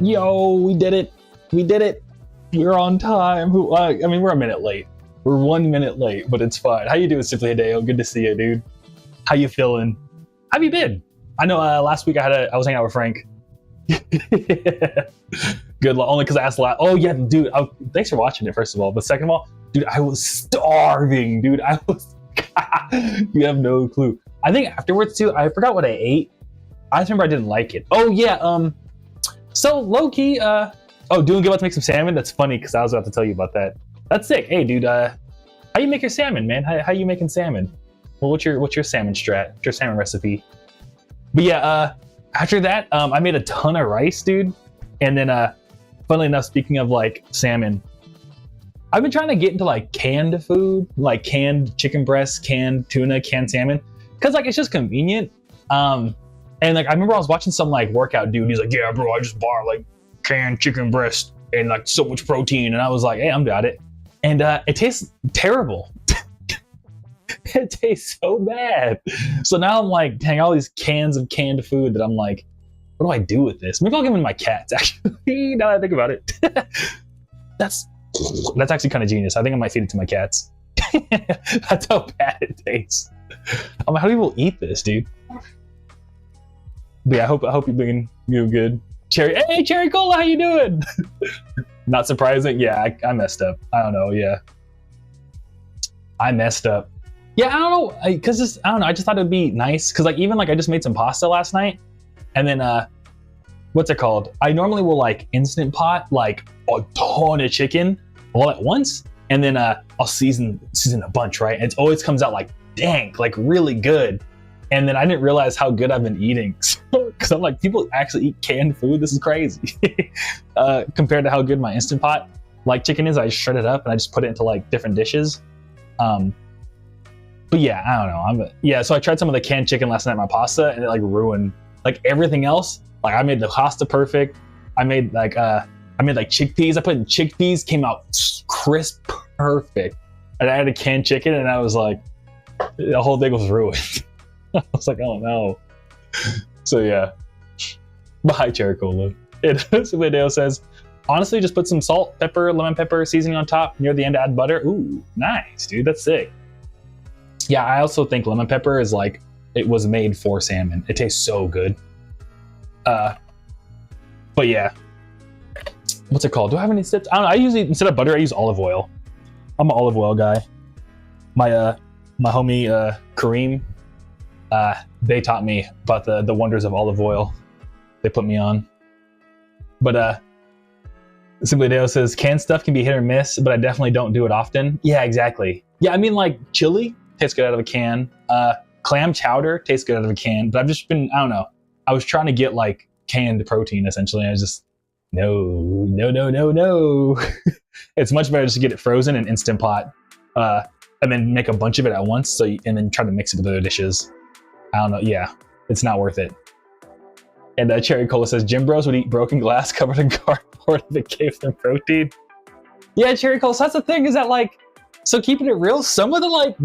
Yo, we did it. We did it. We're on time. I mean, we're a minute late. We're 1 minute late, but it's fine. How you doing, Simply Hideo? Good to see you, dude. How you feeling? How have you been? I know last week I was hanging out with Frank. Good luck. Only because I asked a lot. Oh yeah, dude. Thanks for watching it, first of all. But second of all, dude, I was starving, dude. I was. You have no clue. I think afterwards too, I forgot what I ate. I just remember I didn't like it. Oh yeah. So low key. Doing good. About to make some salmon. That's funny because I was about to tell you about that. That's sick. Hey, dude. How you make your salmon, man? How you making salmon? Well, what's your salmon strat? What's your salmon recipe? But yeah. After that, I made a ton of rice, dude. And then, funnily enough, speaking of like salmon, I've been trying to get into like canned food, like canned chicken breasts, canned tuna, canned salmon, because like it's just convenient. And like I remember I was watching some like workout dude. He's like, "Yeah, bro, I just bought like canned chicken breast and like so much protein," and I was like, "Hey, I'm got it," and it tastes terrible. It tastes so bad. So now I'm like, dang, all these cans of canned food that I'm like, what do I do with this? Maybe I'll give them to my cats, actually, now that I think about it. That's actually kind of genius. I think I might feed it to my cats. That's how bad it tastes. I'm like, how do people eat this, dude? But yeah, I hope you're doing good. Hey, Cherry Cola, how you doing? Not surprising. Yeah, I messed up. I don't know. Yeah, I messed up. Yeah, I don't know, I don't know. I just thought it'd be nice because like even like I just made some pasta last night, and then what's it called? I normally will like instant pot like a ton of chicken all at once, and then I'll season a bunch, right? And it always comes out like dank, like really good. And then I didn't realize how good I've been eating, because I'm like, people actually eat canned food. This is crazy compared to how good my instant pot like chicken is. I shred it up and I just put it into like different dishes. But yeah, I don't know. So I tried some of the canned chicken last night in my pasta, and it like ruined like everything else. Like I made the pasta perfect. I made like chickpeas. I put in chickpeas, came out crisp, perfect. And I had a canned chicken, and I was like, the whole thing was ruined. I was like, oh no. So yeah. Bye, Cherry Cola. Video says, honestly, just put some salt, pepper, lemon pepper seasoning on top. Near the end, add butter. Ooh, nice, dude. That's sick. Yeah, I also think lemon pepper is like, it was made for salmon. It tastes so good. But yeah. What's it called? Do I have any tips? I don't know. I usually, instead of butter, I use olive oil. I'm an olive oil guy. My homie Kareem, they taught me about the wonders of olive oil. They put me on. But Simply Dale says, canned stuff can be hit or miss, but I definitely don't do it often. Yeah, exactly. Yeah, I mean like chili tastes good out of a can. Clam chowder tastes good out of a can, but I've just been, I don't know. I was trying to get like canned protein essentially. I was just, no. It's much better just to get it frozen in Instant Pot, and then make a bunch of it at once. And then try to mix it with other dishes. I don't know. Yeah, it's not worth it. And Cherry Cola says, Gym Bros would eat broken glass covered in cardboard if it gave them protein. Yeah, Cherry Cola. So that's the thing, is that like, so keeping it real, some of the like,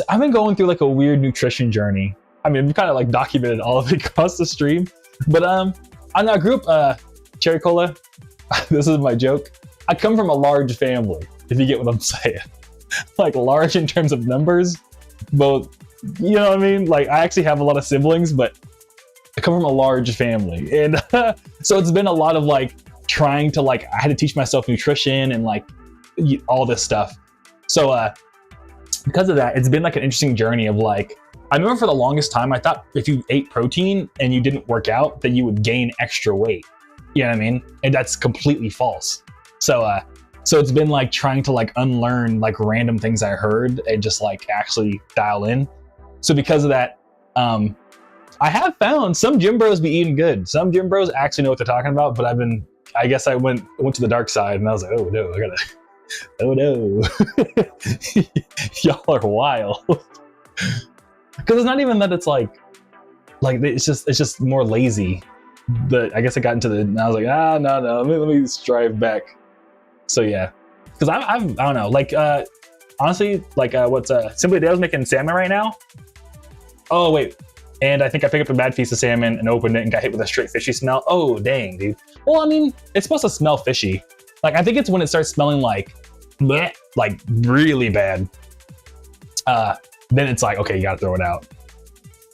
I've been going through like a weird nutrition journey. I mean, I've kind of like documented all of it across the stream. But I know, I grew up, Cherry Cola, this is my joke. I come from a large family, if you get what I'm saying. Like large in terms of numbers, both, you know what I mean? Like I actually have a lot of siblings, but I come from a large family. And so it's been a lot of like trying to like, I had to teach myself nutrition and like all this stuff. So because of that, it's been like an interesting journey of like, I remember for the longest time, I thought if you ate protein and you didn't work out, that you would gain extra weight. You know what I mean? And that's completely false. So it's been like trying to like unlearn like random things I heard and just like actually dial in. So because of that, I have found some gym bros be eating good. Some gym bros actually know what they're talking about, but I guess I went to the dark side and I was like, oh no, oh no. Y'all are wild. Because it's not even that it's like it's just more lazy. But I guess I got into and I was like, no, let me strive back. So yeah, because I don't know, like honestly, like what's Simply Dale's making salmon right now. Oh wait, And I think I picked up a bad piece of salmon and opened it and got hit with a straight fishy smell. Oh, dang, dude. Well, I mean, it's supposed to smell fishy. Like, I think it's when it starts smelling like, bleh, like really bad. Then it's like, okay, you gotta throw it out.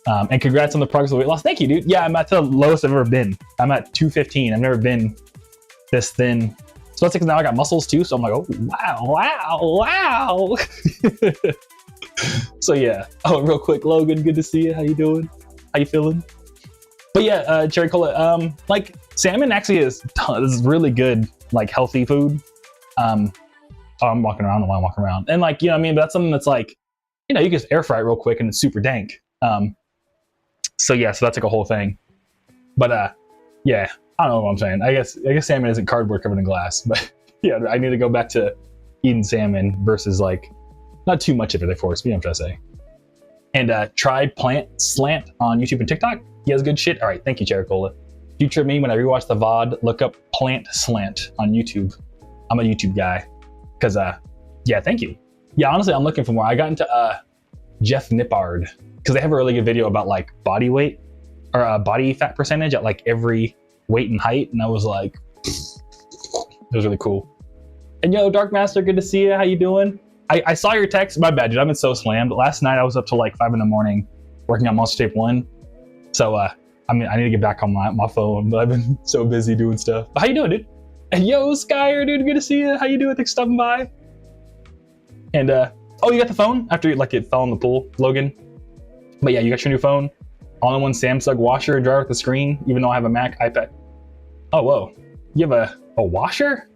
And congrats on the progress of weight loss. Thank you, dude. Yeah, I'm at the lowest I've ever been. I'm at 215. I've never been this thin. So that's because now I got muscles too. So I'm like, oh, wow. So yeah. Oh, real quick, Logan, good to see you. How you doing? How you feeling? But yeah, Cherry Cola, like salmon actually is really good, like healthy food. Oh, I'm walking around while I'm walking around. And like, you know what I mean? But that's something that's like, you know, you can just air fry it real quick and it's super dank. So yeah, so that's like a whole thing. But yeah, I don't know what I'm saying. I guess salmon isn't cardboard covered in glass, but yeah, I need to go back to eating salmon versus like not too much of it, of course, but you know what I'm trying to say. And try Plant Slant on YouTube and TikTok. He has good shit. All right, thank you, Cherry Cola. Future me, when I rewatch the VOD, look up Plant Slant on YouTube. I'm a YouTube guy. Cause yeah, thank you. Yeah, honestly, I'm looking for more. I got into Jeff Nippard because they have a really good video about like body weight or body fat percentage at like every weight and height, and I was like, it was really cool. And yo, Dark Master, good to see you. How you doing? I saw your text. My bad, dude. I've been so slammed. Last night I was up till like 5 a.m. working on Monster Tape 1. So I mean, I need to get back on my phone, but I've been so busy doing stuff. But how you doing, dude? And yo, Skyer, dude, good to see you. How you doing? Thanks for stopping by. And oh, you got the phone after like it fell in the pool, Logan. But yeah, you got your new phone. All-in-one Samsung washer and dryer with the screen, even though I have a Mac iPad. Oh, whoa. You have a washer?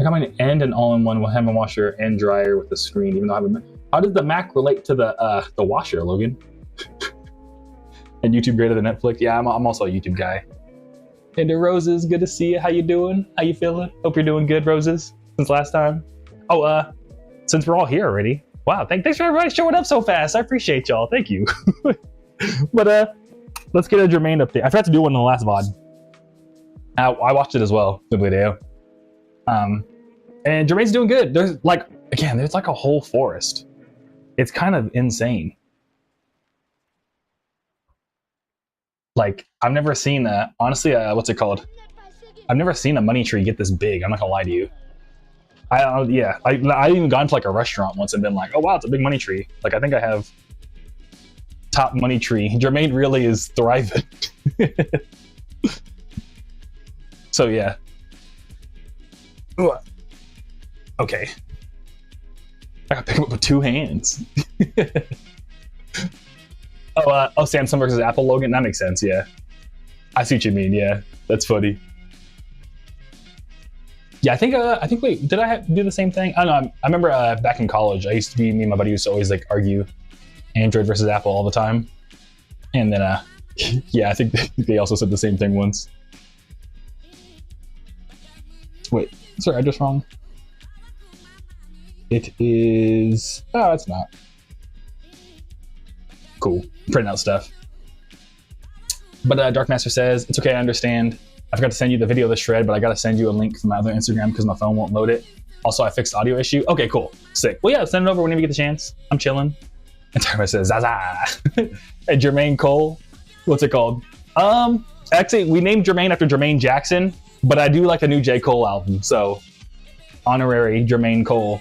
I got mine and an all-in-one with a washer and dryer with the screen, even though I have a Mac. How does the Mac relate to the washer, Logan? And YouTube greater than Netflix? Yeah, I'm also a YouTube guy. And Roses, good to see you. How you doing? How you feeling? Hope you're doing good, Roses, since last time. Oh, since we're all here already. Wow, thanks for everybody showing up so fast. I appreciate y'all. Thank you. But let's get a Jermaine update. I forgot to do one in the last VOD. I watched it as well, the video. And Jermaine's doing good. There's like a whole forest. It's kind of insane. Like, I've never seen honestly, what's it called? I've never seen a money tree get this big. I'm not gonna lie to you. I even gone to like a restaurant once and been like, oh wow, it's a big money tree. Like, I think I have top money tree. Jermaine really is thriving. So yeah. Ooh. Okay. I gotta pick him up with 2 hands. Oh, Samsung versus Apple, Logan. That makes sense. Yeah, I see what you mean. Yeah, that's funny. Yeah, I think. Wait, did I do the same thing? I don't know. I remember back in college, me and my buddy used to always like argue Android versus Apple all the time, and then yeah, I think they also said the same thing once. Wait, sorry, I just wrong. It is. Oh, it's not. Cool. Printing out stuff. But Dark Master says, it's okay, I understand. I forgot to send you the video of the shred, but I gotta send you a link from my other Instagram because my phone won't load it. Also, I fixed audio issue. Okay, cool. Sick. Well, yeah, send it over whenever you get the chance. I'm chilling. And Dark Master says, Zaza. And Jermaine Cole, what's it called? Actually, we named Jermaine after Jermaine Jackson, but I do like the new J. Cole album, so honorary Jermaine Cole.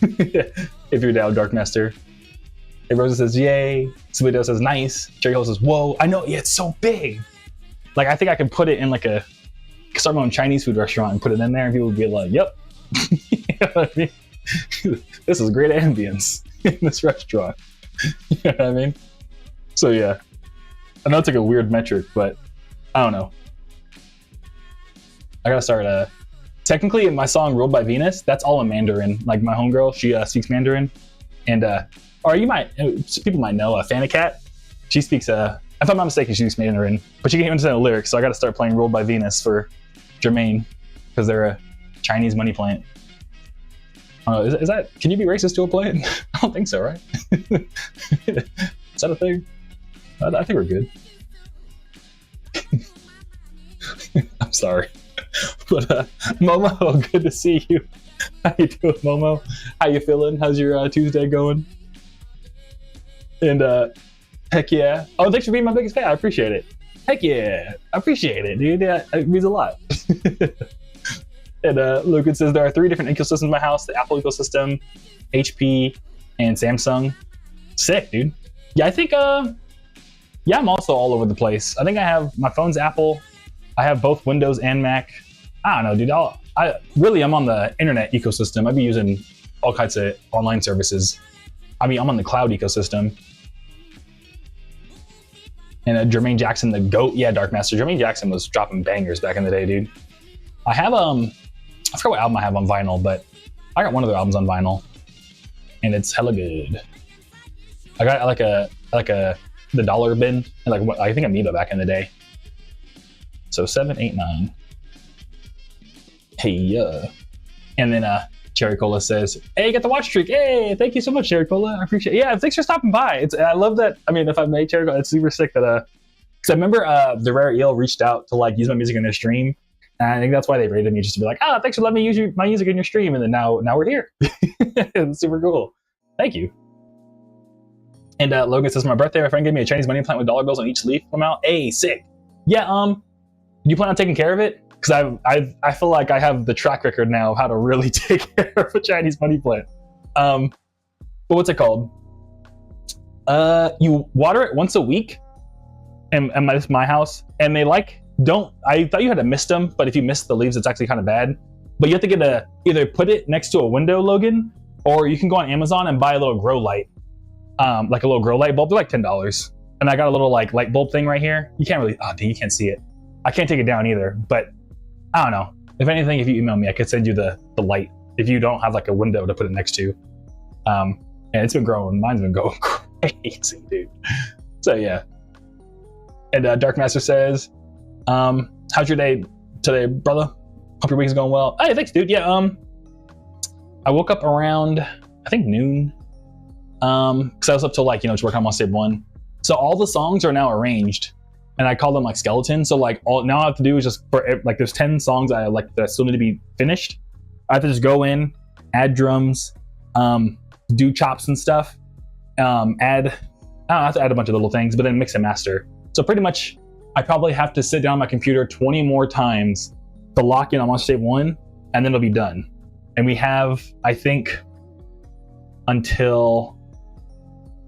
If you're down, Dark Master. Hey, Rosa says, yay. Sweeto says, nice. Cherry Hole says, whoa. I know, yeah, it's so big. Like, I think I can put it in like start my own Chinese food restaurant and put it in there and people would be like, yep. You know what I mean? This is great ambience in this restaurant. You know what I mean? So yeah. I know it's like a weird metric, but I don't know. I gotta start, technically in my song Ruled by Venus, that's all in Mandarin. Like my homegirl, she speaks Mandarin. And, or people might know, Fanacat, she speaks, if I'm not mistaken, she speaks Mandarin, but she can't even understand the lyrics, so I gotta start playing Ruled by Venus for Jermaine, because they're a Chinese money plant. Is that, can you be racist to a plant? I don't think so, right? Is that a thing? I think we're good. I'm sorry. But Momo, good to see you. How you doing, Momo? How you feeling? How's your Tuesday going? And Heck yeah. Oh, thanks for being my biggest fan. I appreciate it. Heck yeah. I appreciate it, dude. Yeah, it means a lot. And Logan says there are 3 different ecosystems in my house: the Apple ecosystem, HP, and Samsung. Sick, dude. Yeah, I think yeah, I'm also all over the place. I think I have my phone's Apple. I have both Windows and Mac. I don't know, dude. I'm on the internet ecosystem. I'd be using all kinds of online services. I mean, I'm on the cloud ecosystem. And Jermaine Jackson, the GOAT. Yeah, Dark Master. Jermaine Jackson was dropping bangers back in the day, dude. I have I forgot what album I have on vinyl, but I got one of their albums on vinyl, and it's hella good. I got like the dollar bin, and like I think Amoeba back in the day. So 7, 8, 9. Hey, and then Cherry Cola says, "Hey, you got the watch streak. Hey, thank you so much, Cherry Cola. I appreciate it. Yeah, thanks for stopping by. I love that. I mean, if I made Cherry Cola, it's super sick that because I remember the Rare Eel reached out to like use my music in their stream, and I think that's why they rated me, just to be like, thanks for letting me use my music in your stream, and then now we're here. It's super cool. Thank you." And Logan says, "My birthday, my friend gave me a Chinese money plant with dollar bills on each leaf amount. Hey, sick. Yeah, do you plan on taking care of it? Because I feel like I have the track record now of how to really take care of a Chinese money plant. But what's it called? You water it once a week, and my house, and they don't. I thought you had to mist them, but if you mist the leaves, it's actually kind of bad. But you have to get either put it next to a window, Logan, or you can go on Amazon and buy a little grow light, like a little grow light bulb. They're like $10, and I got a little like light bulb thing right here. You can't really. Oh, dang, you can't see it. I can't take it down either, but I don't know. If anything, if you email me, I could send you the light if you don't have like a window to put it next to. And it's been growing. Mine's been going crazy, dude. So yeah. And Dark Master says, how's your day today, brother? Hope your week is going well. Hey, thanks, dude. Yeah, I woke up around, I think noon. Because I was up till like, just working on Monster 1. So all the songs are now arranged. And I call them like skeletons. So like now I have to do is just there's 10 songs that still need to be finished. I have to just go in, add drums, do chops and stuff. I have to add a bunch of little things, but then mix and master. So pretty much, I probably have to sit down on my computer 20 more times to lock in on Monster 1, and then it'll be done. And we have, I think, until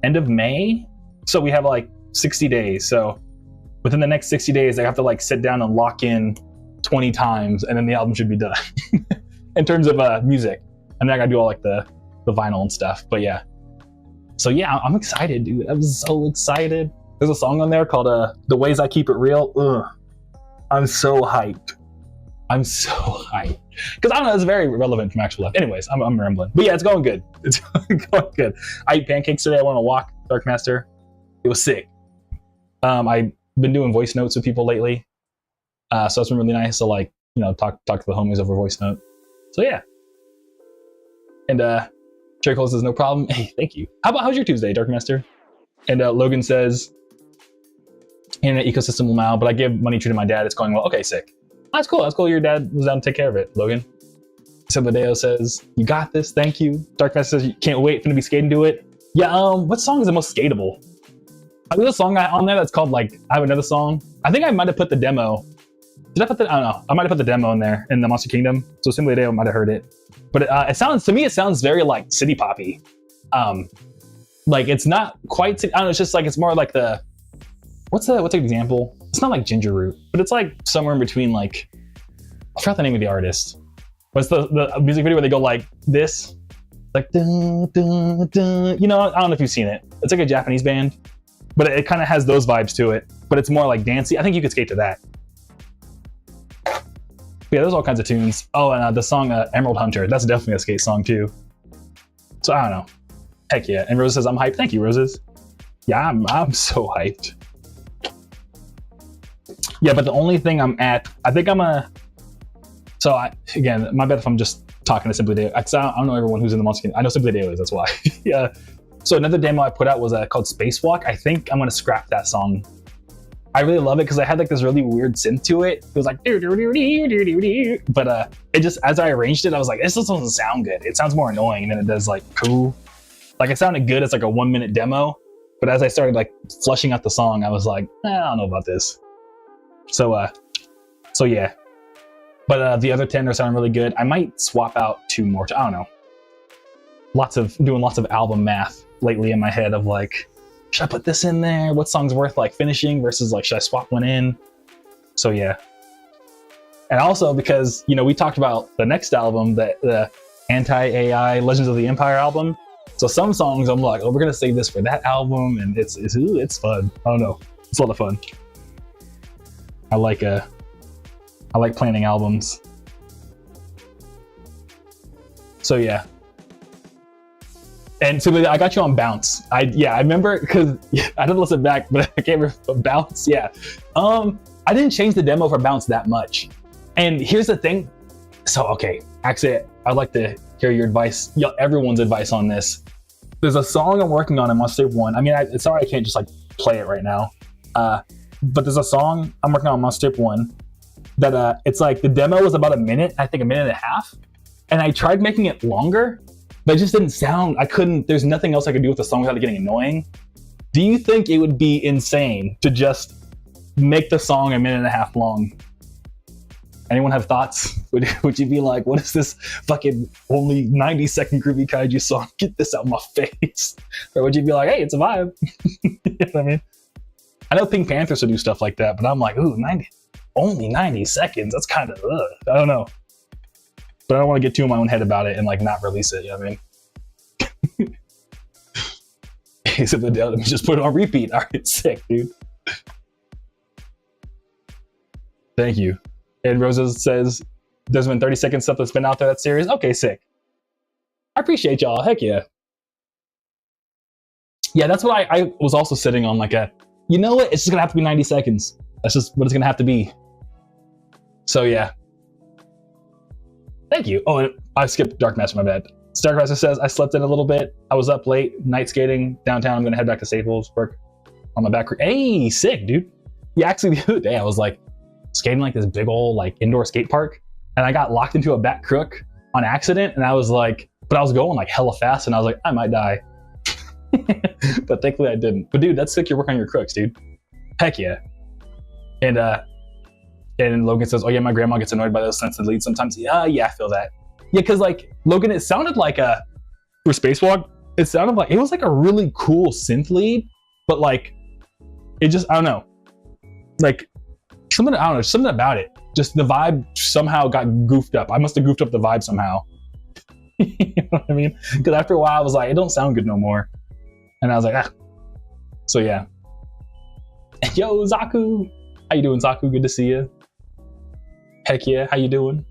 end of May. So we have like 60 days. So within the next 60 days, I have to like sit down and lock in 20 times, and then the album should be done in terms of music. And then I gotta do all like the vinyl and stuff. But yeah. So yeah, I'm excited, dude. I'm so excited. There's a song on there called The Ways I Keep It Real. Ugh. I'm so hyped. Because I don't know, it's very relevant from actual life. Anyways, I'm rambling. But yeah, it's going good. It's going good. I ate pancakes today. I went on a walk, Dark Master. It was sick. I've been doing voice notes with people lately. So it's been really nice to like, talk to the homies over voice note. So yeah. And Cherry Cole says, no problem. Hey, thank you. How's your Tuesday, Dark Master? And Logan says, internet ecosystem will now, but I give money to my dad. It's going well. Okay, sick. That's cool. That's cool. Your dad was down to take care of it, Logan. Sabadeo says, you got this. Thank you. Dark Master says, you can't wait for to be skating to it. Yeah, what song is the most skatable? There's a song on there that's called like, I have another song. I think I might have put the demo. I don't know. I might have put the demo in there in the Monster Kingdom. So Simply Deo might have heard it. But it sounds very like city poppy. Like it's not quite, I don't know, it's just like, it's more like what's the example? It's not like Ginger Root, but it's like somewhere in between like, I forgot the name of the artist. What's the music video where they go like this? Like, dun, dun, dun. I don't know if you've seen it. It's like a Japanese band, but it kind of has those vibes to it, but it's more like dancey. I think you could skate to that. But yeah, there's all kinds of tunes. Oh, and the song Emerald Hunter, that's definitely a skate song too. So I don't know. Heck yeah. And Rose says, I'm hyped. Thank you, Roses. Yeah, I'm so hyped. Yeah, but the only thing I'm at, I think I'm again, my bad if I'm just talking to Simply Deo. I don't know everyone who's in the Monster Kingdom. I know Simply Deo is, that's why. Yeah. So another demo I put out was called Spacewalk. I think I'm gonna scrap that song. I really love it because I had like this really weird synth to it. It was like, but it just, as I arranged it, I was like, this doesn't sound good. It sounds more annoying than it does like cool. Like it sounded good as like a 1 minute demo, But as I started like flushing out the song, I was like, I don't know about this. So yeah. But the other 10 are sounding really good. I might swap out 2 more. I don't know. Doing lots of album math lately in my head of like, should I put this in there? What song's worth like finishing versus like, should I swap one in? So yeah. And also because, you know, we talked about the next album, the anti-AI Legends of the Empire album. So some songs I'm like, oh, we're gonna save this for that album, and it's fun. I don't know, it's a lot of fun. I like planning albums. So yeah. And so I got you on Bounce. I remember because I didn't listen back, but I can't remember Bounce. Yeah. I didn't change the demo for Bounce that much. And here's the thing. So okay, actually, I'd like to hear your advice, everyone's advice on this. There's a song I'm working on in Monster Tape 1. I mean, sorry I can't just like play it right now. But there's a song I'm working on Monster Tape 1 that it's like the demo was about a minute, I think a minute and a half. And I tried making it longer, but it just didn't sound, there's nothing else I could do with the song without it getting annoying. Do you think it would be insane to just make the song a minute and a half long? Anyone have thoughts? Would you be like, what is this fucking only 90-second Groovy Kaiju song? Get this out of my face. Or would you be like, hey, it's a vibe? You know what I mean? I know Pink Panthers would do stuff like that, but I'm like, ooh, only 90 seconds. That's kind of, I don't know. But I don't want to get too in my own head about it and like not release it, you know what I mean? He said, let me just put it on repeat. All right, sick, dude. Thank you. And Rosa says, there's been 30-second stuff that's been out there, that series. Okay, sick. I appreciate y'all. Heck yeah. Yeah, that's what I was also sitting on, like you know what? It's just gonna have to be 90 seconds. That's just what it's gonna have to be. So yeah. Thank you. Oh, and I skipped Dark Master, my bad. Starcrosser says, I slept in a little bit. I was up late, night skating downtown. I'm gonna head back to Staples, work on my back. Hey, sick, dude. Yeah, actually the other day I was like, skating like this big old like indoor skate park, and I got locked into a back crook on accident, and I was like, but I was going like hella fast, and I was like, I might die. But thankfully I didn't. But dude, that's sick, you're working on your crooks, dude. Heck yeah. And Logan says, oh yeah, my grandma gets annoyed by those sensitive leads sometimes. Yeah, I feel that. Yeah, because like Logan, it sounded like for Spacewalk, it sounded like it was like a really cool synth lead, but like it just, I don't know, like something about it. Just the vibe somehow got goofed up. I must have goofed up the vibe somehow. You know what I mean? Because after a while I was like, it don't sound good no more. And I was like, ah. So yeah. Yo, Zaku. How you doing, Zaku? Good to see you. Heck yeah, how you doing?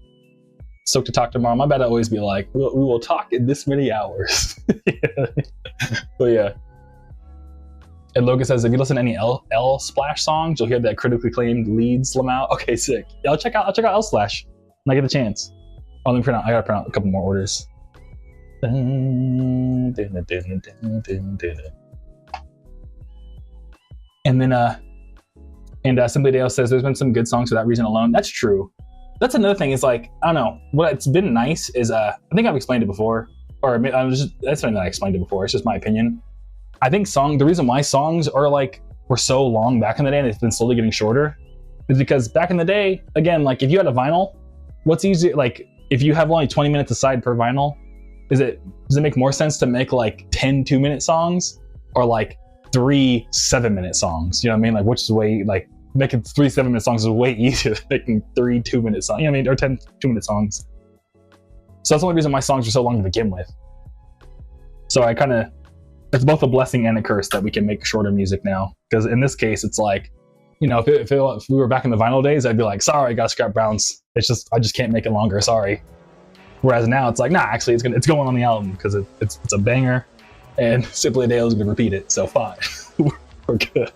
Stoked to talk tomorrow. My bad, I always be like, we will talk in this many hours. But yeah. And Logan says, if you listen to any L Splash songs, you'll hear that critically acclaimed lead slim out. Okay, sick. Yeah, I'll check out L Splash when I get the chance. Oh, let me print out. I gotta print out a couple more orders. And then Simply Dale says, there's been some good songs for that reason alone. That's true. That's another thing, is like, I don't know, what's been nice is I think I've explained it before, or that's something that I explained it before. It's just my opinion. I think the reason why songs were so long back in the day and it's been slowly getting shorter is because back in the day, again, like if you had a vinyl, what's easier, like if you have only 20 minutes aside per vinyl, does it make more sense to make like 10 2-minute songs or like 3 7-minute songs? You know what I mean? Like which is way, like making 3 7-minute songs is way easier than making 3 2-minute songs, you know what I mean? Or 10 2-minute songs. So that's the only reason my songs are so long to begin with. So it's both a blessing and a curse that we can make shorter music now. Because in this case, it's like, you know, if we were back in the vinyl days, I'd be like, sorry, I got to scrap Bounce. I just can't make it longer, sorry. Whereas now it's like, nah, actually it's going on the album because it's a banger, and Simply Dale is gonna repeat it, so fine. We're good.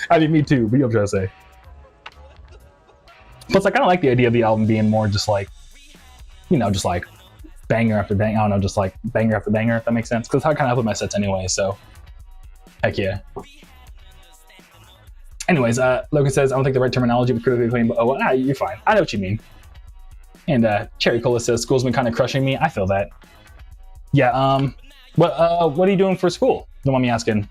I mean, me too, but you know what I'm trying to say. Plus, I kind of like the idea of the album being more just like, you know, just like banger after banger. I don't know, just like banger after banger, if that makes sense. Because that's how I kind of put my sets anyway, so heck yeah. Anyways, Logan says, I don't think the right terminology would critically claim, but oh, well, you're fine. I know what you mean. And Cherry Cola says, school's been kind of crushing me. I feel that. Yeah, what are you doing for school? Don't mind me asking.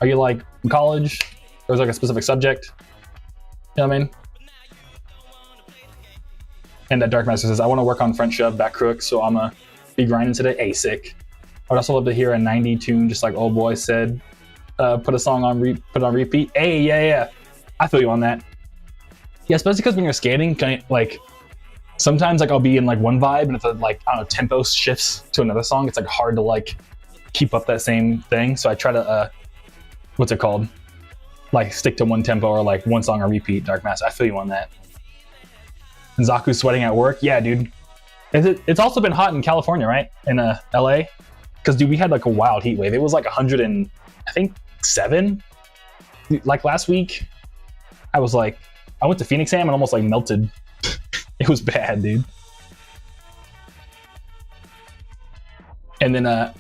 Are you like in college? Or is like a specific subject? You know what I mean? And that Dark Master says, I want to work on front shove, back crook, so I'm going to be grinding today. Hey, sick. I would also love to hear a 90 tune, just like old boy said. Put a song on, put it on repeat. Hey, yeah. I feel you on that. Yeah, especially because when you're skating, like, sometimes like I'll be in like one vibe, and if the like, I don't know, tempo shifts to another song, it's like hard to like keep up that same thing. So I try to, what's it called? Like stick to one tempo or like one song on repeat, Dark Master. I feel you on that. And Zaku's sweating at work. Yeah, dude. It's also been hot in California, right? In LA? Because, dude, we had like a wild heat wave. It was like 100 and, I think, 7? Like last week, I went to Phoenix Sam and almost like melted. It was bad, dude. And then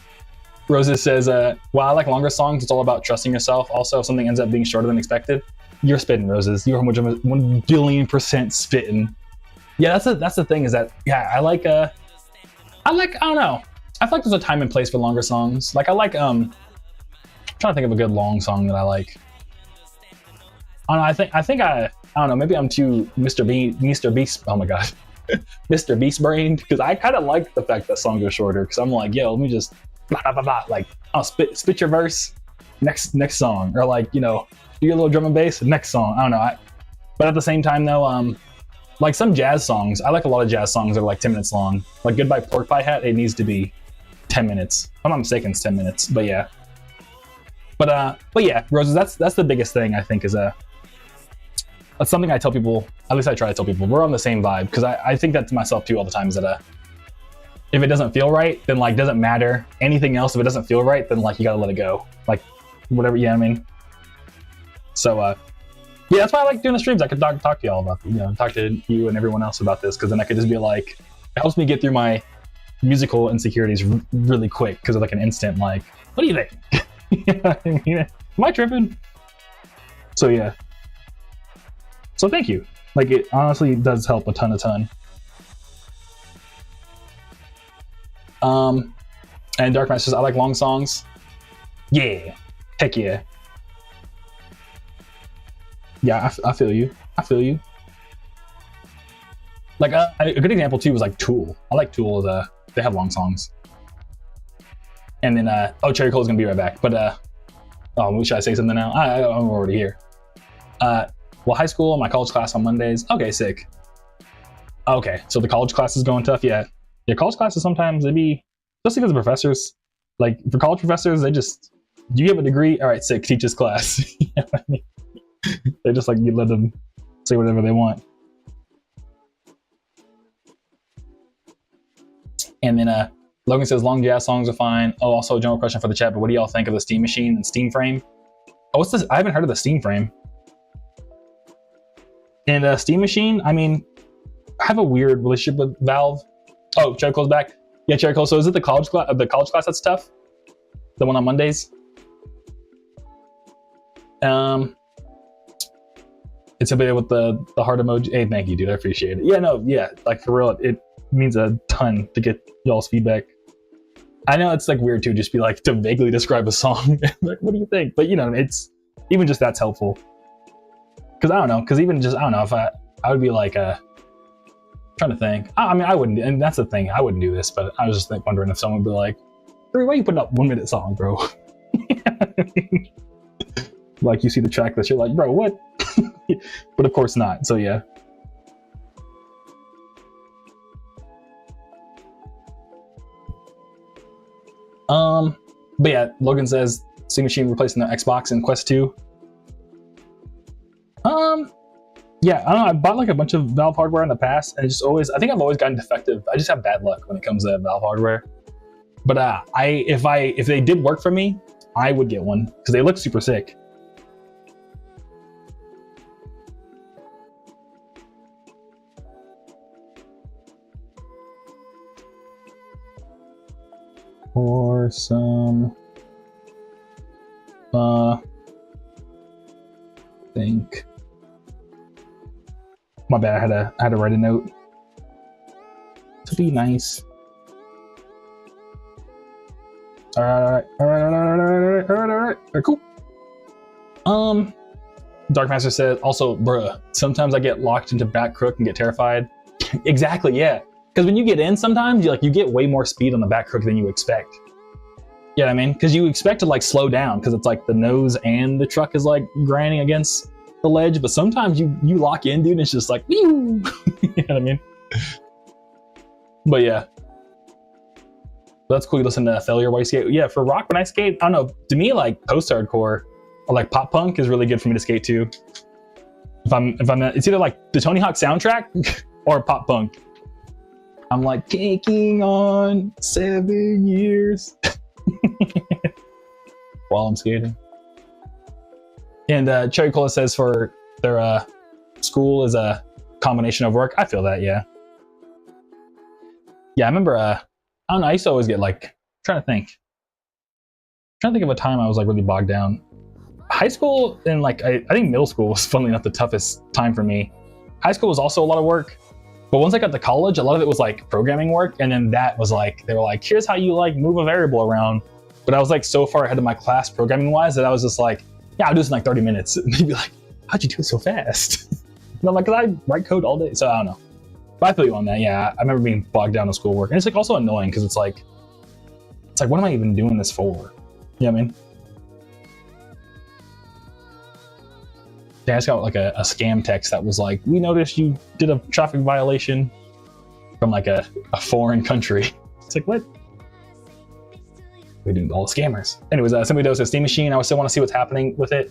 Rosa says, well, I like longer songs. It's all about trusting yourself. Also, if something ends up being shorter than expected, you're spitting, Roses. You're 1 billion% spitting. Yeah, that's the thing is that, yeah, I don't know. I feel like there's a time and place for longer songs. Like I'm trying to think of a good long song that I like. I don't know, I don't know, maybe I'm too Mr. Beast, oh my god. Mr. Beast brained, because I kind of like the fact that songs are shorter, because I'm like, yo, let me just blah, blah, blah, blah. Like, I'll spit your verse, next song, or like, you know, do your little drum and bass, next song. I don't know. But at the same time though, like some jazz songs, I like a lot of jazz songs that are like 10 minutes long. Like Goodbye Pork Pie Hat, it needs to be 10 minutes. If I'm not mistaken, it's 10 minutes, but yeah. But yeah, Roses, that's the biggest thing I think is that's something I tell people, at least I try to tell people, we're on the same vibe, because I think that to myself too all the time, is that if it doesn't feel right, then like doesn't matter anything else. If it doesn't feel right, then like you gotta let it go. Like whatever, you know what I mean? So yeah, that's why I like doing the streams. I could talk to y'all about, you know, talk to you and everyone else about this, because then I could just be like, it helps me get through my musical insecurities really quick, because of like an instant like, what do you think? You know what I mean? Am I tripping? So yeah. So thank you. Like it honestly does help a ton. And Dark Master says, I like long songs. Yeah. Heck yeah. Yeah, I feel you. I feel you. Like a good example too was like Tool. I like Tool. They have long songs. And then Cherry Cole's gonna be right back. But should I say something now? I'm already here. Well, high school, my college class on Mondays. Okay, sick. Okay, so the college class is going tough. Yeah, college classes sometimes they be, especially because of professors. Like for college professors, they just, do you have a degree? All right, sick. Teach this class. You know what I mean? They just like, you let them say whatever they want. And then Logan says long jazz songs are fine. Oh, also a general question for the chat, but what do y'all think of the Steam Machine and Steam Frame? Oh, what's this? I haven't heard of the Steam Frame. And Steam Machine, I mean, I have a weird relationship with Valve. Oh, Cherry Cole's back. Yeah, Cherry Cole. So is it the college class that's tough? The one on Mondays? It's a bit with the heart emoji. Hey, thank you, dude. I appreciate it. Yeah, no, yeah, like for real, it means a ton to get y'all's feedback. I know it's like weird too, just be like to vaguely describe a song. Like, what do you think? But you know, it's even just that's helpful. Because I don't know. Because even just I don't know if I would be like trying to think. I mean, I wouldn't, and that's the thing. I wouldn't do this, but I was just like wondering if someone would be like, "Why are you putting up 1 minute song, bro?" Like you see the track list, you're like, "Bro, what?" But of course not. So yeah. But yeah, Logan says Steam Machine replacing the Xbox and Quest 2. Yeah, I don't know. I bought like a bunch of Valve hardware in the past, and I think I've always gotten defective. I just have bad luck when it comes to Valve hardware. But if they did work for me, I would get one because they look super sick. Or some think. My bad, I had to write a note to be nice. All right, cool. Darkmaster says, also, bruh, sometimes I get locked into back crook and get terrified. Exactly, yeah. Because when you get in, sometimes you get way more speed on the back crook than you expect. You know what I mean? Because you expect to like slow down because it's like the nose and the truck is like grinding against the ledge, but sometimes you lock in, dude, and it's just like, whew. You know what I mean? But yeah. That's cool. You listen to Failure while you skate. Yeah, for rock when I skate, I don't know. To me, like post-hardcore or like pop punk is really good for me to skate to. If I'm, it's either like the Tony Hawk soundtrack or pop punk. I'm like taking on 7 years while I'm skating. And Cherry Cola says for their school is a combination of work. I feel that, yeah. Yeah, I remember. I don't know. I used to always get like trying to think of a time I was like really bogged down. High school and like I think middle school was funnily enough the toughest time for me. High school was also a lot of work, but once I got to college, a lot of it was like programming work, and then that was like they were like, here's how you like move a variable around. But I was like so far ahead of my class programming wise that I was just like, yeah, I'll do this in like 30 minutes. And they'd be like, how'd you do it so fast? And I'm like, 'cause I write code all day, so I don't know. But I feel you on that. Yeah, I remember being bogged down in schoolwork, and it's like also annoying because it's like, what am I even doing this for? You know what I mean? Yeah, I just got like a scam text that was like, we noticed you did a traffic violation from like a foreign country. It's like, what? We're doing all the scammers. Anyways, somebody does a Steam Machine. I still want to see what's happening with it.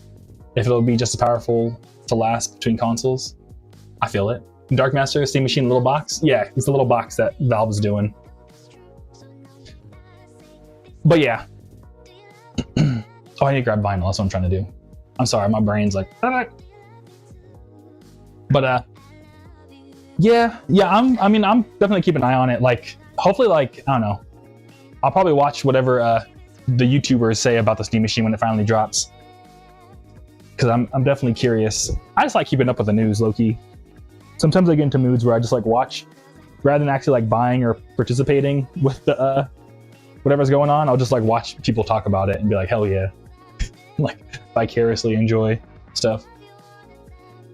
If it'll be just as powerful to last between consoles. I feel it. Darkmaster, Steam Machine, little box. Yeah, it's the little box that Valve is doing. But yeah. Oh, I need to grab vinyl. That's what I'm trying to do. I'm sorry, my brain's like. But yeah. I'm definitely keeping an eye on it. Like, hopefully, like I don't know. I'll probably watch whatever the YouTubers say about the Steam Machine when it finally drops. Because I'm definitely curious. I just like keeping up with the news, low-key. Sometimes I get into moods where I just like watch, rather than actually like buying or participating with the whatever's going on. I'll just like watch people talk about it and be like, hell yeah, like vicariously enjoy stuff.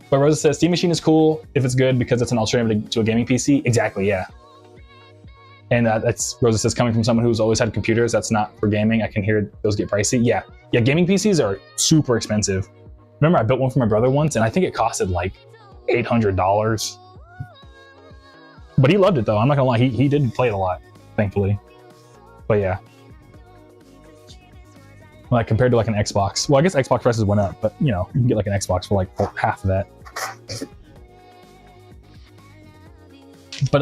But Rosa says Steam Machine is cool if it's good because it's an alternative to a gaming PC. Exactly, yeah. And that's Rosa says coming from someone who's always had computers that's not for gaming. I can hear those get pricey. Yeah, gaming PCs are super expensive. Remember, I built one for my brother once, and I think it costed like $800. But he loved it though. I'm not gonna lie, he did play it a lot, thankfully. But yeah, like compared to like an Xbox. Well, I guess Xbox prices went up, but you know, you can get like an Xbox for like half of that. But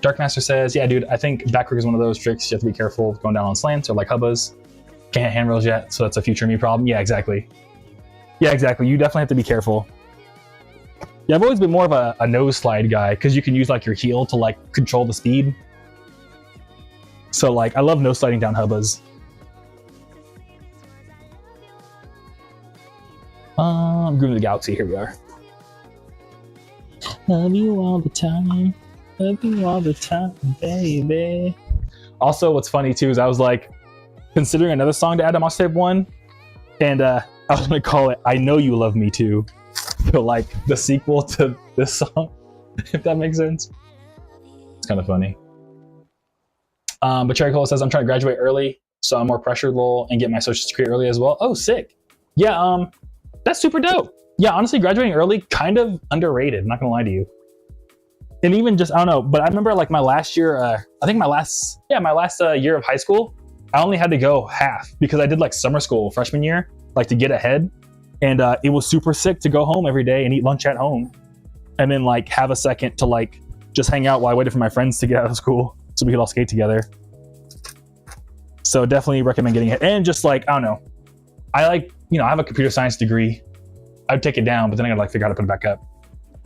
Darkmaster says, yeah, dude, I think backrook is one of those tricks you have to be careful going down on slants or like hubbas. Can't handrails yet, so that's a future me problem. Yeah, exactly. Yeah, exactly. You definitely have to be careful. Yeah, I've always been more of a nose slide guy because you can use like your heel to like control the speed. So like, I love nose sliding down hubbas. Groovy the Galaxy, here we are. Love you all the time. Love you all the time, baby. Also, what's funny too is I was like considering another song to add to my Tape 1, and I was gonna call it I Know You Love Me Too. So like the sequel to this song, if that makes sense. It's kind of funny. But Cherry Cola says I'm trying to graduate early, so I'm more pressured lol and get my social security early as well. Oh, sick. Yeah, that's super dope. Yeah, honestly, graduating early, kind of underrated. I'm not gonna lie to you. And even just, I don't know, but I remember like my last year, I think my last year of high school, I only had to go half because I did like summer school freshman year, like to get ahead. And it was super sick to go home every day and eat lunch at home. And then like have a second to like just hang out while I waited for my friends to get out of school so we could all skate together. So definitely recommend getting it. And just like, I don't know, I like, you know, I have a computer science degree. I'd take it down, but then I gotta like figure out how to put it back up.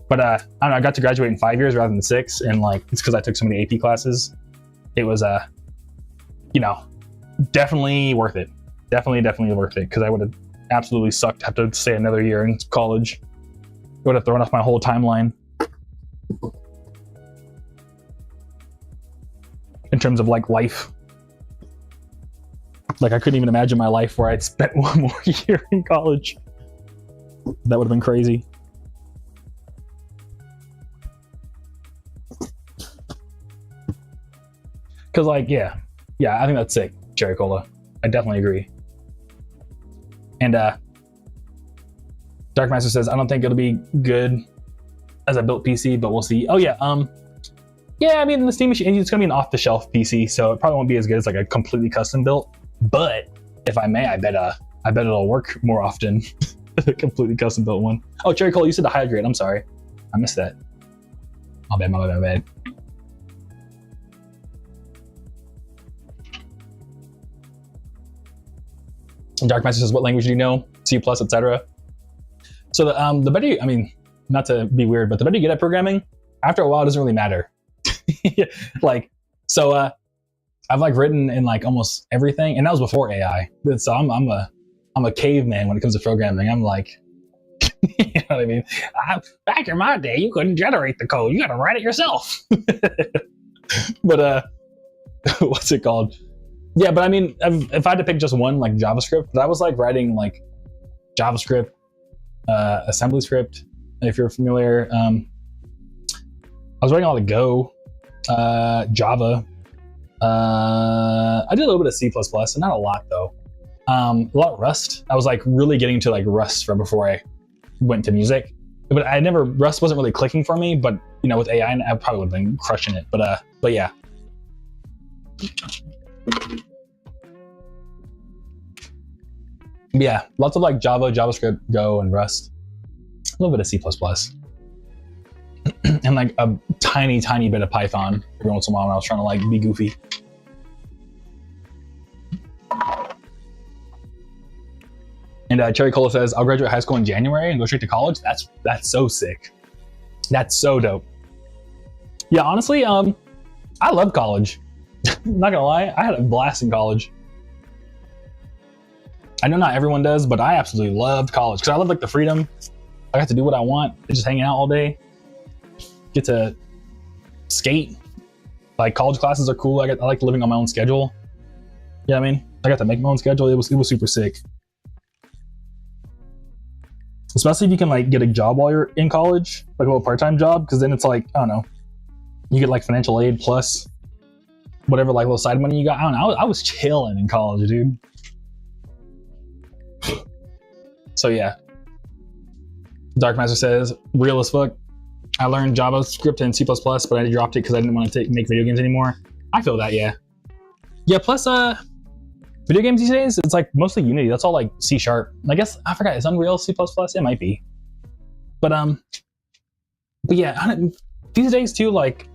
But I don't know, I got to graduate in 5 years rather than 6, and like it's because I took so many AP classes. It was you know, definitely worth it. Definitely worth it, because I would have absolutely sucked to have to stay another year in college. It would have thrown off my whole timeline. In terms of like life. Like I couldn't even imagine my life where I'd spent one more year in college. That would have been crazy. Cause like, yeah, I think that's sick, Cherry Cola. I definitely agree. And Dark Master says, I don't think it'll be good as a built PC, but we'll see. Oh yeah, yeah, I mean the Steam machine, it's gonna be an off-the-shelf PC, so it probably won't be as good as like a completely custom built. But if I may, I bet it'll work more often. A completely custom built one. Oh, Cherry Cola, you said the hydrate. I'm sorry, I missed that. My bad. Dark Master says, what language do you know? C+, etc. So the better you, I mean, not to be weird, but the better you get at programming, after a while, it doesn't really matter. Like, so I've like written in like almost everything, and that was before AI. So I'm a caveman when it comes to programming. I'm like, you know what I mean? Back in my day, you couldn't generate the code. You got to write it yourself. But what's it called? Yeah, but I mean, if I had to pick just one, like JavaScript, that was like writing like JavaScript, assembly script, if you're familiar. I was writing all the Go, Java. I did a little bit of C++, not a lot though. A lot of Rust. I was like really getting to like Rust from before I went to music. But Rust wasn't really clicking for me, but you know, with AI, I probably would have been crushing it. But yeah. Yeah, lots of like Java, JavaScript, Go, and Rust. A little bit of C++. And like a tiny bit of Python every once in a while when I was trying to like be goofy. And Cherry Cola says, I'll graduate high school in January and go straight to college. That's so sick. That's so dope. Yeah, honestly, I love college. I'm not gonna lie, I had a blast in college. I know not everyone does, but I absolutely loved college because I love like the freedom. I got to do what I want, just hanging out all day. Get to skate. Like college classes are cool. I like living on my own schedule. Yeah, I mean, I got to make my own schedule. It was super sick. Especially if you can like get a job while you're in college, like a little part-time job, because then it's like, I don't know, you get like financial aid plus whatever like little side money you got. I don't know. I was chilling in college, dude. So yeah. Dark Master says, real as fuck. I learned JavaScript and C++, but I dropped it because I didn't want to make video games anymore. I feel that, yeah. Yeah, plus video games these days, it's like mostly Unity. That's all like C#. I guess, I forgot, is Unreal C++? It might be. But yeah, these days too, like,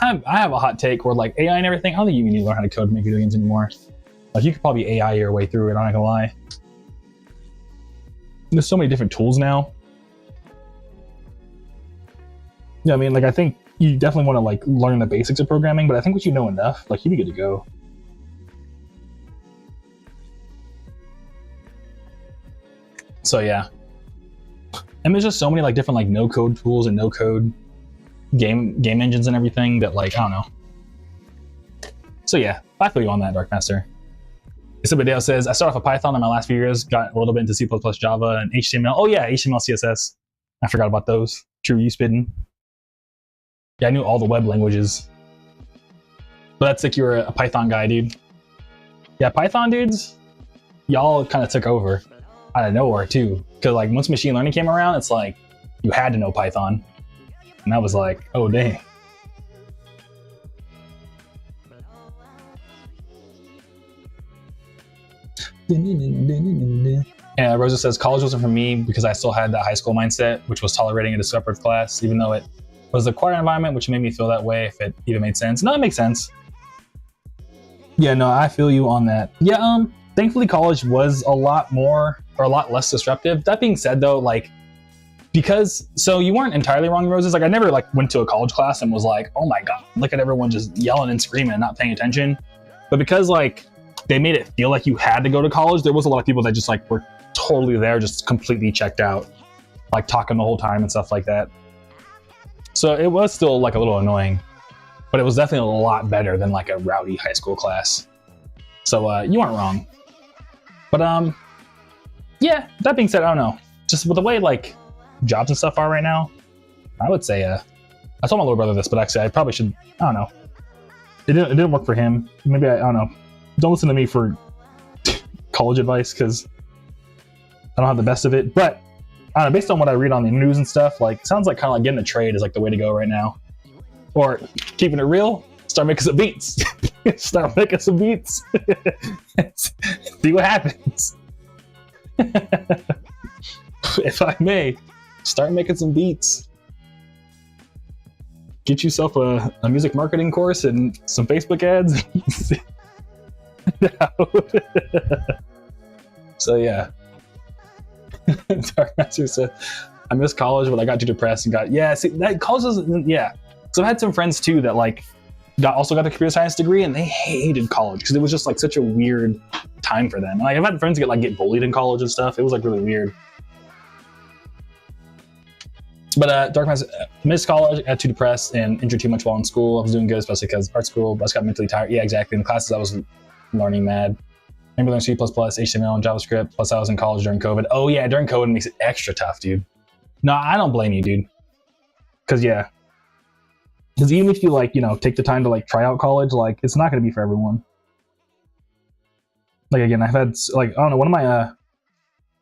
I have a hot take where like AI and everything, I don't think you need to learn how to code and make video games anymore. Like you could probably AI your way through it, I'm not gonna lie. There's so many different tools now. Yeah, I mean, like I think you definitely want to like learn the basics of programming, but I think once you know enough, like you'd be good to go. So yeah. And there's just so many like different like no code tools and no code game engines and everything that like, I don't know. So yeah, I feel you on that, Dark Master. Isabadeo says, I started off with Python in my last few years, got a little bit into C++, Java, and HTML. Oh yeah, HTML, CSS. I forgot about those. True, you spitting. Yeah, I knew all the web languages. But that's like you were a Python guy, dude. Yeah, Python dudes, y'all kind of took over out of nowhere too. Because like once machine learning came around, it's like you had to know Python. And I was like, oh dang. And Rosa says, college wasn't for me because I still had that high school mindset, which was tolerating a disruptive class, even though it was the quiet environment, which made me feel that way, if it even made sense. No, it makes sense. Yeah, no, I feel you on that. Yeah, thankfully college was a lot less disruptive. That being said though, like, because, so you weren't entirely wrong, Roses. Like I never like went to a college class and was like, oh my God, look at everyone just yelling and screaming and not paying attention. But because like, they made it feel like you had to go to college, there was a lot of people that just like were totally there, just completely checked out, like talking the whole time and stuff like that. So it was still like a little annoying, but it was definitely a lot better than like a rowdy high school class. So you weren't wrong. But yeah, that being said, I don't know. just with the way like jobs and stuff are right now, I would say I told my little brother this, but actually I probably should, I don't know. It didn't work for him. Maybe I don't know. Don't listen to me for college advice because I don't have the best of it. But I don't know, based on what I read on the news and stuff, like it sounds like kind of like getting a trade is like the way to go right now. Or keeping it real, start making some beats. Start making some beats. See what happens. If I may, start making some beats. Get yourself a music marketing course and some Facebook ads. So yeah. Dark Master said, I missed college, but I got too depressed and see, that college isn't, So I had some friends too that like also got the computer science degree and they hated college because it was just like such a weird time for them. And, like I've had friends get bullied in college and stuff. It was like really weird. But Dark Master missed college, got too depressed and injured too much while in school. I was doing good, especially because art school, but I just got mentally tired. Yeah, exactly. In the classes I was learning mad. Maybe learning C++, HTML, and JavaScript. Plus I was in college during COVID. Oh yeah, during COVID it makes it extra tough, dude. No, I don't blame you, dude. Because even if you like, take the time to like try out college, like it's not going to be for everyone. Like again, I've had like, I don't know, one of my, I don't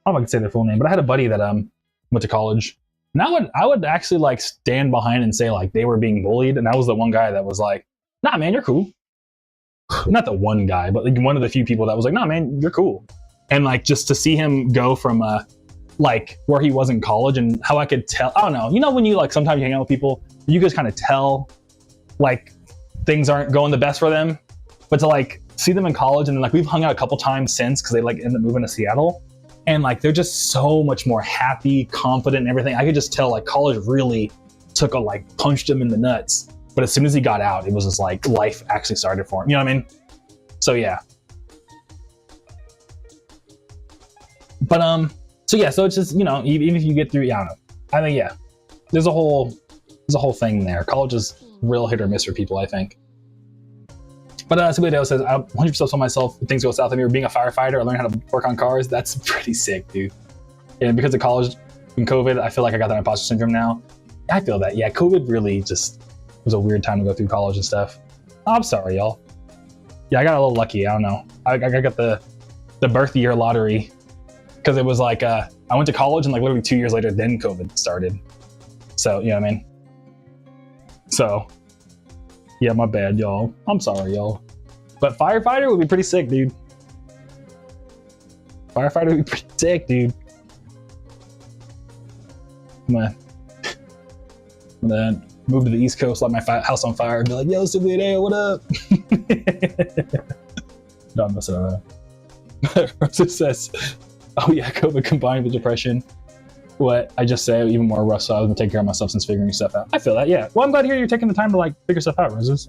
know if I can say their full name, but I had a buddy that went to college. And I would actually like stand behind and say like they were being bullied. And I was the one guy that was like, nah, man, you're cool. Not the one guy, but like one of the few people that was like, nah, man, you're cool. And like just to see him go from like where he was in college and how I could tell, I don't know, when you like sometimes you hang out with people, you guys kind of tell like things aren't going the best for them, but to like see them in college and then like we've hung out a couple times since because they like ended up moving to Seattle. And like they're just so much more happy, confident, and everything. I could just tell like college really punched him in the nuts. But as soon as he got out, it was just like life actually started for him. You know what I mean? So yeah. But so it's just even if you get through, I don't know. I think there's a whole thing there. College is real hit or miss for people, I think. But somebody else says, I 100% told myself if things go south. I remember being a firefighter or learning how to work on cars. That's pretty sick, dude. And because of college and COVID, I feel like I got that imposter syndrome now. I feel that. Yeah, COVID really just was a weird time to go through college and stuff. I'm sorry, y'all. Yeah, I got a little lucky. I don't know. I got the birth year lottery because it was like I went to college and like literally 2 years later, then COVID started. So, you know what I mean? So, yeah, my bad, y'all. I'm sorry, y'all. But firefighter would be pretty sick, dude. Firefighter would be pretty sick, dude. I'm gonna move to the East Coast, light my house on fire, and be like, yo, Simply Day, what up? No, I'm messing around. Rosa says, oh yeah, COVID combined with depression. What I just say, even more rough, so I was gonna take care of myself since figuring stuff out. I feel that, yeah. Well, I'm glad to hear you're taking the time to like figure stuff out, Roses.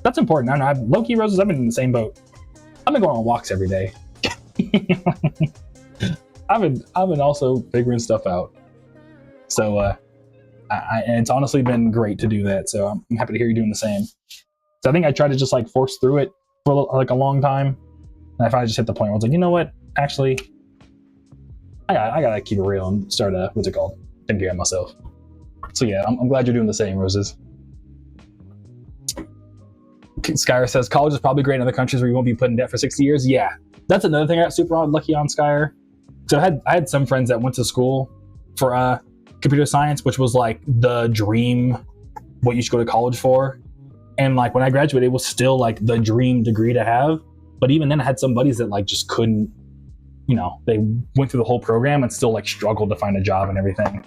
That's important. I know, low-key, Roses, I've been in the same boat. I've been going on walks every day. I've been also figuring stuff out. So, and it's honestly been great to do that. So I'm happy to hear you doing the same. So I think I tried to just like force through it for like a long time. And I finally just hit the point where I was like, you know what? Actually, I gotta keep it real and start what's it called? Taking care of myself. So yeah, I'm glad you're doing the same, Roses. Skyr says, college is probably great in other countries where you won't be put in debt for 60 years. Yeah, that's another thing I got super lucky on, Skyr. So I had some friends that went to school for computer science, which was like the dream, what you should go to college for. And like when I graduated, it was still like the dream degree to have. But even then I had some buddies that like just couldn't, they went through the whole program and still like struggled to find a job and everything.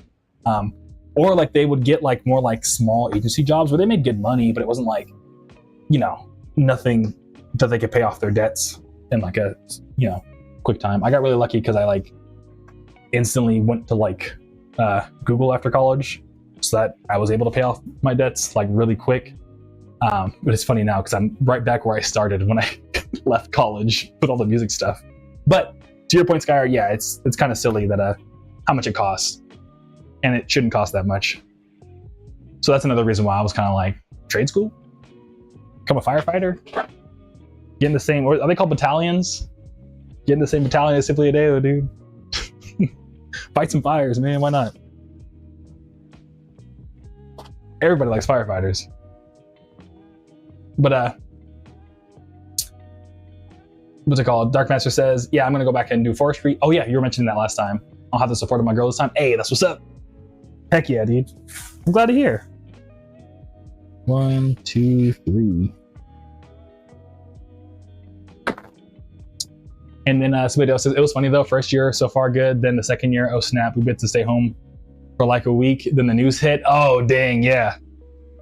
Or like they would get like more like small agency jobs where they made good money, but it wasn't like, nothing that they could pay off their debts in like a, quick time. I got really lucky because I like instantly went to like Google after college so that I was able to pay off my debts like really quick. But it's funny now because I'm right back where I started when I left college with all the music stuff. But to your point, Skyr, yeah, it's kind of silly that how much it costs, and it shouldn't cost that much. So that's another reason why I was kind of like, trade school, become a firefighter, get in the same, or are they called battalions? Get in the same battalion as Simply Adeo, dude. Fight some fires, man. Why not? Everybody likes firefighters. But what's it called? Dark Master says, yeah, I'm gonna go back and do forestry. Oh yeah, you were mentioning that last time. I'll have the support of my girl this time. Hey, that's what's up. Heck yeah, dude. I'm glad to hear. 1, 2, 3. And then somebody else says, it was funny though, first year so far good, then the second year, oh snap, we get to stay home for like a week, then the news hit. Oh dang, yeah.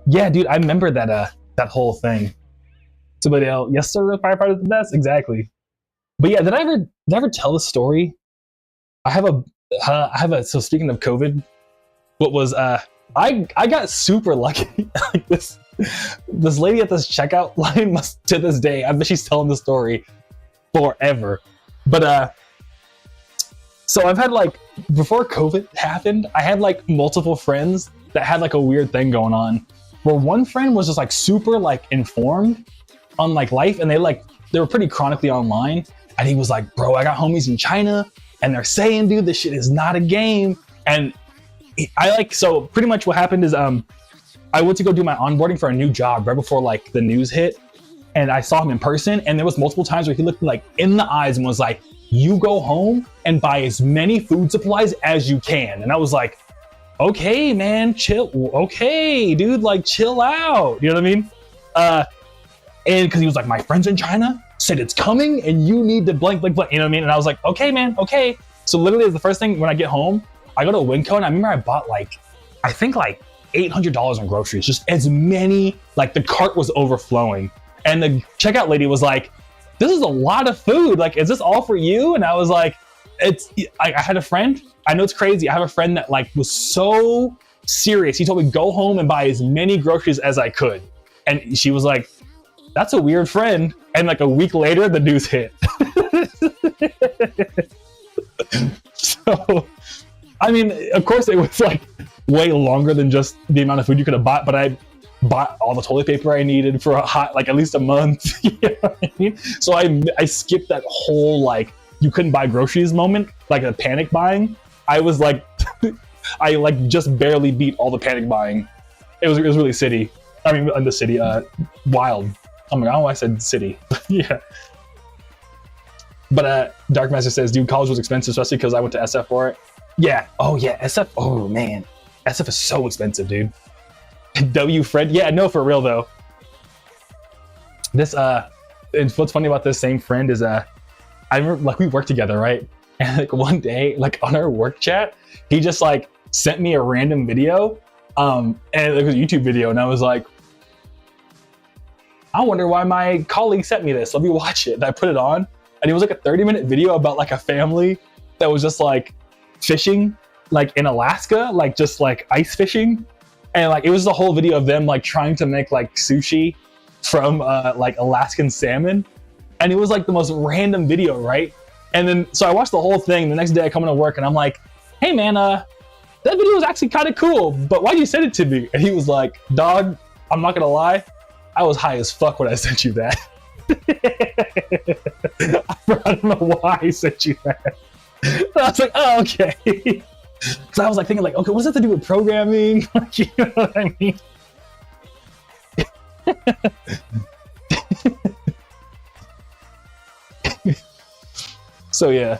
Yeah, dude, I remember that that whole thing. Somebody else, yes sir, firefighter's the best, exactly. But yeah, did I ever tell the story? I have a, so speaking of COVID, what was, I got super lucky. Like this lady at this checkout line must, to this day, I bet she's telling the story forever. But so I've had like, before COVID happened, I had like multiple friends that had like a weird thing going on, where one friend was just like super like informed on like life, and they were pretty chronically online, and he was like, bro, I got homies in China and they're saying, dude, this shit is not a game. And so pretty much what happened is I went to go do my onboarding for a new job right before like the news hit, and I saw him in person, and there was multiple times where he looked me like in the eyes and was like, you go home and buy as many food supplies as you can. And I was like, okay, man, chill. Okay, dude, like chill out. You know what I mean? And because he was like, my friends in China said it's coming and you need to blank, blank, blank. You know what I mean? And I was like, okay, man, okay. So literally the first thing when I get home, I go to Winco, and I remember I bought like, I think like $800 in groceries, just as many, like the cart was overflowing. And the checkout lady was like, this is a lot of food. Like, is this all for you? And I was like, I had a friend, I know it's crazy. I have a friend that like was so serious. He told me go home and buy as many groceries as I could. And she was like, that's a weird friend. And like a week later, the news hit. So, I mean, of course it was like way longer than just the amount of food you could have bought, but I bought all the toilet paper I needed for a hot, like at least a month. You know what I mean? So I skipped that whole like you couldn't buy groceries moment, like a panic buying. I was like, I like just barely beat all the panic buying. It was really city. I mean, in the city, wild. Oh my god, I don't know why I said city. Yeah. But Dark Master says, dude, college was expensive, especially because I went to SF for it. Yeah. Oh yeah, SF. Oh man, SF is so expensive, dude. W Fred. Yeah, no, for real though. This and what's funny about this same friend is I remember like we worked together, right? And like one day, like on our work chat, he just like sent me a random video, and it was a YouTube video, and I was like, I wonder why my colleague sent me this. Let me watch it. And I put it on, and it was like a 30-minute video about like a family that was just like fishing, like in Alaska, like just like ice fishing. And like it was the whole video of them like trying to make like sushi from like Alaskan salmon, and it was like the most random video, right? And then so I watched the whole thing. The next day I come into work and I'm like, hey man, that video was actually kind of cool, but why'd you send it to me? And he was like, dog, I'm not gonna lie, I was high as fuck when I sent you that. I don't know why I sent you that. So I was like, oh, okay. Because I was like thinking like, okay, what does that have to do with programming? Like, you know what I mean? So yeah.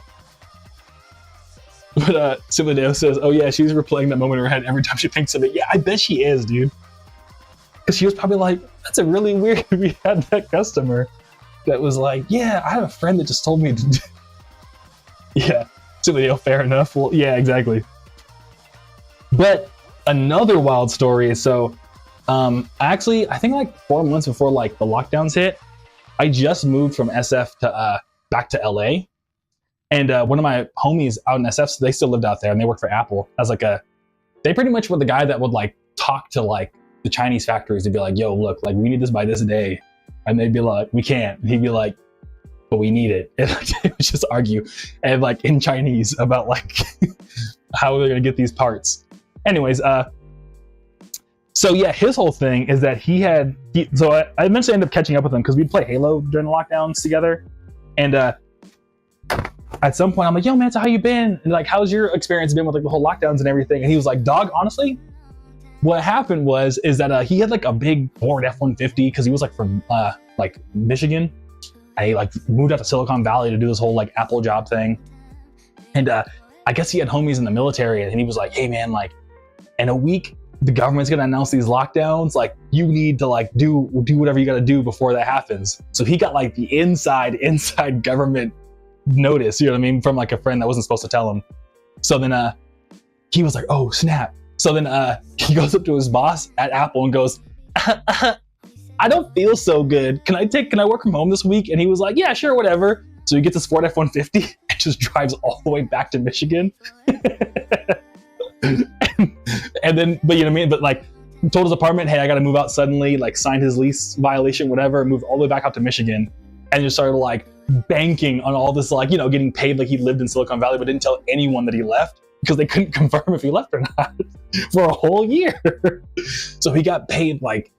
But Simoneo says, oh yeah, she's replaying that moment in her head every time she thinks of it. Yeah, I bet she is, dude. Because she was probably like, that's a really weird, we had that customer that was like, yeah, I have a friend that just told me to do. Yeah, Simoneo, fair enough. Well, yeah, exactly. But another wild story is, so actually, I think like 4 months before like the lockdowns hit, I just moved from SF to back to LA. And one of my homies out in SF, so they still lived out there and they worked for Apple as like they pretty much were the guy that would like talk to like the Chinese factories and be like, yo, look, like we need this by this day. And they'd be like, we can't. And he'd be like, but we need it. And like, they would just argue and like in Chinese about like how they're gonna get these parts. Anyways, so yeah, his whole thing is that so I eventually ended up catching up with him because we'd play Halo during the lockdowns together. And at some point I'm like, yo man, so how you been? And like, how's your experience been with like the whole lockdowns and everything? And he was like, dog, honestly, what happened is that he had like a big Ford F-150 because he was like from like Michigan, and he like moved out to Silicon Valley to do this whole like Apple job thing. And I guess he had homies in the military, and he was like, hey man, like in a week the government's gonna announce these lockdowns, like you need to like do whatever you gotta do before that happens. So he got like the inside government notice, you know what I mean, from like a friend that wasn't supposed to tell him. So then he was like, oh snap. So then he goes up to his boss at Apple and goes, I don't feel so good. Can I work from home this week? And he was like, yeah, sure, whatever. So he gets his Ford F-150 and just drives all the way back to Michigan. And then, but you know what I mean? But like told his apartment, hey, I got to move out suddenly, like signed his lease violation, whatever, moved all the way back out to Michigan, and just started like banking on all this, like, you know, getting paid like he lived in Silicon Valley, but didn't tell anyone that he left because they couldn't confirm if he left or not for a whole year. So he got paid like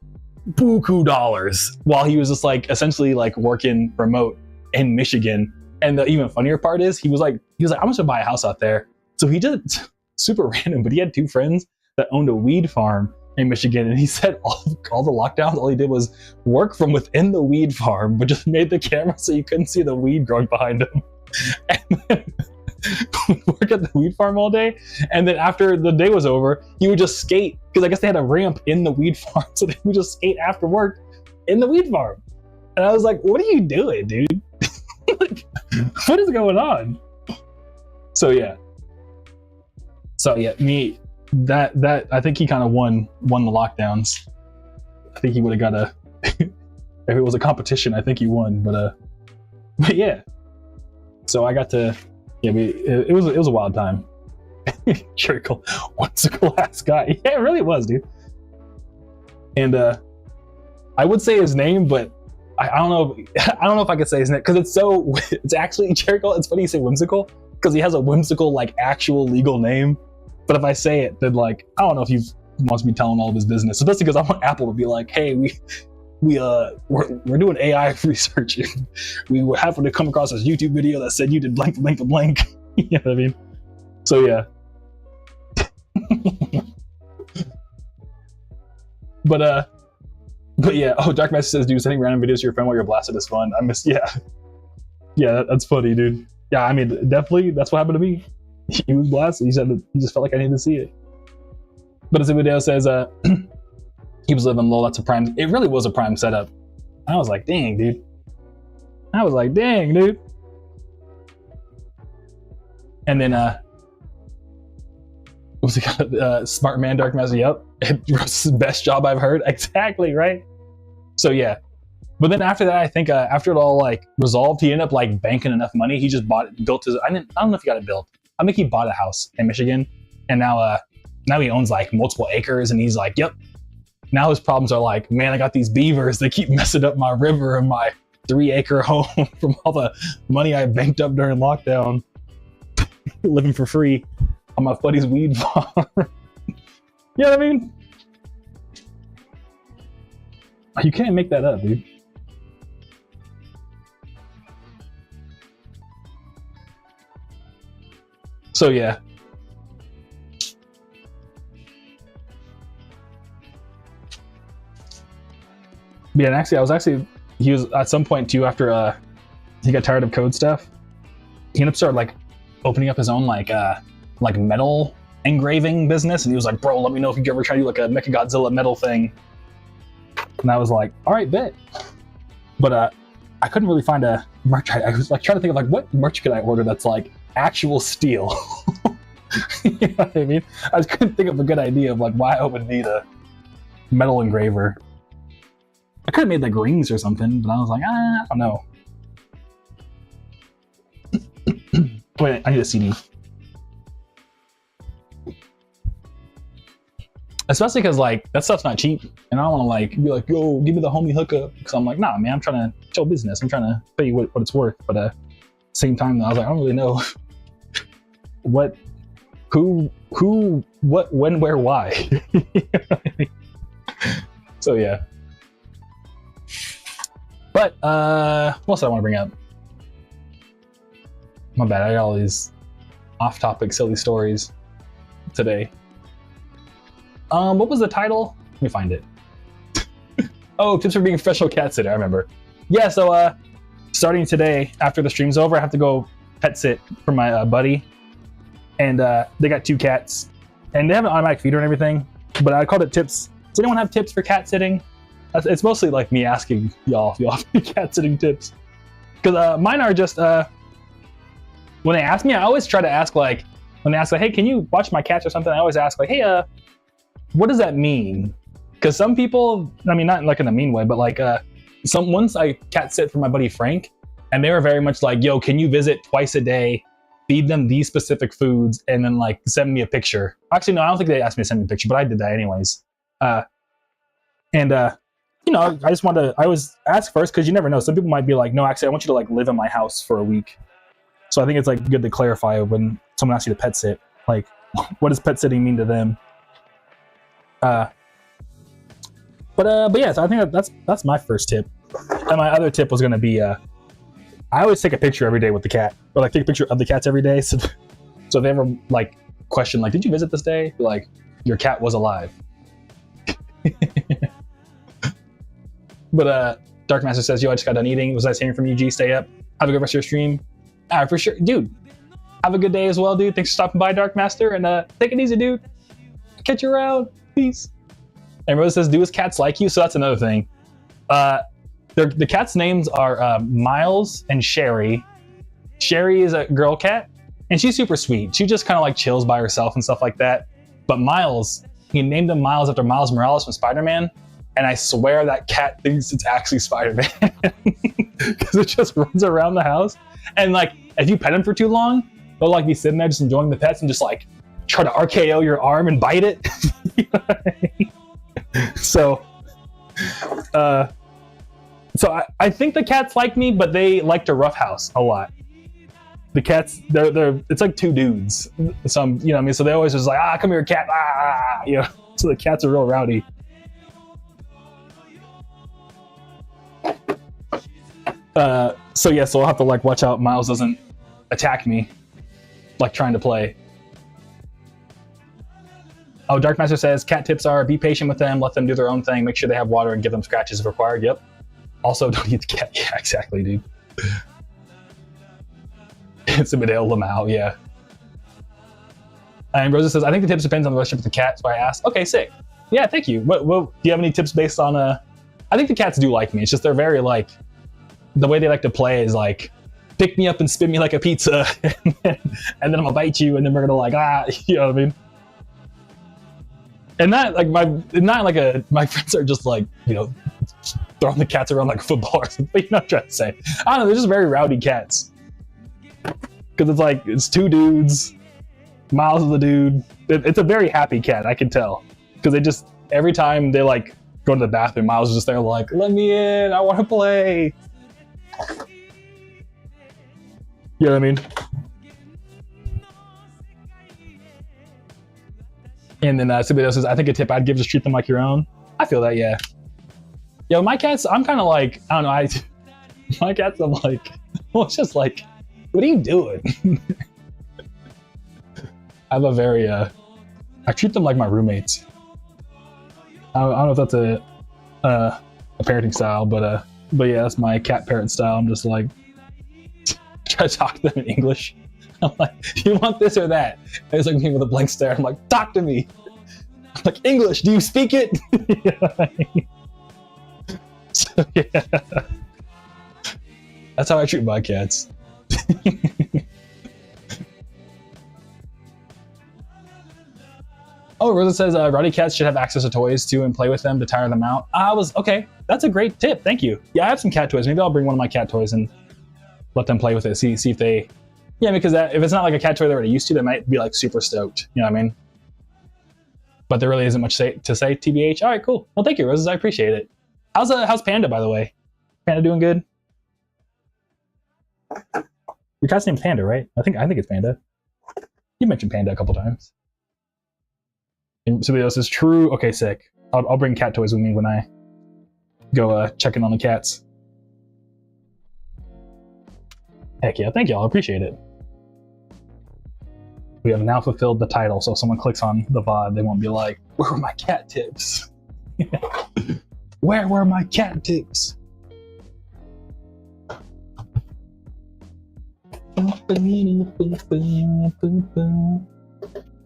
buku dollars while he was just like essentially like working remote in Michigan. And the even funnier part is he was like, I'm just gonna buy a house out there. So he did super random, but he had two friends that owned a weed farm in Michigan, and he said all the lockdowns, all he did was work from within the weed farm, but just made the camera so you couldn't see the weed growing behind him. And then work at the weed farm all day, and then after the day was over, he would just skate, because I guess they had a ramp in the weed farm, so they would just skate after work in the weed farm. And I was like, what are you doing, dude? Like, what is going on? So yeah, me, that I think he kind of won the lockdowns. I think he would have got a if it was a competition, I think he won, but yeah. So I got to, yeah, it was a wild time. Trickle, whimsical ass guy. Yeah, it really was, dude. And I would say his name, but I don't know if I could say his name because it's actually Jericho. It's funny you say whimsical because he has a whimsical like actual legal name. But if I say it, then like I don't know if he wants me telling all of his business, especially because I want Apple to be like, hey, we're doing AI research. We were happened to come across this YouTube video that said you did blank blank blank. You know what I mean? So yeah. But yeah. Oh, Dark Master says, dude, sending random videos to your friend while you're blasted is fun. I miss, yeah, that's funny, dude. Yeah, I mean, definitely, that's what happened to me. He was blasted. He said that he just felt like I needed to see it. But as the video says, he was living low. That's a prime. It really was a prime setup. I was like, dang, dude. And then, what's it called? Smart Man, Dark Master. Yep. Roast's best job I've heard. Exactly, right? So yeah. But then after that, I think after it all like resolved, he ended up like banking enough money. He just built his. I don't know if he got it built. I think he bought a house in Michigan, and now he owns like multiple acres, and he's like, yep. Now his problems are like, man, I got these beavers. They keep messing up my river and my 3-acre home from all the money I banked up during lockdown, living for free on my buddy's weed farm. You know what I mean? You can't make that up, dude. So yeah. Yeah, and actually, he was at some point too, after he got tired of code stuff, he ended up started like opening up his own like metal engraving business, and he was like, bro, let me know if you ever try to do like a Mechagodzilla metal thing. And I was like, all right, bet. But I couldn't really find a merch. I was like trying to think of like what merch could I order that's like actual steel. You know what I mean? I just couldn't think of a good idea of like why I would need a metal engraver. I could have made like rings or something, but I was like, I don't know. Wait, I need a CD. Especially because like that stuff's not cheap, and I don't want to like be like, yo, give me the homie hookup, because I'm like, nah, man, I'm trying to show business. I'm trying to pay you what it's worth. But same time, I was like, I don't really know what, who, what, when, where, why. You know what I mean? So yeah. But what else did I want to bring up? My bad, I got all these off-topic silly stories today. What was the title? Let me find it. Oh, tips for being a professional cat sitter, I remember. Yeah, so starting today, after the stream's over, I have to go pet sit for my buddy. And they got 2 cats. And they have an automatic feeder and everything. But I called it tips. Does anyone have tips for cat sitting? It's mostly like me asking y'all if y'all have cat sitting tips. Because mine are just, when they ask me, I always try to ask like, when they ask like, hey, can you watch my cats or something? I always ask like, hey, what does that mean? Because some people, I mean, not like in a mean way, but like once I cat sit for my buddy Frank, and they were very much like, yo, can you visit twice a day, feed them these specific foods, and then like send me a picture? Actually, no, I don't think they asked me to send me a picture, but I did that anyways. You know, I just wanted to, I was asked first because you never know. Some people might be like, no, actually, I want you to like live in my house for a week. So I think it's like good to clarify when someone asks you to pet sit, like, what does pet sitting mean to them? But yeah, so I think that's my first tip. And my other tip was gonna be, I always take a picture every day with the cat, or like take a picture of the cats every day. So if they ever like question like, did you visit this day? Like, your cat was alive. But Dark Master says, yo, I just got done eating. It was nice hearing from you, G. Stay up. Have a good rest of your stream. All right, for sure, dude. Have a good day as well, dude. Thanks for stopping by, Dark Master, and take it easy, dude. Catch you around. Peace. And Rose says, do his cats like you? So that's another thing. The cats' names are Miles and Sherry. Sherry is a girl cat, and she's super sweet. She just kind of like chills by herself and stuff like that. But Miles, he named him Miles after Miles Morales from Spider-Man, and I swear that cat thinks it's actually Spider-Man because it just runs around the house. And like, if you pet him for too long, they'll like be sitting there just enjoying the pets and just like try to RKO your arm and bite it. You know what I mean? So I think the cats like me, but they like to roughhouse a lot. The cats, they're it's like 2 dudes. Some, you know what I mean? So they always just like, come here, cat, you know. So the cats are real rowdy. So yeah, so I'll have to like watch out Miles doesn't attack me, like trying to play. Oh, Dark Master says, cat tips are be patient with them, let them do their own thing, make sure they have water and give them scratches if required. Yep. Also, don't eat the cat. Yeah, exactly, dude. It's a bit ill them out, yeah. And Rosa says, I think the tips depends on the relationship with the cat, so I asked. Okay, sick. Yeah, thank you. What do you have any tips based on I think the cats do like me. It's just they're very like, the way they like to play is like, pick me up and spin me like a pizza, and then I'm gonna bite you, and then we're gonna like, you know what I mean? And not like my friends are just like, you know, throwing the cats around like football or something. You know what I'm trying to say? I don't know, they're just very rowdy cats. Because it's like, it's 2 dudes, Miles is the dude. It's a very happy cat, I can tell. Because they just, every time they like go to the bathroom, Miles is just there like, let me in, I want to play. You know what I mean? And then somebody else says, I think a tip I'd give, just treat them like your own. I feel that, yeah. Yo, my cats, I'm kind of like, I don't know, my cats, I'm like, well, it's just like, what are you doing? I have a very, I treat them like my roommates. I don't know if that's a parenting style, but yeah, that's my cat parent style. I'm just like, try to talk to them in English. I'm like, do you want this or that? And it's like me with a blank stare. I'm like, talk to me. I'm like, English, do you speak it? You know what I mean? So yeah, that's how I treat my cats. Oh, Rosa says rowdy cats should have access to toys too and play with them to tire them out. Okay, that's a great tip. Thank you. Yeah, I have some cat toys. Maybe I'll bring one of my cat toys and let them play with it. See if they. Yeah, because if it's not like a cat toy they're already used to, they might be like super stoked. You know what I mean? But there really isn't much to say, TBH. All right, cool. Well, thank you, Roses. I appreciate it. How's Panda, by the way? Panda doing good? Your cat's named Panda, right? I think it's Panda. You mentioned Panda a couple times. And somebody else is true. Okay, sick. I'll bring cat toys with me when I go check in on the cats. Heck yeah, thank y'all. I appreciate it. We have now fulfilled the title, so if someone clicks on the VOD, they won't be like, where were my cat tips? Where were my cat tips?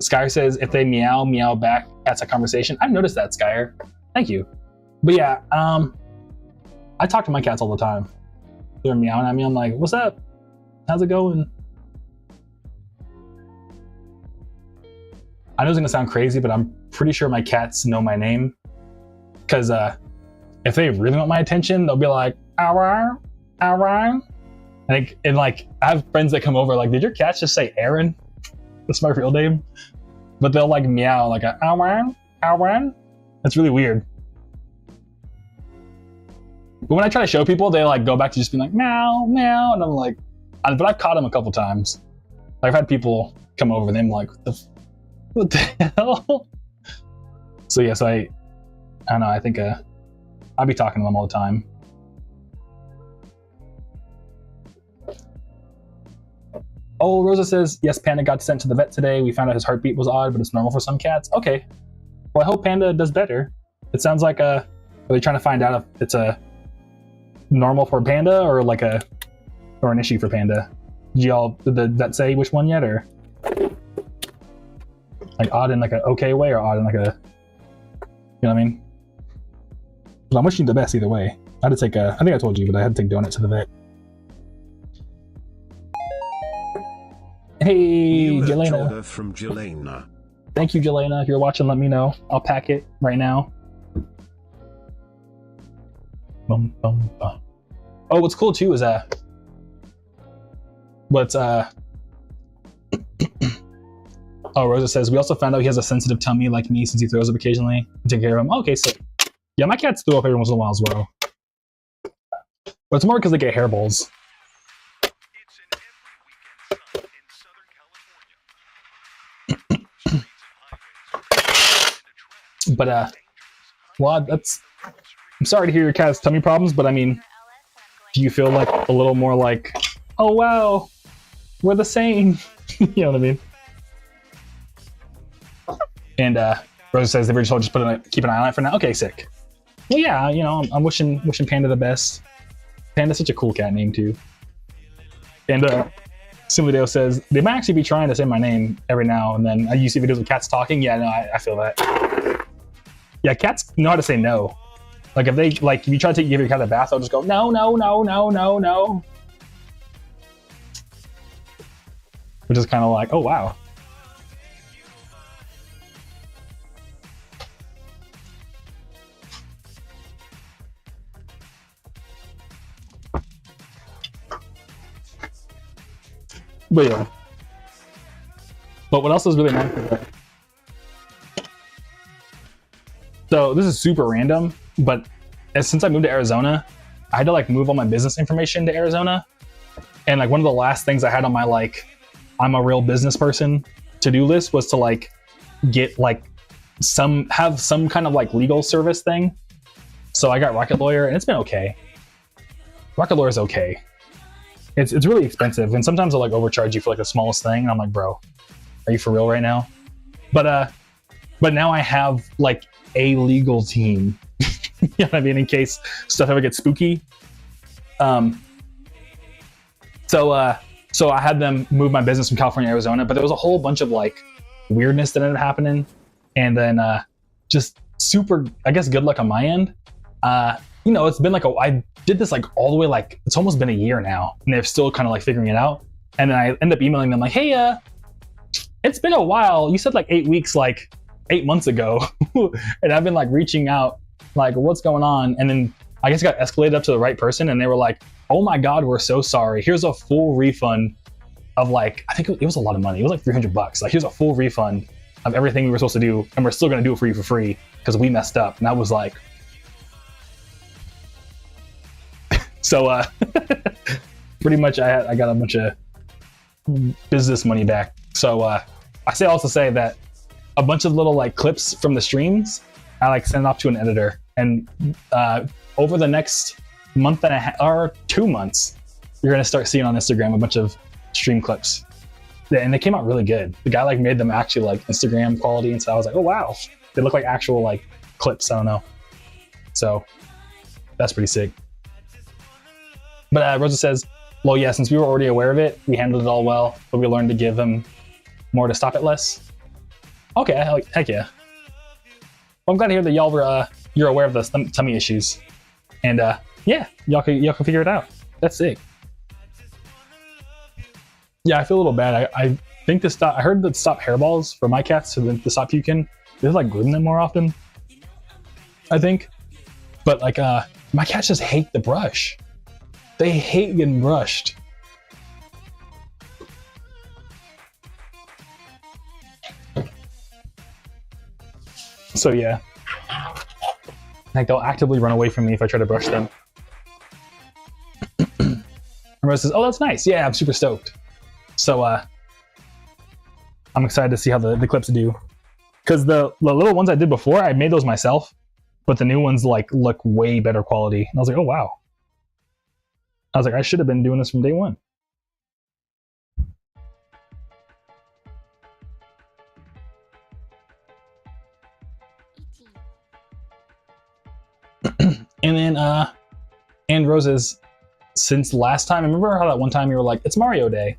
Skyer says, if they meow, meow back, that's a conversation. I've noticed that, Skyer. Thank you. But yeah, I talk to my cats all the time. They're meowing at me. I'm like, what's up? How's it going? I know it's gonna sound crazy, but I'm pretty sure my cats know my name. Because if they really want my attention, they'll be like, Aaron, Aaron. And like, I have friends that come over like, did your cats just say Aaron? That's my real name. But they'll like meow like, Aaron, Aaron. That's really weird. But when I try to show people, they like go back to just being like, meow, meow. And I'm like, but I've caught them a couple times. I've had people come over and I'm like, what the hell? So yes, I don't know, I think I'll be talking to them all the time. Oh, Rosa says, yes, Panda got sent to the vet today. We found out his heartbeat was odd, but it's normal for some cats. Okay. Well, I hope Panda does better. It sounds like are they trying to find out if it's a normal for Panda or like or an issue for Panda? Did the vet say which one yet, or like odd in like an okay way or odd in like a, you know what I mean? Well, I'm wishing you the best either way. I had to take I think I told you, but I had to take Donut to the vet. Hey, Jelena. From Jelena. Thank you, Jelena. If you're watching, let me know. I'll pack it right now. Bum, bum, bum. Oh, what's cool too is oh, Rosa says, we also found out he has a sensitive tummy like me since he throws up occasionally. Take care of him. Okay, so yeah, my cats throw up every once in a while as well. But it's more because they get hairballs. But well, I'm sorry to hear your cat's tummy problems, but I mean, do you feel like a little more like, oh wow, we're the same? You know what I mean? And Rosa says they were just keep an eye on it for now. Okay, sick. Well, yeah, you know, I'm wishing Panda the best. Panda's such a cool cat name too. And Simulideo says they might actually be trying to say my name every now and then. You see videos of cats talking. Yeah, no, I feel that. Yeah, cats know how to say no. Like if you try to give your cat a bath, they'll just go no, no, no, no, no, no. Which is kind of like, oh wow. But yeah. But what else is really nice is that, so this is super random, but since I moved to Arizona, I had to like move all my business information to Arizona. And like one of the last things I had on my like, I'm a real business person to-do list was to like get like have some kind of like legal service thing. So I got Rocket Lawyer and it's been okay. Rocket Lawyer is okay. It's really expensive, and sometimes they'll like overcharge you for like the smallest thing, and I'm like, bro, are you for real right now? But now I have like a legal team. You know what I mean? In case stuff ever gets spooky. So I had them move my business from California to Arizona, but there was a whole bunch of like weirdness that ended up happening, and then just super, I guess, good luck on my end. You know, it's been like I did this like all the way, like it's almost been a year now, and they're still kind of like figuring it out. And then I end up emailing them like, hey, it's been a while. You said like 8 weeks, like 8 months ago. And I've been like reaching out, like what's going on? And then I guess it got escalated up to the right person, and they were like, oh my God, we're so sorry. Here's a full refund of like, I think it was a lot of money. It was like $300. Like here's a full refund of everything we were supposed to do, and we're still gonna do it for you for free because we messed up. And I was like, so pretty much I got a bunch of business money back. So I say also say that a bunch of little like clips from the streams, I like send off to an editor, and over the next month and a half or 2 months, you're gonna start seeing on Instagram a bunch of stream clips. and they came out really good. The guy like made them actually like Instagram quality, and so I was like, oh wow, they look like actual like clips. I don't know, so that's pretty sick. But Rosa says, well, yeah, since we were already aware of it, we handled it all well, but we learned to give him more to stop it less. Okay, heck yeah. Well, I'm glad to hear that y'all were you're aware of the tummy issues, and yeah, y'all can figure it out. That's sick. Yeah, I feel a little bad. I think to stop. I heard that stop hairballs for my cats, so to stop puking, they like groom them more often, I think. But like my cats just hate the brush. They hate getting brushed. So yeah, like they'll actively run away from me if I try to brush them. And Rose says, oh, that's nice. Yeah, I'm super stoked. So I'm excited to see how the clips do. Because the little ones I did before, I made those myself, but the new ones like look way better quality. And I was like, oh wow. I was like, I should have been doing this from day one. And then and Roses, since last time, remember how that one time you were like, it's Mario Day.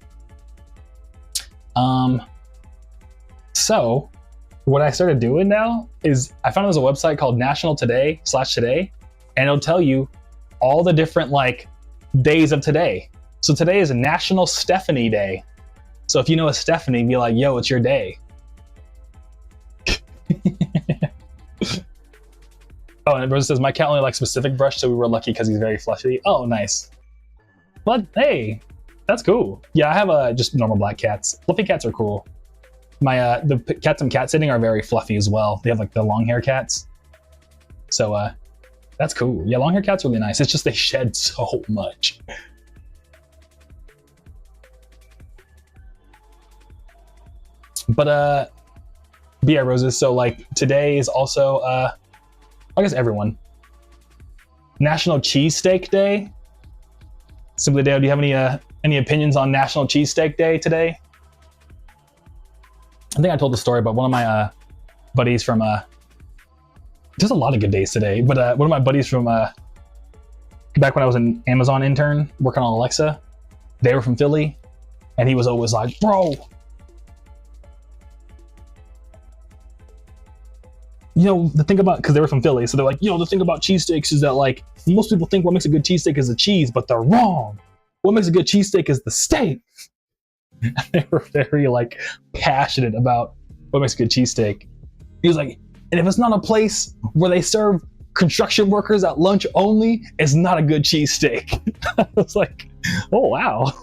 So what I started doing now is I found there's a website called National Today/Today, and it'll tell you all the different like days of today. So today is National Stephanie Day. So if you know a Stephanie, be like, yo, it's your day. Oh, and Rosa says, my cat only likes specific brush, so we were lucky because he's very fluffy. Oh, nice. But hey, that's cool. Yeah, I have just normal black cats. Fluffy cats are cool. My the cats I'm cat sitting are very fluffy as well. They have like the long hair cats. So that's cool. Yeah, long hair cats are really nice. It's just they shed so much. But yeah, Roses. So like today is also I guess everyone. National Cheesesteak Day. Simply Dale, do you have any opinions on National Cheesesteak Day today? I think I told the story about one of my buddies from there's a lot of good days today, but one of my buddies from back when I was an Amazon intern working on Alexa, they were from Philly, and he was always like, bro, you know, the thing about, because they were from Philly, so they're like, the thing about cheesesteaks is that like most people think what makes a good cheesesteak is the cheese, but they're wrong. What makes a good cheesesteak is the steak. They were very like passionate about what makes a good cheesesteak. He was like, and if it's not a place where they serve construction workers at lunch only, it's not a good cheesesteak. I was like, oh wow.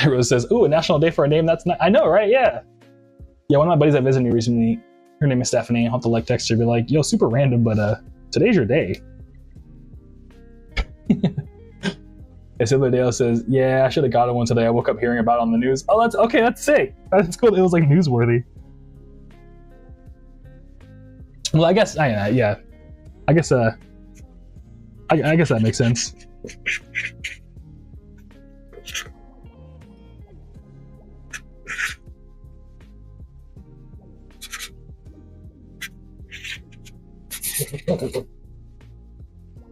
Rose says, ooh, a national day for a name that's not, I know, right? Yeah. Yeah, one of my buddies that visited me recently, her name is Stephanie. I'll have to like text her, be like, yo, super random, but today's your day. Dale says, yeah, I should have gotten one today. I woke up hearing about it on the news. Oh, that's okay. That's sick. That's cool. It was like newsworthy. Well, I guess, yeah. I guess that makes sense.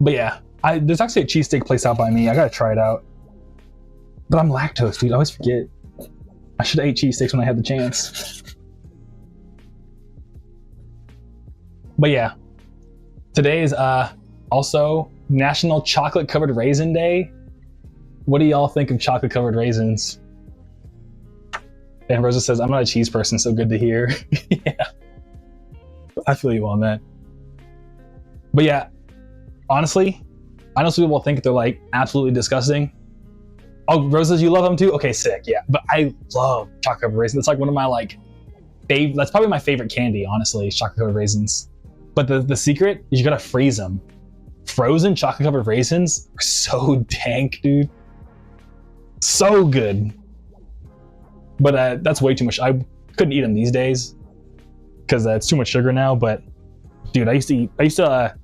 But yeah, there's actually a cheesesteak place out by me. I gotta try it out. But I'm lactose, dude. I always forget. I should have ate cheesesteaks when I had the chance. But yeah, today is also National Chocolate Covered Raisin Day. What do y'all think of chocolate covered raisins? And Rosa says, I'm not a cheese person, so good to hear. Yeah, I feel you on that. But yeah, honestly, I know some people think they're like absolutely disgusting. Oh, Roses, you love them too? Okay, sick, yeah. But I love chocolate covered raisins. It's like one of my like that's probably my favorite candy, honestly, chocolate covered raisins. But the secret is you gotta freeze them. Frozen chocolate covered raisins are so dank, dude. So good. But that's way too much. I couldn't eat them these days because it's too much sugar now. But dude, I used to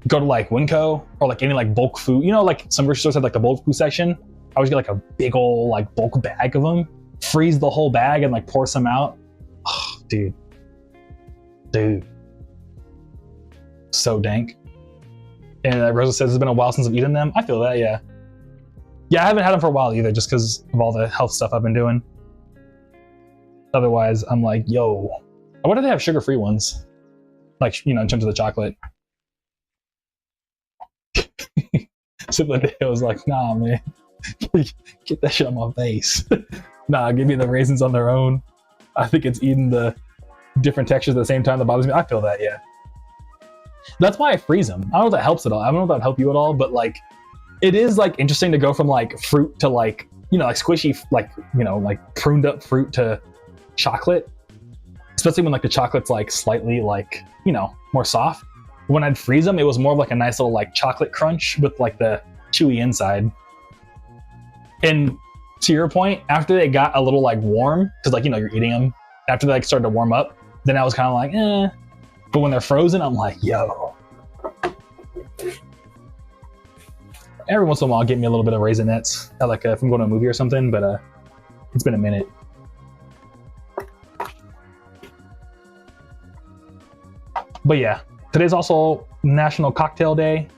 go to like Winco or like any like bulk food. You know, like some grocery stores have like the bulk food section. I always get like a big old like bulk bag of them, freeze the whole bag and like pour some out. Oh, dude. So dank. And Rosa says it's been a while since I've eaten them. I feel that, yeah. Yeah, I haven't had them for a while either, just because of all the health stuff I've been doing. Otherwise, I'm like, yo, why do they have sugar-free ones? Like, you know, in terms of the chocolate. Simply I was like, nah, man. Get that shit on my face. Nah, give me the raisins on their own. I think it's eating the different textures at the same time that bothers me. I feel that, yeah. That's why I freeze them. I don't know if that helps at all. I don't know if that would help you at all, but like, it is like interesting to go from like fruit to like, you know, like squishy, like, you know, like pruned up fruit to chocolate. Especially when like the chocolate's like slightly like, you know, more soft. When I'd freeze them, it was more of like a nice little like chocolate crunch with like the chewy inside. And to your point, after they got a little like warm, because like, you know, you're eating them, after they like started to warm up, then I was kind of like, eh. But when they're frozen, I'm like, yo. Every once in a while, I'll get me a little bit of Raisinets, like if I'm going to a movie or something, but it's been a minute. But yeah, today's also National Cocktail Day.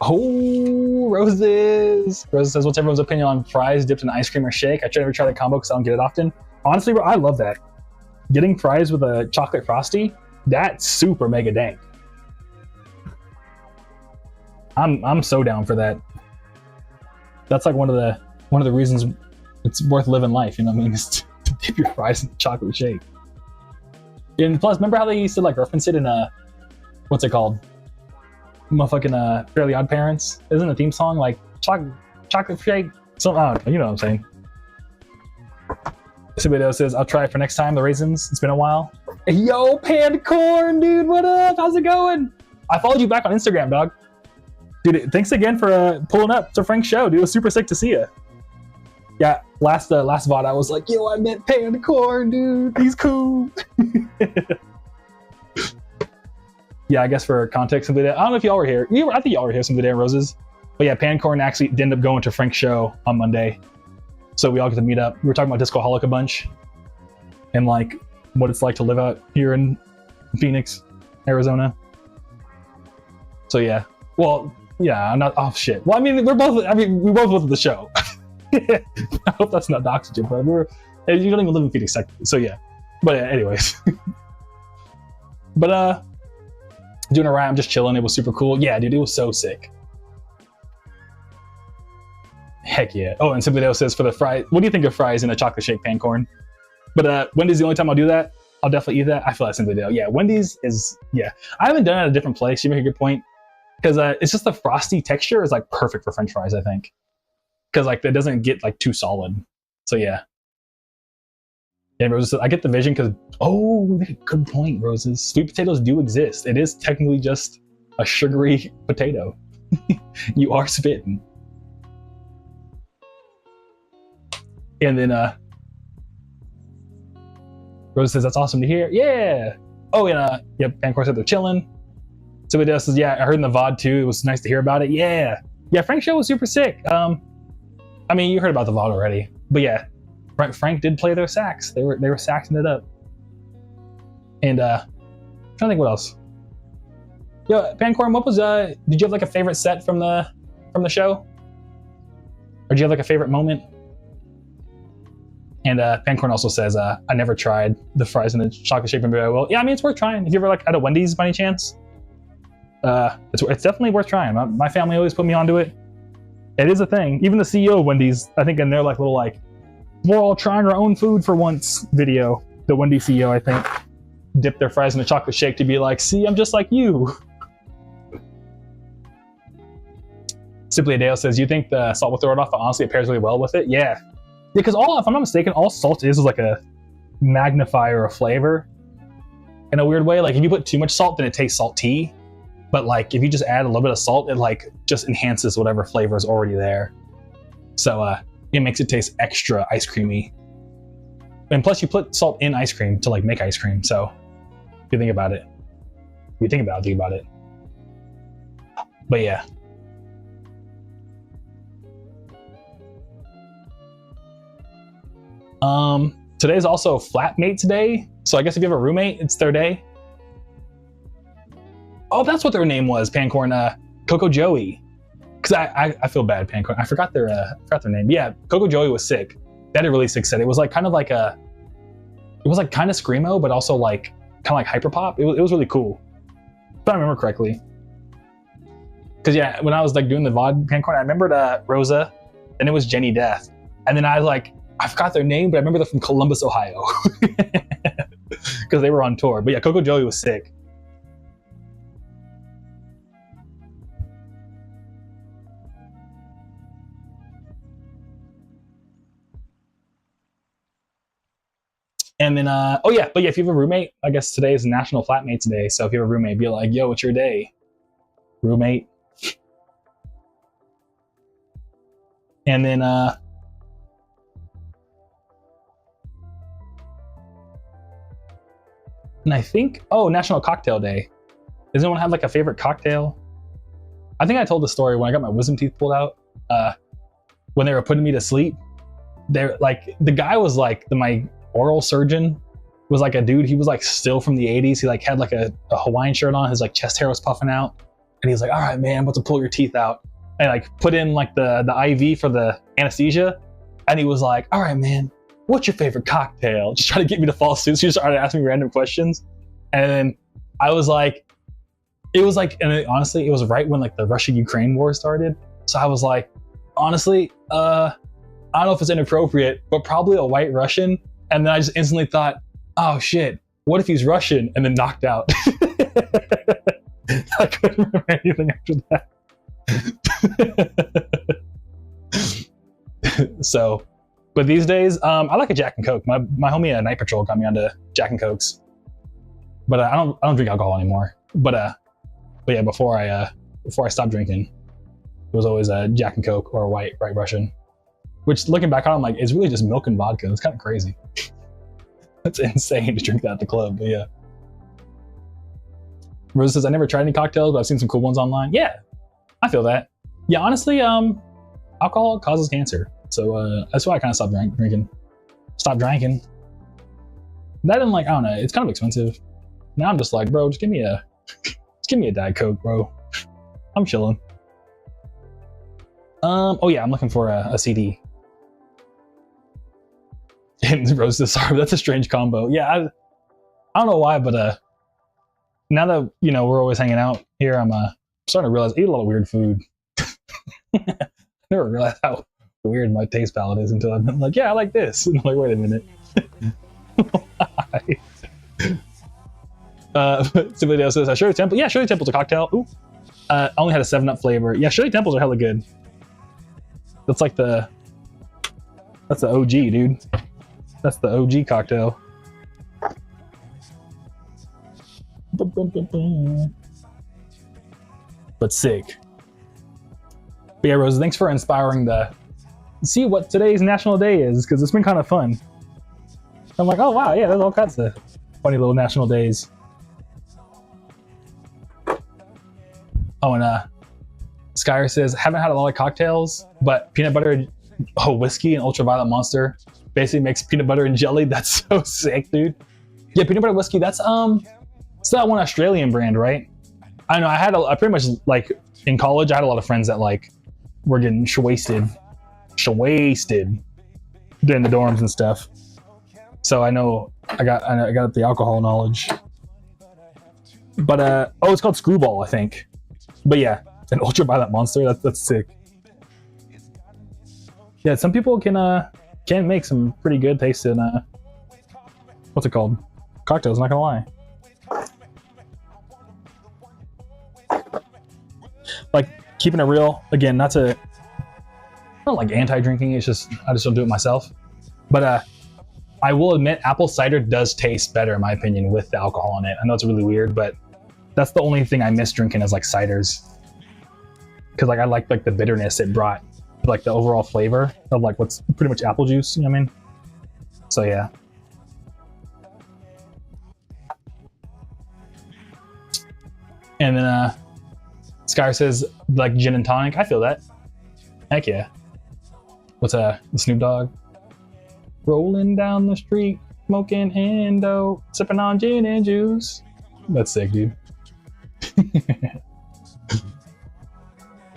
Oh, Roses. Roses says, what's everyone's opinion on fries dipped in ice cream or shake? I never try the combo because I don't get it often. Honestly, bro, I love that. Getting fries with a chocolate frosty, that's super mega dank. I'm so down for that. That's like one of the reasons it's worth living life, you know what I mean? Is to dip your fries in chocolate shake. And plus, remember how they used to like reference it in what's it called? Motherfucking Fairly Odd Parents. Isn't the theme song like chocolate shake? So I don't know, you know what I'm saying. Somebody else says, I'll try it for next time, the raisins. It's been a while. Yo, Capricorn, dude, what up? How's it going? I followed you back on Instagram, dog. Dude, thanks again for pulling up to Frank's show, dude. It was super sick to see you. Yeah, last VOD, I was like, yo, I met Capricorn, dude. He's cool. Yeah, I guess for context, I don't know if y'all were here. I think y'all were here some of the day Roses. But yeah, Pancorn actually ended up going to Frank's show on Monday. So we all get to meet up. We were talking about Discoholic a bunch. And like, what it's like to live out here in Phoenix, Arizona. So yeah. Well, yeah, I'm not, oh shit. Well, I mean, we both went to the show. I hope that's not oxygen, but you don't even live in Phoenix, so yeah. But anyways. But doing alright, I'm just chilling. It was super cool. Yeah, dude, it was so sick. Heck yeah. Oh, and Simply Dale says for the fries, what do you think of fries in a chocolate shake Pancorn? But Wendy's the only time I'll do that. I'll definitely eat that. I feel like Simply Dale. Yeah, Wendy's is, yeah. I haven't done it at a different place. You make a good point. Because it's just the frosty texture is like perfect for French fries, I think. Because like it doesn't get like too solid. So yeah. Yeah, Roses says, I get the vision because, oh, good point, Roses. Sweet potatoes do exist. It is technically just a sugary potato. You are spitting. And then Rose says, that's awesome to hear. Yeah. Oh, and yep, Pancor said they're chilling. Somebody else says, yeah, I heard in the VOD too. It was nice to hear about it. Yeah. Yeah, Frank's show was super sick. I mean, you heard about the VOD already. But yeah, Frank did play their sax. They were saxing it up. And I'm trying to think what else. Yo, Pancorn, what was did you have like a favorite set from the show? Or do you have like a favorite moment? And Pancorn also says, I never tried the fries in the chocolate shake, but I will. Yeah, I mean, it's worth trying. If you ever like at a Wendy's by any chance, it's definitely worth trying. My family always put me onto it. It is a thing. Even the CEO of Wendy's, I think in their like little like, we're all trying our own food for once video, the Wendy's CEO, I think, dipped their fries in a chocolate shake to be like, see, I'm just like you. Simply Adele says, you think the salt will throw it off, but honestly it pairs really well with it? Yeah. Yeah, because if I'm not mistaken, all salt is like a magnifier of flavor in a weird way. Like if you put too much salt, then it tastes salty. But like if you just add a little bit of salt, it like just enhances whatever flavor is already there. So it makes it taste extra ice creamy. And plus you put salt in ice cream to like make ice cream. So if you think about it, think about it. But yeah. Today's also flatmates day, so I guess if you have a roommate, it's their day. Oh, that's what their name was, Pancorn. Coco Joey. Because I feel bad, Pancorn. I forgot their name. Yeah, Coco Joey was sick. They had a really sick set. It was like kind of like a, it was like kind of screamo, but also like kind of like hyperpop. It was really cool, if I remember correctly. Because yeah, when I was like doing the VOD, Pancorn, I remembered Rosa, and it was Jenny Death, and then I forgot their name, but I remember they're from Columbus, Ohio, because they were on tour. But yeah, Coco Joey was sick. And then, oh yeah, but yeah, if you have a roommate, I guess today is National Flatmates Day. So if you have a roommate, be like, yo, what's your day, roommate? And then, and I think, oh, National Cocktail Day. Does anyone have like a favorite cocktail? I think I told the story when I got my wisdom teeth pulled out. When they were putting me to sleep, they're like, the guy was like, my oral surgeon was like a dude. He was like still from the 80s. He like had like a Hawaiian shirt on. His like chest hair was puffing out. And he was like, all right, man, I'm about to pull your teeth out. And like put in like the IV for the anesthesia. And he was like, all right, man, what's your favorite cocktail? Just trying to get me to fall asleep. So he just started asking me random questions. And then I was like, it was like, and honestly, it was right when like the Russia-Ukraine war started. So I was like, honestly, I don't know if it's inappropriate, but probably a white Russian. And then I just instantly thought, oh shit, what if he's Russian? And then knocked out. I couldn't remember anything after that. So, but these days, I like a Jack and Coke. My homie at Night Patrol got me onto Jack and Cokes. But I don't drink alcohol anymore. But yeah, before I stopped drinking, it was always a Jack and Coke or a white Russian. Which, looking back on, I'm like, it's really just milk and vodka. It's kind of crazy. That's insane to drink that at the club, but yeah. Rose says, I never tried any cocktails, but I've seen some cool ones online. Yeah, I feel that. Yeah, honestly, alcohol causes cancer. So that's why I kind of stopped drinking. Stop drinking. That and like, I don't know, it's kind of expensive. Now I'm just like, bro, just give me a Diet Coke, bro. I'm chilling. Oh yeah, I'm looking for a CD. And Rose says, sorry, that's a strange combo. Yeah, I don't know why, but now that we're always hanging out here, I'm starting to realize I eat a lot of weird food. I never realized how weird my taste palette is until I'm like, yeah, I like this. And I'm like, wait a minute. Simply Dale says, Shirley Temple. Yeah, Shirley Temple's a cocktail. Ooh. I only had a 7-Up flavor. Yeah, Shirley Temples are hella good. That's like that's the OG, dude. That's the OG cocktail. But sick. But yeah, Rose, thanks for inspiring see what today's national day is, because it's been kind of fun. I'm like, oh wow, yeah, there's all kinds of funny little national days. Oh, and Skyer says, haven't had a lot of cocktails, but peanut butter, whiskey and ultraviolet monster basically makes peanut butter and jelly. That's so sick, dude. Yeah, peanut butter whiskey, that's it's that one Australian brand, right? I know, I pretty much, like, in college, I had a lot of friends that, like, were getting shwasted during the dorms and stuff. So I know I got the alcohol knowledge. But, it's called Screwball, I think. But yeah, an ultraviolet monster, that's sick. Yeah, some people can make some pretty good tasting, what's it called? Cocktails, not gonna lie. Like, keeping it real, again, not like anti-drinking, it's just, I just don't do it myself. But I will admit, apple cider does taste better, in my opinion, with the alcohol in it. I know it's really weird, but that's the only thing I miss drinking is like ciders. Because like I like the bitterness it brought, like the overall flavor of like what's pretty much apple juice, you know what I mean? So yeah. And then Skyr says like gin and tonic. I feel that. Heck yeah. What's the Snoop Dogg? Rolling down the street, smoking Endo, sipping on gin and juice. That's sick, dude.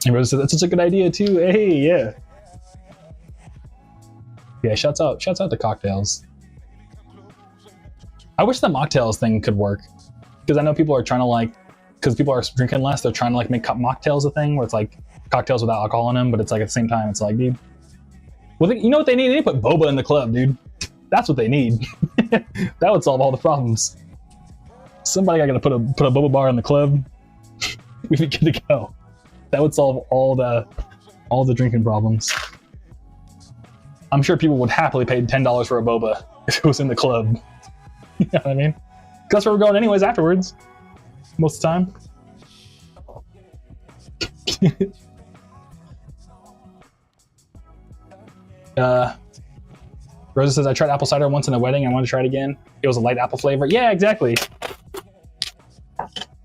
And Rose said that's such a good idea too. Hey, yeah. Yeah, shouts out to cocktails. I wish the mocktails thing could work. Because I know people are trying to like, because people are drinking less, they're trying to like make mocktails a thing where it's like cocktails without alcohol in them, but it's like at the same time, it's like, dude, well, you know what they need? They need to put boba in the club, dude. That's what they need. That would solve all the problems. Somebody got to put a boba bar in the club. We'd be good to go. That would solve all the drinking problems. I'm sure people would happily pay $10 for a boba if it was in the club. You know what I mean? Because that's where we're going anyways afterwards. Most of the time. Rosa says, I tried apple cider once in a wedding. I want to try it again. It was a light apple flavor. Yeah, exactly.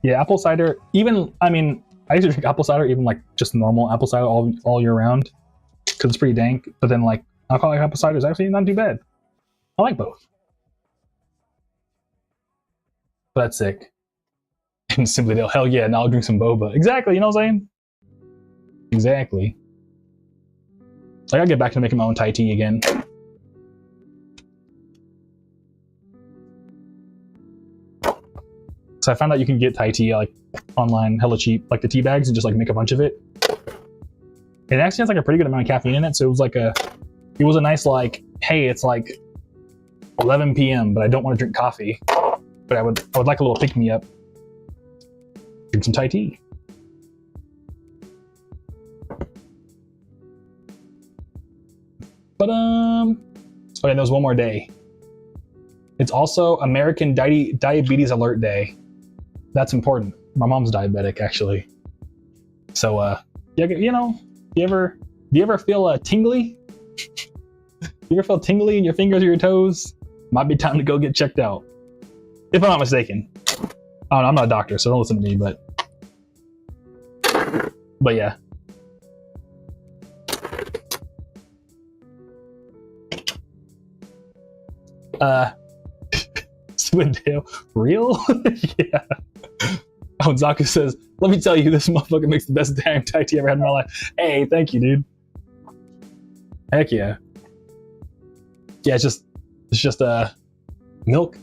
Yeah, apple cider, even, I mean, I used to drink apple cider, even like just normal apple cider all year round, because it's pretty dank. But then like alcoholic apple cider is actually not too bad. I like both. But that's sick. And Simply Dale, hell yeah, now I'll drink some boba. Exactly, you know what I'm saying? Exactly. I gotta get back to making my own Thai tea again. So I found out you can get Thai tea like online, hella cheap, like the tea bags, and just like make a bunch of it. It actually has like a pretty good amount of caffeine in it, so it was like it was a nice like, hey, it's like 11 p.m., but I don't want to drink coffee, but I would like a little pick me up. Drink some Thai tea. But okay, there's one more day. It's also American Diabetes Alert Day. That's important. My mom's diabetic, actually. So, yeah, you know, do you ever feel tingly? Do you ever feel tingly in your fingers or your toes? Might be time to go get checked out. If I'm not mistaken. I don't know, I'm not a doctor, so don't listen to me, but yeah. Swindale, real? Yeah. Oh, Zaku says, let me tell you, this motherfucker makes the best damn Thai tea I ever had in my life. Hey, thank you, dude. Heck yeah. Yeah, it's just milk,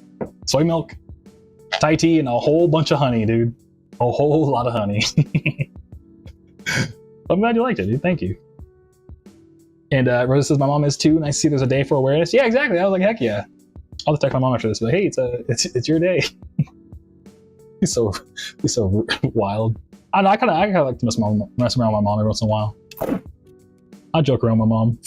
soy milk, Thai tea, and a whole bunch of honey, dude. A whole lot of honey. I'm glad you liked it, dude. Thank you. And Rosa says, my mom is too. Nice to see there's a day for awareness. Yeah, exactly. I was like, heck yeah. I'll just text my mom after this. But hey, it's your day. He's so wild. I don't know. I kind of like to mess around with my mom every once in a while. I joke around with my mom.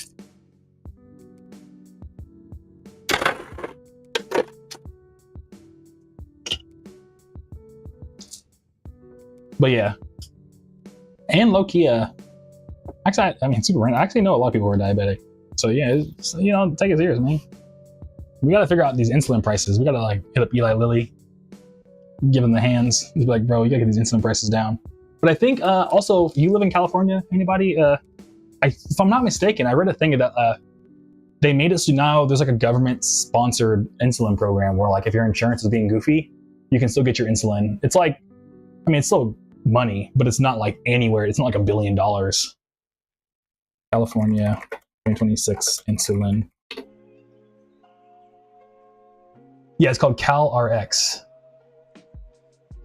But yeah, and low-key, actually, I mean, super random. I actually know a lot of people who are diabetic. So yeah, you know, take it serious, man. We got to figure out these insulin prices. We got to like hit up Eli Lilly, give him the hands. He's like, bro, you got to get these insulin prices down. But I think also, you live in California, anybody? If I'm not mistaken, I read a thing that they made it so now there's like a government-sponsored insulin program where like if your insurance is being goofy, you can still get your insulin. It's like, I mean, it's still money, but it's not like anywhere. It's not like $1 billion. California 2026 insulin. Yeah, it's called Cal RX.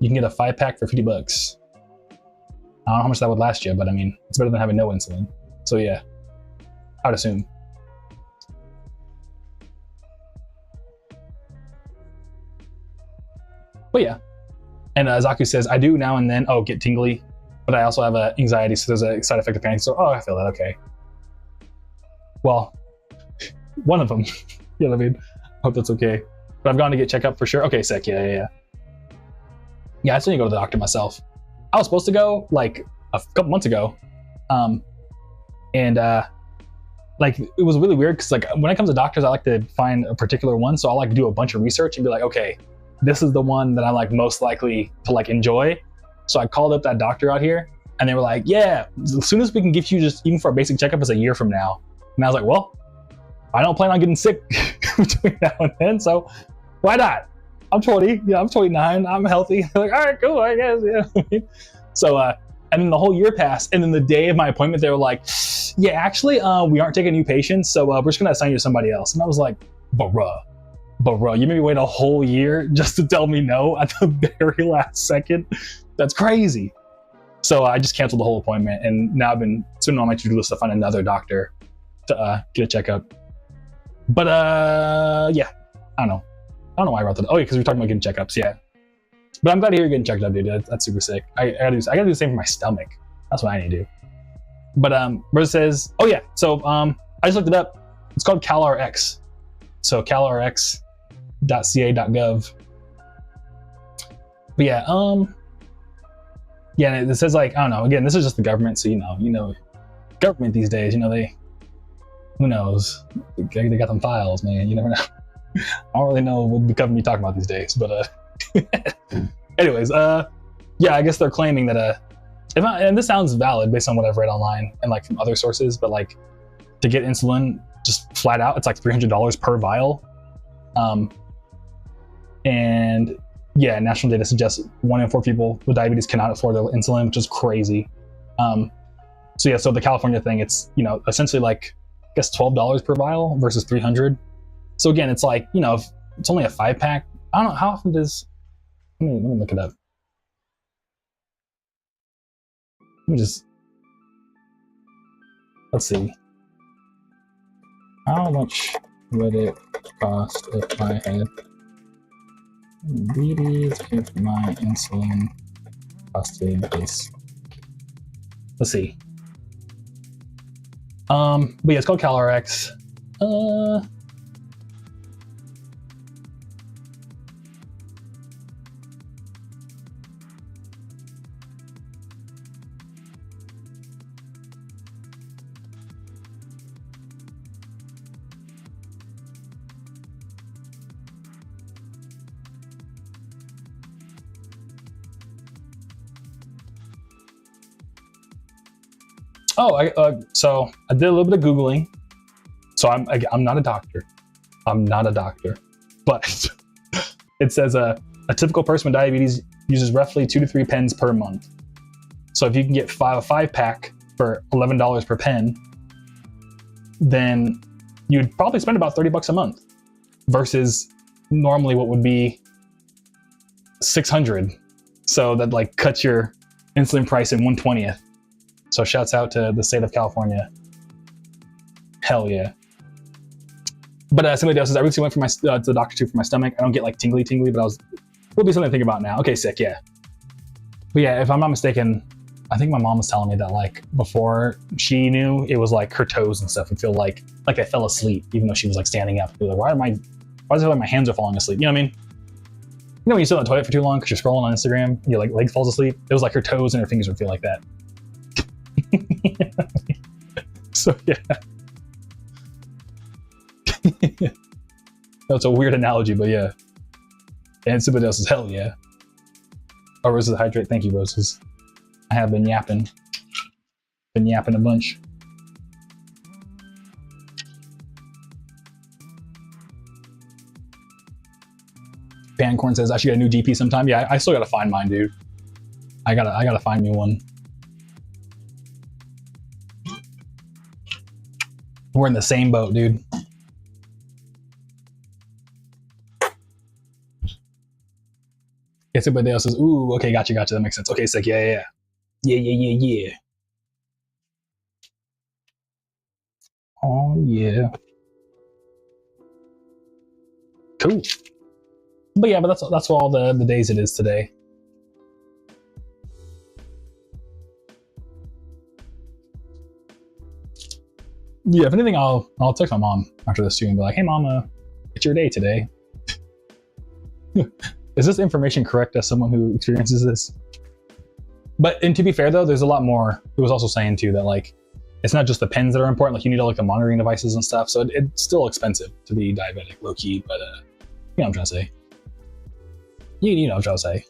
You can get a 5-pack for $50. I don't know how much that would last you, but I mean, it's better than having no insulin. So yeah, I would assume. But yeah. And Zaku says, I do now and then, get tingly, but I also have anxiety, so there's a side effect of panic. So, I feel that, okay. Well, one of them. You know what I mean? Hope that's okay. But I've gone to get checked up for sure. Okay, sick, yeah. Yeah, I still need to go to the doctor myself. I was supposed to go, like, a couple months ago. Like, it was really weird, because, like, when it comes to doctors, I like to find a particular one, so I'll, like, do a bunch of research and be like, okay, this is the one that I'm like most likely to like enjoy. So I called up that doctor out here And they were like, yeah, as soon as we can get you just even for a basic checkup is a year from now. And I was like, well, I don't plan on getting sick between now and then, so why not? I'm 20, yeah, I'm 29, I'm healthy. They're like, all right, cool, I guess, yeah. So, and then the whole year passed, and then the day of my appointment, they were like, yeah, actually, we aren't taking new patients, so we're just gonna assign you to somebody else. And I was like, bruh, you made me wait a whole year just to tell me no at the very last second? That's crazy. So I just canceled the whole appointment, and now I've been sitting on my to-do list to find another doctor to get a checkup. But yeah, I don't know why I brought that. Oh yeah, because we're talking about getting checkups, yeah. But I'm glad to hear you're getting checked up, dude. That's super sick. I gotta do the same for my stomach. That's what I need to do. But Rose says, oh yeah, so I just looked it up. It's called CalRx. So calrx.ca.gov. But yeah, yeah, it says like, I don't know, again, this is just the government, so you know, government these days, they, who knows? They got them files, man, you never know. I don't really know what the government be talking about these days, but anyways, yeah, I guess they're claiming that and this sounds valid based on what I've read online and like from other sources, but like to get insulin just flat out, it's like $300 per vial. And yeah, national data suggests 1 in 4 people with diabetes cannot afford their insulin, which is crazy. So yeah, so the California thing, it's, essentially like, I guess $12 per vial versus $300. So again, it's like, if it's only a 5-pack. I don't know, how often does, let me look it up. Let's see. How much would it cost if I had diabetes if my insulin costed this? Let's see. But yeah, it's called CalRx. So I did a little bit of Googling. So I'm not a doctor. But it says a typical person with diabetes uses roughly 2 to 3 pens per month. So if you can get a 5-pack for $11 per pen, then you'd probably spend about $30 a month versus normally what would be $600. So that like cuts your insulin price in 1/20th. So shouts out to the state of California. Hell yeah. But somebody else says, I recently went to the doctor too for my stomach. I don't get like tingly, but will be something to think about now. Okay, sick, yeah. But yeah, if I'm not mistaken, I think my mom was telling me that like before she knew, it was like her toes and stuff would feel like I fell asleep, even though she was like standing up. Like, why does it feel like my hands are falling asleep? You know what I mean? When you sit on the toilet for too long because you're scrolling on Instagram, your like leg falls asleep. It was like her toes and her fingers would feel like that. So yeah. That's a weird analogy, but yeah. And somebody else says, hell yeah. Oh, Roses hydrate. Thank you, Roses. I have been yapping. Been yapping a bunch. Pancorn says I should get a new DP sometime. Yeah, I still gotta find mine, dude. I gotta find me one. We're in the same boat, dude. If somebody else says, ooh, okay, gotcha, that makes sense. Okay, sick, yeah. Oh, yeah. Cool. But yeah, but that's all the days it is today. Yeah, if anything, I'll text my mom after this too and be like, hey, Mama, it's your day today. Is this information correct as someone who experiences this? And to be fair though, there's a lot more. It was also saying too that like, it's not just the pens that are important. Like you need all like the monitoring devices and stuff. So it's still expensive to be diabetic, low key. But you know what I'm trying to say. You know what I'm trying to say.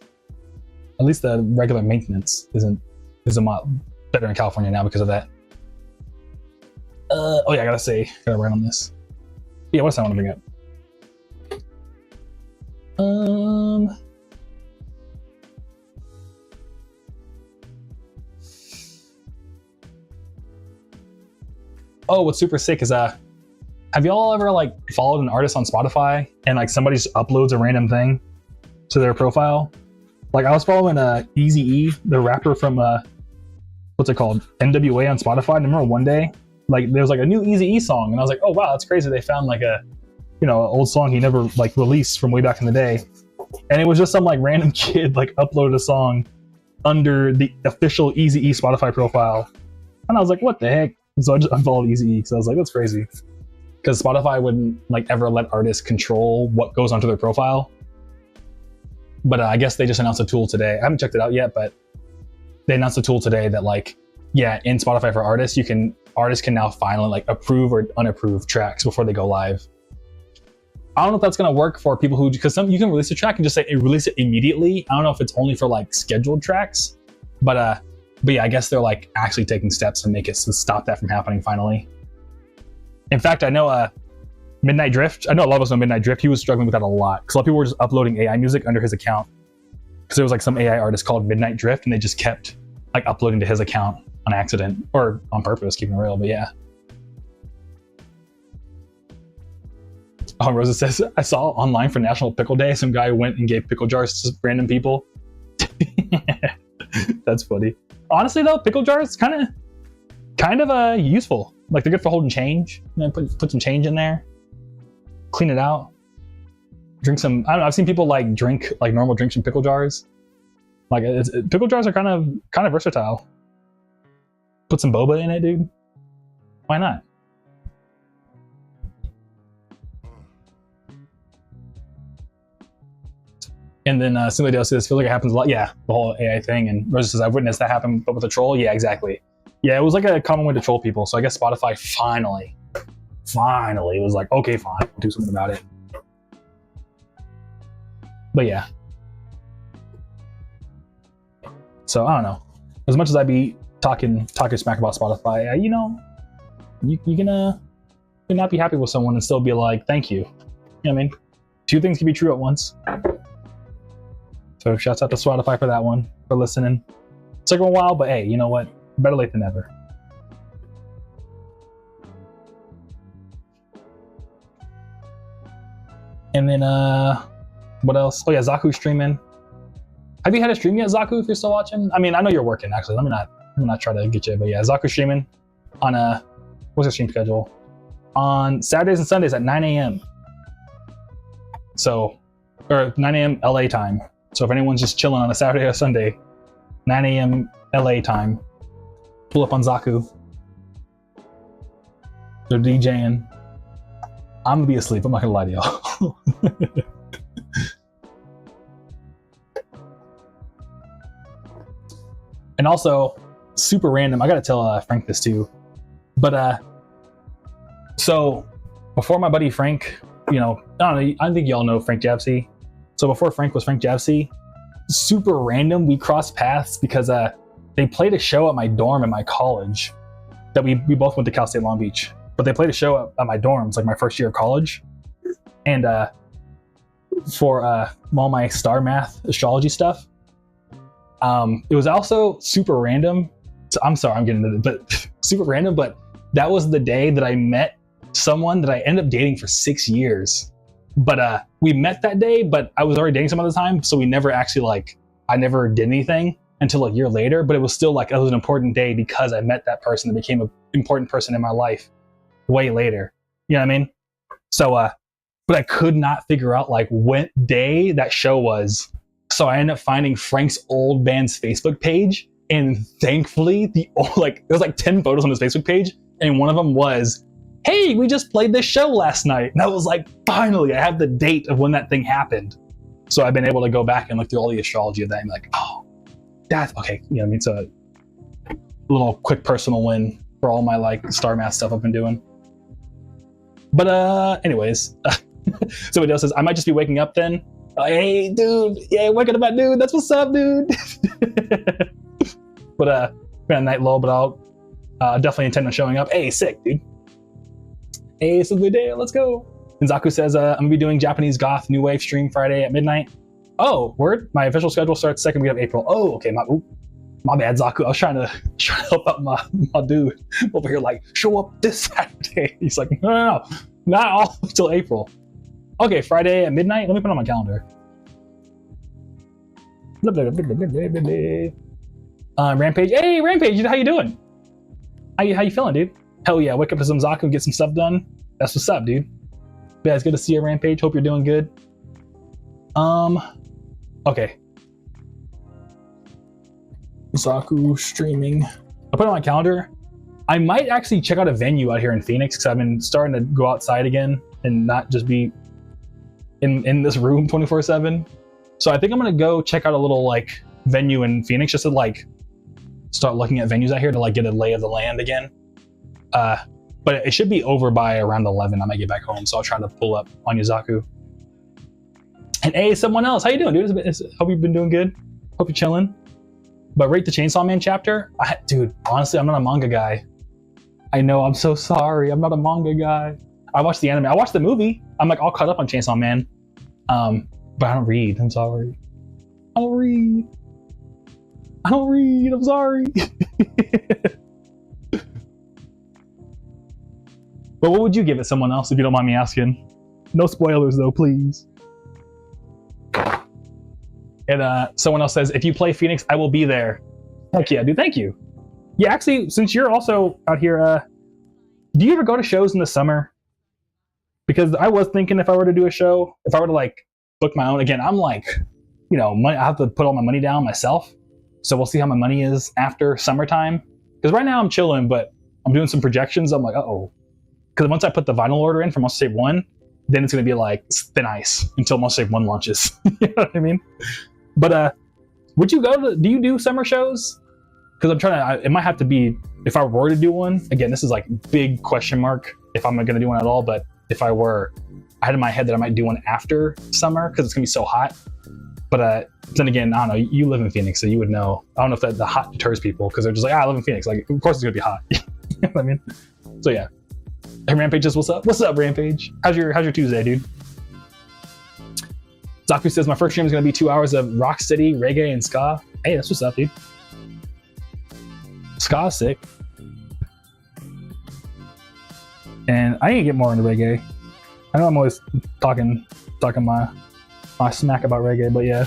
At least the regular maintenance isn't is a lot better in California now because of that. Oh yeah, I gotta write on this. Yeah, what's I want to bring up? Oh, what's super sick is have y'all ever like followed an artist on Spotify and like somebody just uploads a random thing to their profile? Like I was following Eazy-E, the rapper from what's it called, NWA on Spotify. And I remember one day, like there was like a new Eazy-E song, and I was like, oh wow, that's crazy. They found like a, you know, an old song he never like released from way back in the day, and it was just some like random kid like uploaded a song under the official Eazy-E Spotify profile, and I was like, what the heck? So I just unfollowed Eazy-E because I was like, that's crazy, because Spotify wouldn't like ever let artists control what goes onto their profile. But I guess they just announced a tool today. I haven't checked it out yet, but they announced a tool today that like, yeah, in Spotify for artists, artists can now finally like approve or unapprove tracks before they go live. I don't know if that's gonna work for people who, because you can release a track and just say release it immediately. I don't know if it's only for like scheduled tracks, but yeah, I guess they're like actually taking steps to make it to stop that from happening finally. In fact, I know Midnight Drift. I know a lot of us know Midnight Drift. He was struggling with that a lot because a lot of people were just uploading AI music under his account. Because there was like some AI artist called Midnight Drift, and they just kept like uploading to his account on accident or on purpose, keeping it real. But yeah. Oh, Rosa says, I saw online for National Pickle Day, some guy went and gave pickle jars to random people. That's funny. Honestly though, pickle jars kind of useful. Like they're good for holding change. You know, put some change in there. Clean it out. Drink some, I don't know, I've seen people like drink like normal drinks from pickle jars. Like pickle jars are kind of versatile. Put some boba in it, dude. Why not? And then Similidale says, feels like it happens a lot. Yeah, the whole AI thing. And Rosa says, I've witnessed that happen, but with a troll. Yeah, exactly. Yeah, it was like a common way to troll people. So I guess Spotify finally was like, okay, fine, we'll do something about it. But yeah. So I don't know. As much as I be talking smack about Spotify, you know, you can not be happy with someone and still be like, thank you. You know what I mean? Two things can be true at once. So shouts out to Spotify for that one, for listening. It took a while, but hey, you know what? Better late than never. And then what else? Oh yeah, Zaku's streaming. Have you had a stream yet, Zaku, if you're still watching? I mean, I know you're working actually. Let me not try to get you, but yeah, Zaku's streaming on what's your stream schedule? On Saturdays and Sundays at 9 a.m. So, or 9 a.m. LA time. So if anyone's just chilling on a Saturday or Sunday, 9 a.m. LA time, pull up on Zaku. They're DJing. I'm gonna be asleep. I'm not gonna lie to y'all. And also, super random. I gotta tell Frank this too. But so before my buddy Frank, you know, I don't know. I think y'all know Frank Japsy. So before Frank was Frank Japsy, super random. We crossed paths because they played a show at my dorm in my college. That we both went to Cal State Long Beach. But they played a show at my dorms, like my first year of college. And for all my star math astrology stuff, it was also super random. So I'm sorry, I'm getting into it, but super random. But that was the day that I met someone that I ended up dating for 6 years. But we met that day, but I was already dating someone at the time. So we never actually I never did anything until a year later. But it was still it was an important day because I met that person that became an important person in my life way later. You know what I mean? So, but I could not figure out what day that show was. So I ended up finding Frank's old band's Facebook page. And thankfully there was 10 photos on his Facebook page. And one of them was, hey, we just played this show last night. And I was like, finally, I have the date of when that thing happened. So I've been able to go back and look through all the astrology of that and be like, oh, that's okay. You know what I mean? It's a little quick personal win for all my star math stuff I've been doing. But anyways, somebody else says, I might just be waking up then. Hey, dude. Yeah, waking up, dude. That's what's up, dude. but been a night lull, but I'll definitely intend on showing up. Hey, sick, dude. Hey, it's a good day. Let's go. And Zaku says, I'm gonna be doing Japanese goth new wave stream Friday at midnight. Oh, word. My official schedule starts second week of April. Oh, okay. My bad, Zaku. I was trying to help out my dude over here. Like, show up this Saturday. He's like, no, not all until April. Okay, Friday at midnight. Let me put it on my calendar. Rampage. Hey, Rampage. How you doing? How you feeling, dude? Hell yeah. Wake up to some Zaku, get some stuff done. That's what's up, dude. Yeah, it's good to see you, Rampage. Hope you're doing good. Okay. Zaku streaming. I'll put it on my calendar. I might actually check out a venue out here in Phoenix because I've been starting to go outside again and not just be in this room 24/7. So I think I'm gonna go check out a little like venue in Phoenix just to like start looking at venues out here to like get a lay of the land again. But it should be over by around 11. I might get back home, so I'll try to pull up on Zaku. And hey, someone else, how you doing, dude? Hope you've been doing good. Hope you're chilling. But rate the Chainsaw Man chapter, dude. Honestly, I'm not a manga guy. I know. I'm so sorry. I'm not a manga guy. I watched the anime. I watched the movie. I'm like all caught up on Chainsaw Man. But I don't read. I'm sorry. I don't read. I'm sorry. But what would you give it, someone else, if you don't mind me asking? No spoilers, though, please. And someone else says, if you play Phoenix, I will be there. Heck yeah, dude. Thank you. Yeah, actually, since you're also out here, do you ever go to shows in the summer? Because I was thinking if I were to do a show, if I were to like book my own, again, I'm like, you know, I have to put all my money down myself. So we'll see how my money is after summertime. Because right now I'm chilling, but I'm doing some projections. I'm like, uh-oh. Because once I put the vinyl order in for Monster Shape 1, then it's going to be like thin ice until Monster Shape 1 launches. You know what I mean? But would you do you do summer shows? Because I'm trying to, it might have to be, if I were to do one, again, this is like big question mark if I'm going to do one at all, but if I were, I had in my head that I might do one after summer because it's going to be so hot. But then again, I don't know, you live in Phoenix, so you would know. I don't know if the hot deters people because they're just like, I live in Phoenix. Like, of course it's going to be hot. You know what I mean? So yeah. Hey, Rampage, what's up? What's up, Rampage? How's your Tuesday, dude? Zaku says, my first stream is going to be 2 hours of rock city, reggae, and ska. Hey, that's what's up, dude. Ska's sick. And I need to get more into reggae. I know I'm always talking my smack about reggae, but yeah.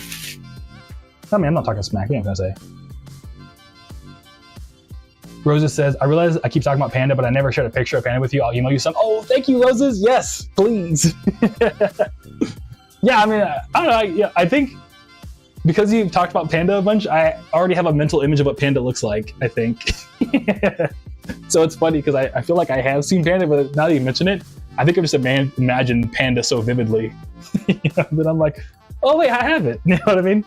I mean, I'm not talking smack. What am I going to say? Roses says, I realize I keep talking about Panda, but I never shared a picture of Panda with you. I'll email you some. Oh, thank you, Roses. Yes, please. Yeah, I mean, I don't know. I think because you've talked about Panda a bunch, I already have a mental image of what Panda looks like, I think. So it's funny because I feel like I have seen Panda, but now that you mention it, I think I just imagined Panda so vividly. That I'm like, oh, wait, I have it. You know what I mean?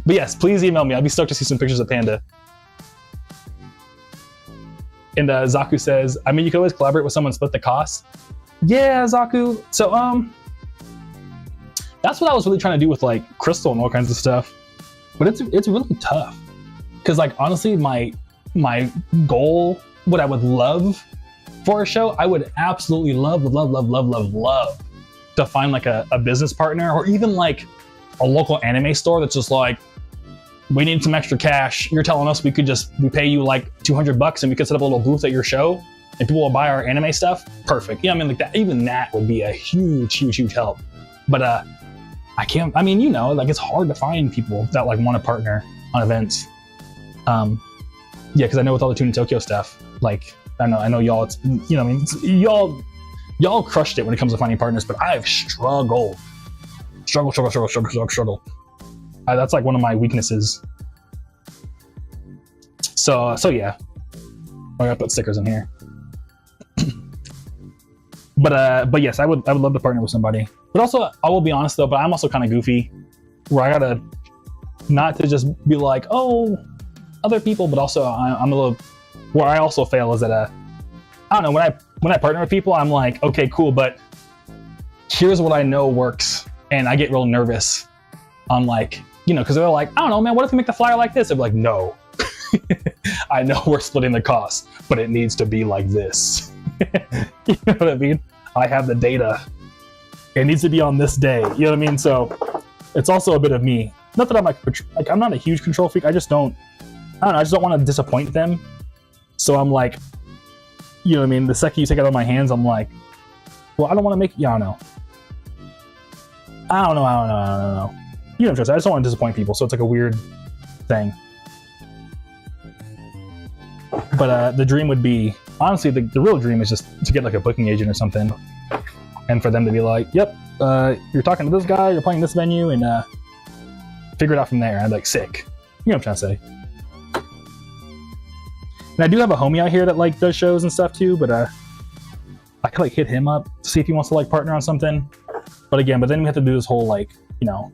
But yes, please email me. I'll be stoked to see some pictures of Panda. And Zaku says, I mean, you could always collaborate with someone, split the cost. Yeah, Zaku. So, that's what I was really trying to do with like Crystal and all kinds of stuff. But it's really tough. Because like, honestly, my goal, what I would love for a show, I would absolutely love to find like a business partner or even like a local anime store that's just like, we need some extra cash. You're telling us we pay you like $200 and we could set up a little booth at your show and people will buy our anime stuff. Perfect. Yeah, I mean, like that, even that would be a huge help. But I can't, I mean, you know, like it's hard to find people that like want to partner on events. Yeah, because I know with all the Tune in Tokyo stuff, like I know y'all, it's, you know, I mean, y'all crushed it when it comes to finding partners, but I've struggled. That's like one of my weaknesses. So yeah, I gotta put stickers in here. But yes, I would love to partner with somebody. But also, I will be honest though, but I'm also kind of goofy, where I gotta not to just be like, oh, other people, but also I'm a little, where I also fail is that I don't know, when I partner with people, I'm like, okay, cool, but here's what I know works, and I get real nervous. I'm like, you know, because they're like, I don't know, man, what if we make the flyer like this? I'm like, no. I know we're splitting the cost, but it needs to be like this. You know what I mean? I have the data. It needs to be on this day. You know what I mean? So it's also a bit of me. Not that I'm like I'm not a huge control freak. I just don't know. I just don't want to disappoint them. So I'm like, you know what I mean? The second you take it out of my hands, I'm like, well, I don't want to make. Yeah, I don't know. I don't know. You know what I'm trying to say? I just don't want to disappoint people. So it's like a weird thing. But the dream would be, honestly, the real dream is just to get like a booking agent or something, and for them to be like, yep, you're talking to this guy, you're playing this venue, and figure it out from there. And I'm like, sick. You know what I'm trying to say? And I do have a homie out here that like does shows and stuff too, but I could like hit him up to see if he wants to like partner on something. But again, then we have to do this whole like, you know,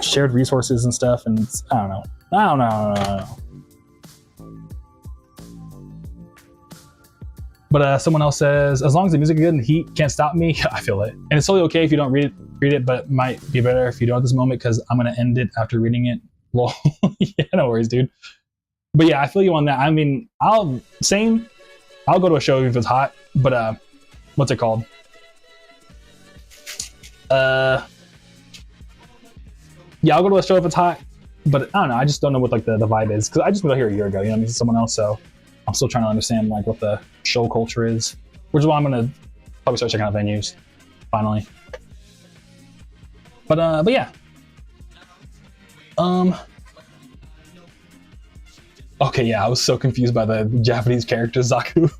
shared resources and stuff, and I don't know. But someone else says, as long as the music is good and the heat can't stop me, I feel it. And it's totally okay if you don't read it, but it might be better if you don't at this moment, because I'm going to end it after reading it. Lol. Yeah, no worries, dude. But yeah, I feel you on that. I mean, I'll go to a show if it's hot, but what's it called? Yeah, I'll go to a show if it's hot, but I don't know. I just don't know what like the vibe is, because I just moved out here a year ago. You know, I mean, someone else, so I'm still trying to understand like what the show culture is, which is why I'm gonna probably start checking out venues finally. But yeah. Okay, yeah, I was so confused by the Japanese character Zaku.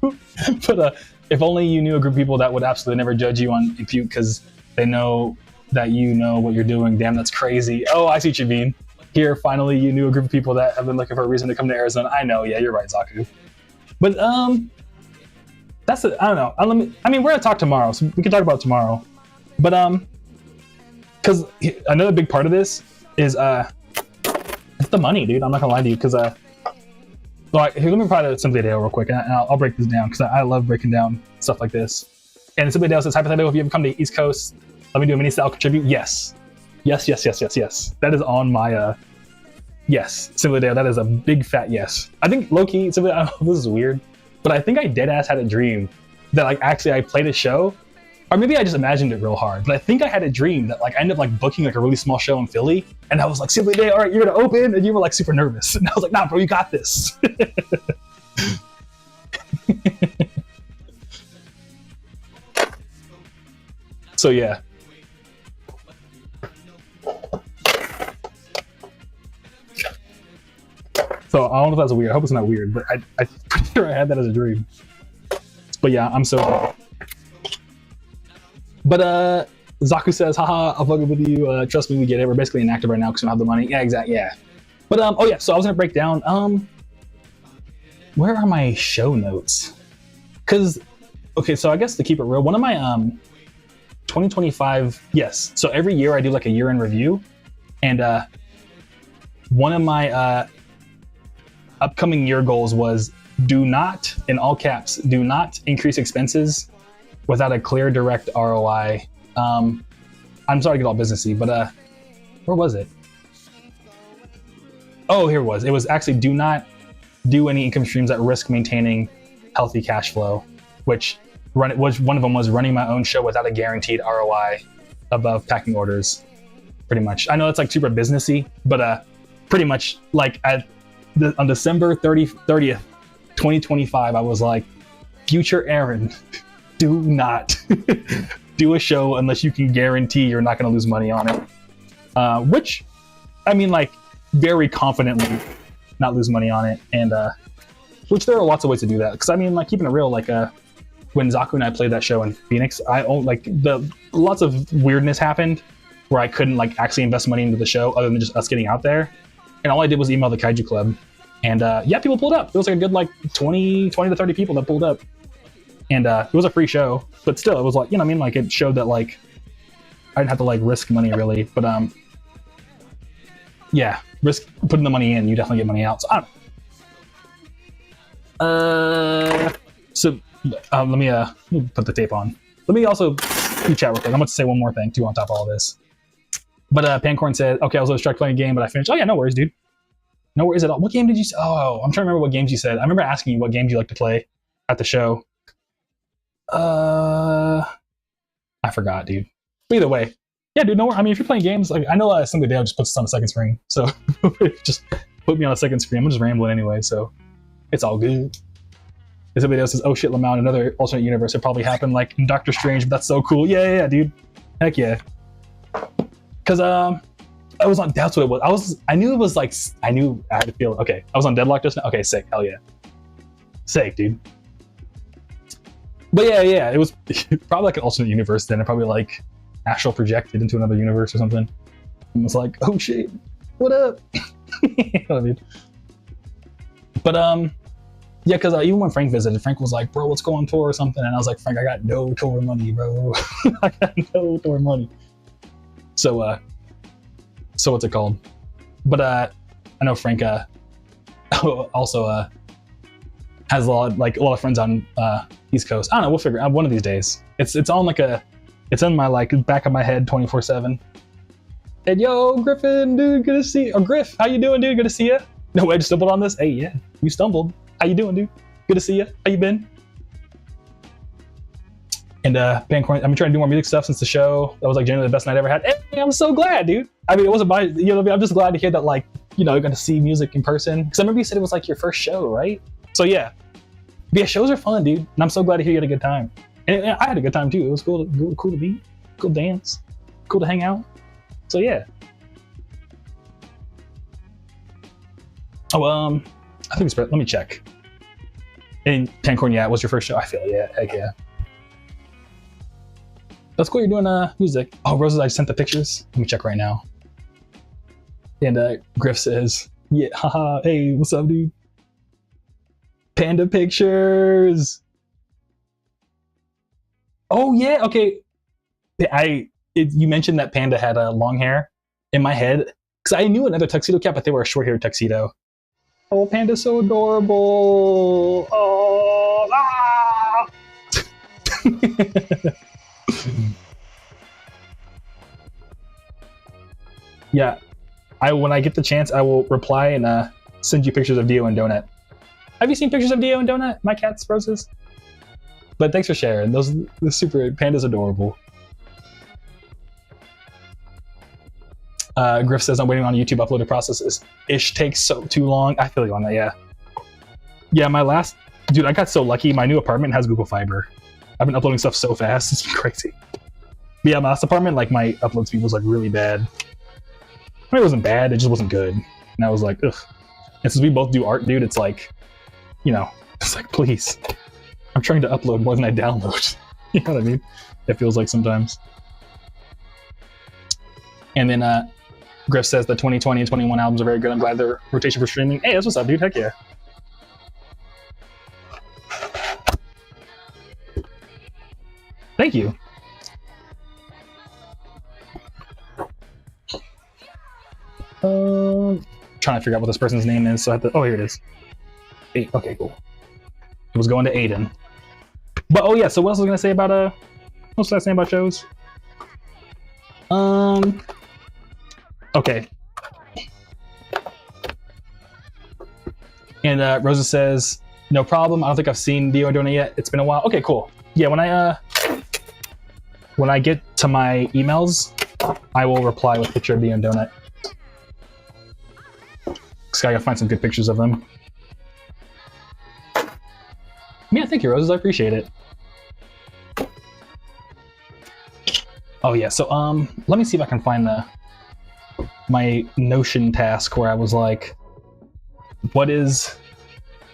But if only you knew a group of people that would absolutely never judge you on Impute because they know that you know what you're doing. Damn, that's crazy. Oh, I see what you mean. Here, finally, you knew a group of people that have been looking for a reason to come to Arizona. I know, yeah, you're right, Zaku. But that's it. I don't know. I mean, we're gonna talk tomorrow, so we can talk about it tomorrow. But because another big part of this is it's the money, dude. I'm not gonna lie to you, because like, here, let me provide a Simply Dale real quick, and I'll break this down because I love breaking down stuff like this. And Simply Dale says, hypothetical, if you ever come to the East Coast, let me do a mini style contribute. Yes. That is on my yes, Simply Dale. That is a big fat yes. I think low key, Simply, I don't know, this is weird, but I think I dead ass had a dream that like actually I played a show, or maybe I just imagined it real hard. But I think I had a dream that like I ended up like booking like a really small show in Philly, and I was like, Simply Dale, all right, you're gonna open, and you were like super nervous, and I was like, nah, bro, you got this. So yeah. So I don't know if that's weird. I hope it's not weird, but I'm pretty sure I had that as a dream. But yeah, I'm so. But Zaku says, haha, I'll fuck it with you. Trust me, we get it. We're basically inactive right now because we don't have the money. Yeah, exactly. Yeah. But oh yeah, so I was gonna break down. Where are my show notes? Because okay, so I guess to keep it real, one of my 2025. Yes. So every year I do like a year in review, and one of my upcoming year goals was do not, in all caps, do not increase expenses without a clear, direct ROI. I'm sorry to get all businessy, but where was it? Oh, here it was. It was actually do not do any income streams that risk maintaining healthy cash flow, which one of them was running my own show without a guaranteed ROI above packing orders, pretty much. I know it's like super businessy, but pretty much like on December 30th, 2025, I was like, future Aaron, do not do a show unless you can guarantee you're not going to lose money on it. Which, I mean, like, very confidently not lose money on it. And which there are lots of ways to do that. Because, I mean, like, keeping it real, like, when Zaku and I played that show in Phoenix, lots of weirdness happened where I couldn't, like, actually invest money into the show other than just us getting out there. And all I did was email the Kaiju Club. And yeah, people pulled up. There was like a good like 20 to 30 people that pulled up. And it was a free show, but still it was like, you know what I mean? Like it showed that like I didn't have to like risk money really, but yeah, risk putting the money in, you definitely get money out. So I don't let me put the tape on. Let me also chat real quick. I'm about to say one more thing too on top of all this. But Pancorn said, okay, I was distracted playing a game, but I finished. Oh yeah, no worries, dude. No worries at all. What game did you say? Oh, I'm trying to remember what games you said. I remember asking you what games you like to play at the show. I forgot, dude. But either way, yeah, dude. No, I mean, if you're playing games, like I know someday I'll just put this on the second screen. So just put me on the second screen. I'm just rambling anyway, so it's all good. If somebody else says, "Oh shit, Lamont, another alternate universe," it probably happened like in Doctor Strange. But that's so cool. Yeah, dude. Heck yeah. Cause I was on. That's what it was. I knew it was like. I knew I had to feel. Okay, I was on Deadlock just now. Okay, sick. Hell yeah. Sick, dude. But yeah, it was probably like an alternate universe. Then it probably like astral projected into another universe or something. And was like, oh shit, what up? You know what I mean? But yeah, because even when Frank visited, Frank was like, bro, let's go on tour or something. And I was like, Frank, I got no tour money, bro. I got no tour money. So what's it called? But I know Frank also has a lot of friends on East Coast. I don't know, we'll figure it out one of these days. It's on like it's in my like back of my head 24/7. And yo, Griffin, dude, good to see you. Or Griff, how you doing, dude? Good to see you. No way, I just stumbled on this. Hey, yeah, you stumbled. How you doing, dude? Good to see you. How you been? And Capricorn, I've been trying to do more music stuff since the show. That was like generally the best night I ever had. Hey, I'm so glad, dude. I mean, it wasn't my, you know, I'm just glad to hear that, like, you know, you're going to see music in person. Because I remember you said it was like your first show, right? So yeah. But yeah, shows are fun, dude. And I'm so glad to hear you had a good time. And I had a good time too. It was cool to be, cool to dance, cool to hang out. So yeah. Oh, I think it's, let me check. And Capricorn, yeah, it was your first show. I feel, yeah, heck yeah. That's cool, you're doing music. Oh, Roses, I sent the pictures. Let me check right now. And Griff says, yeah, haha, hey, what's up, dude? Panda pictures. Oh, yeah, okay. You mentioned that Panda had long hair in my head. Because I knew another tuxedo cat, but they were a short-haired tuxedo. Oh, Panda's so adorable. Oh, ah! Yeah, when I get the chance, I will reply and send you pictures of Dio and Donut. Have you seen pictures of Dio and Donut? My cat's Roses. But thanks for sharing. The super Panda's adorable. Griff says I'm waiting on YouTube uploaded processes. Ish takes too long. I feel you on that. Yeah. Yeah, my last dude, I got so lucky. My new apartment has Google Fiber. I've been uploading stuff so fast. It's been crazy. But yeah, my last apartment, like my upload speed was like really bad. I mean, it wasn't bad. It just wasn't good. And I was like, ugh. And since we both do art, dude, it's like, you know, it's like, please. I'm trying to upload more than I download. You know what I mean? It feels like sometimes. And then Griff says the 2020 and 21 albums are very good. I'm glad they're rotation for streaming. Hey, that's what's up, dude. Heck yeah. Thank you. Trying to figure out what this person's name is, so I have to. Oh, here it is. Okay, cool. It was going to Aiden. But oh yeah, so what else was I gonna say about what was I saying about shows? Okay. And Rosa says, no problem. I don't think I've seen Dio and Donut yet. It's been a while. Okay, cool. Yeah, when I get to my emails, I will reply with a picture of Dio and Donut. Cause I gotta find some good pictures of them. Yeah, thank you, Roses. I appreciate it. Oh yeah, so let me see if I can find my Notion task where I was like, what is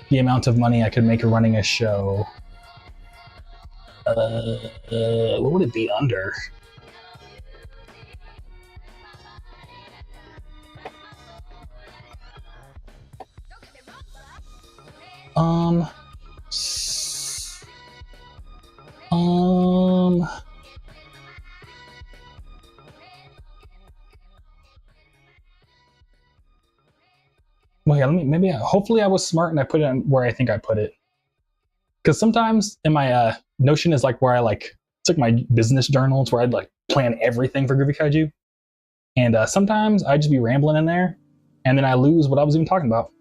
the amount of money I could make running a show? What would it be under? Well, yeah, hopefully I was smart and I put it where I think I put it. Because sometimes in my Notion is like where it's like my business journals where I'd like plan everything for Groovy Kaiju. And sometimes I'd just be rambling in there and then I lose what I was even talking about.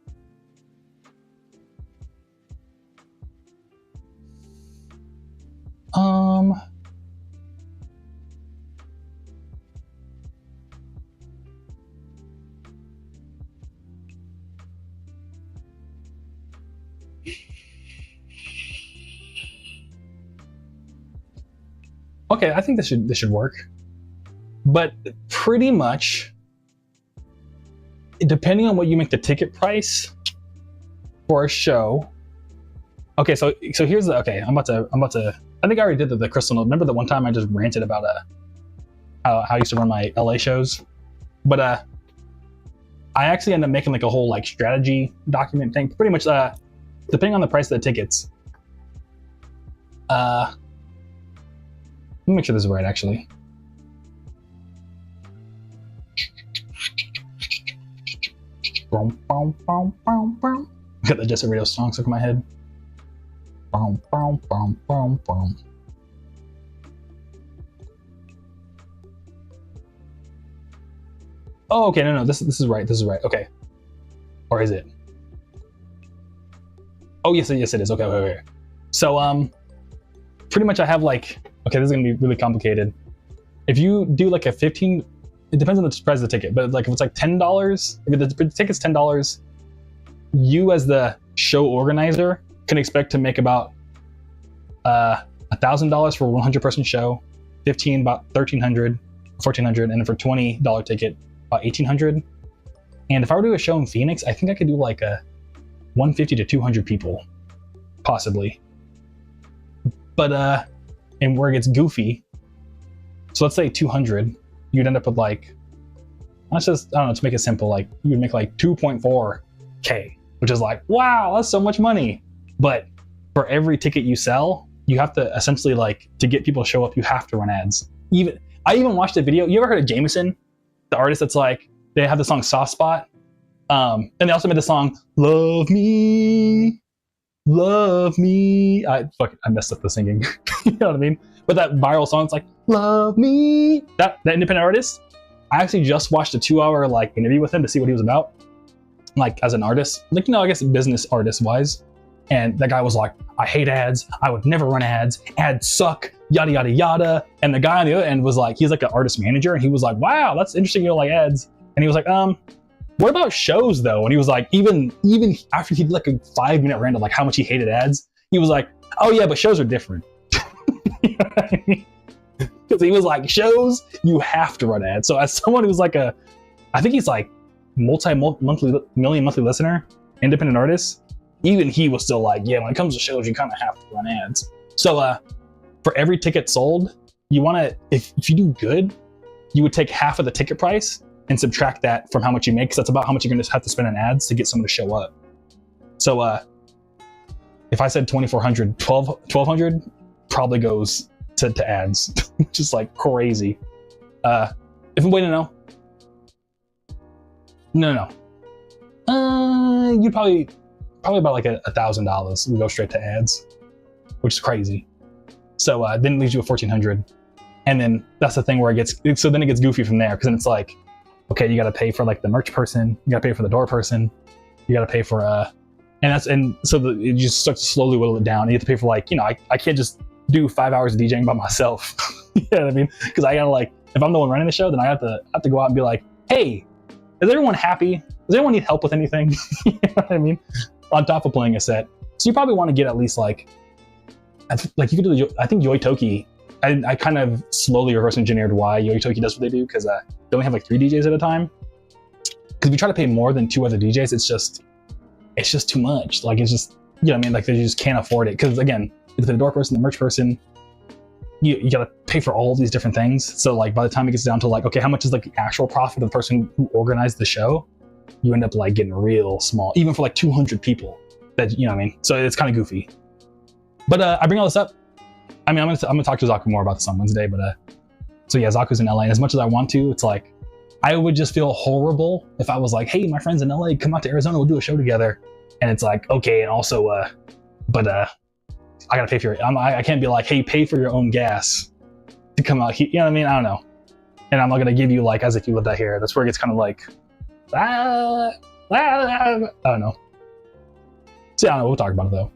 Okay, I think this should work. But pretty much, depending on what you make the ticket price for a show. Okay, so here's the, okay, I'm about to, I think I already did the crystal note. Remember the one time I just ranted about how I used to run my LA shows? But I actually ended up making like a whole like strategy document thing. Pretty much depending on the price of the tickets. Let me make sure this is right actually. Got the Jesse Radio song stuck in my head. Oh, okay, no, this is right. This is right. Okay, or is it? Oh, yes, it is. Okay. So pretty much I have like, okay, this is gonna be really complicated. If you do like a 15, it depends on the price of the ticket, but like if it's like $10, if the ticket's $10, you as the show organizer can expect to make about $1,000 for a 100-person show, 15 about $1,300, $1,400, and then for $20 ticket about $1,800. And if I were to do a show in Phoenix, I think I could do like a 150 to 200 people, possibly. But and where it gets goofy, so let's say 200, you'd end up with like, let's just, I don't know, to make it simple, like you would make like 2.4K, which is like, wow, that's so much money. But for every ticket you sell, you have to essentially like, to get people to show up, you have to run ads. I even watched a video. You ever heard of Jameson, the artist that's like, they have the song Soft Spot, and they also made the song Love Me. I messed up the singing. You know what I mean? But that viral song, it's like Love Me. That independent artist, I actually just watched a 2-hour like interview with him to see what he was about, like as an artist, like, you know, I guess business artist wise. And that guy was like, I hate ads. I would never run ads. Ads suck. Yada yada yada. And the guy on the other end was like, he's like an artist manager, and he was like, wow, that's interesting. You don't like ads. And he was like, what about shows though? And he was like, even after he did like a 5-minute rant of like how much he hated ads, he was like, oh yeah, but shows are different. You know what I mean? Because he was like, shows, you have to run ads. So as someone who's like I think he's like million monthly listener, independent artist, even he was still like, yeah, when it comes to shows, you kind of have to run ads. So for every ticket sold, you want to, if you do good, you would take half of the ticket price and subtract that from how much you make, because that's about how much you're going to have to spend on ads to get someone to show up. So if I said 2,400, 1,200 probably goes to ads, which is like crazy. If I'm waiting to know, no. You'd probably about like $1,000 would go straight to ads, which is crazy. So then it leaves you with 1,400, and then that's the thing where it gets goofy from there, because then it's like, okay, you got to pay for like the merch person, you got to pay for the door person, you got to pay for and so it just starts to slowly whittle it down. And you have to pay for like, you know, I can't just do 5 hours of DJing by myself. You know what I mean? Because I gotta like, if I'm the one running the show, then I have to go out and be like, hey, is everyone happy? Does anyone need help with anything? You know what I mean? On top of playing a set. So you probably want to get at least like you could do I think Yoitoki, I kind of slowly reverse engineered why Yoitoki does what they do, because they only have like 3 DJs at a time. Because if you try to pay more than 2 other DJs, it's just too much. Like, it's just, you know what I mean? Like, they just can't afford it. Because again, the door person, the merch person, you gotta pay for all of these different things. So like by the time it gets down to like, okay, how much is like the actual profit of the person who organized the show? You end up like getting real small, even for like 200 people. That, you know what I mean? So it's kind of goofy. But I bring all this up. I mean, I'm gonna talk to Zaku more about this on Wednesday. But so yeah, Zaku's in LA, and as much as I want to, it's like I would just feel horrible if I was like, hey, my friend's in LA, come out to Arizona, we'll do a show together. And it's like, okay, and also, but I gotta pay for it. I can't be like, hey, pay for your own gas to come out here. You know what I mean? I don't know. And I'm not gonna give you like as if you lived out here. That's where it gets kind of like I don't know. See, I don't know. We'll talk about it though.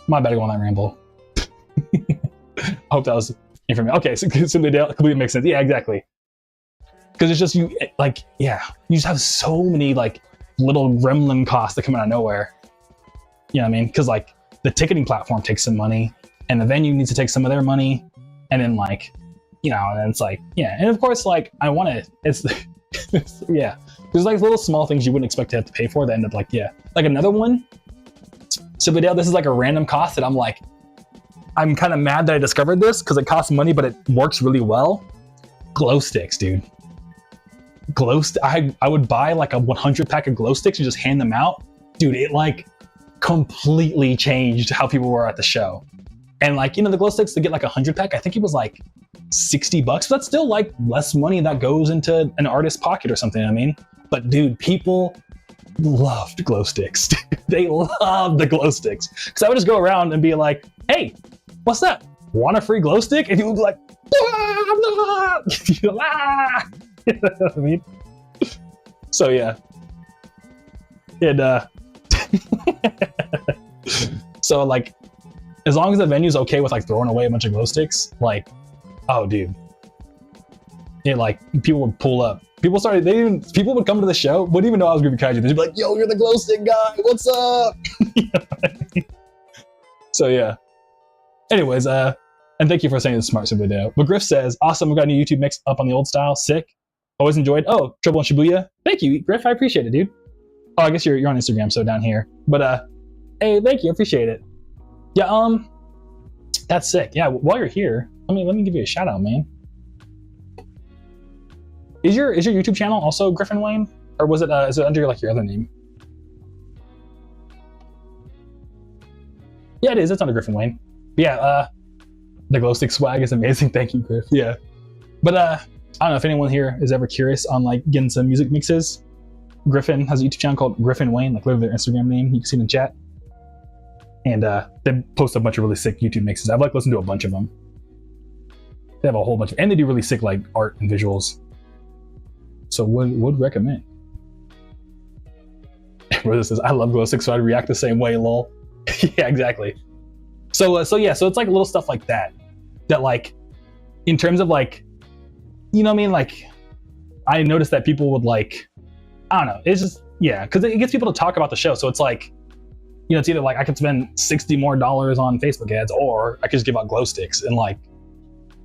My bad, go on that ramble. I hope that was information. Okay, so simply completely makes sense. Yeah, exactly. Because it's just you, like, yeah, you just have so many like little gremlin costs that come out of nowhere. You know what I mean? Because like the ticketing platform takes some money, and the venue needs to take some of their money, and then like, you know, and it's like, yeah, and of course, like I want to. It's yeah. There's like little small things you wouldn't expect to have to pay for that end up like, yeah, like another one. So Vidal, this is like a random cost that I'm like, I'm kind of mad that I discovered this because it costs money, but it works really well. Glow sticks, dude. I would buy like a 100 pack of glow sticks and just hand them out. Dude, it like completely changed how people were at the show. And like, you know, the glow sticks to get like 100 pack, I think it was like $60, but that's still like less money that goes into an artist's pocket or something, I mean. But dude, people loved glow sticks. They loved the glow sticks. Because I would just go around and be like, hey, what's that? Want a free glow stick? And people would be like, ah! You know what I mean? So yeah. And so like, as long as the venue's okay with like throwing away a bunch of glow sticks, like, oh dude. Yeah, like people would pull up. People would come to the show, wouldn't even know I was Groovy Kaiju. They'd be like, yo, you're the glow stick guy, what's up? You know what I mean? So yeah. Anyways, and thank you for saying the smart video. But Griff says, awesome, we got a new YouTube mix up on the old style, sick. Always enjoyed. Oh, Trouble in Shibuya. Thank you, Griff, I appreciate it, dude. Oh, I guess you're on Instagram, so down here. But hey, thank you, appreciate it. Yeah, that's sick. Yeah, while you're here, let me give you a shout out, man. Is your YouTube channel also Griffin Wayne, or was it is it under like your other name? Yeah, it is. It's under Griffin Wayne. But yeah, the glow stick swag is amazing. Thank you, Griff. Yeah, but I don't know if anyone here is ever curious on like getting some music mixes. Griffin has a YouTube channel called Griffin Wayne, like literally their Instagram name. You can see in the chat, and they post a bunch of really sick YouTube mixes. I've like listened to a bunch of them. They have a whole bunch of, and they do really sick like art and visuals. So would recommend. Rosa says, I love glow sticks, so I'd react the same way, lol. Yeah, exactly. So yeah, so it's like little stuff like that like, in terms of like, you know what I mean? Like, I noticed that people would like, I don't know, it's just, yeah, because it gets people to talk about the show. So it's like, you know, it's either like I could spend $60 more on Facebook ads, or I could just give out glow sticks and like,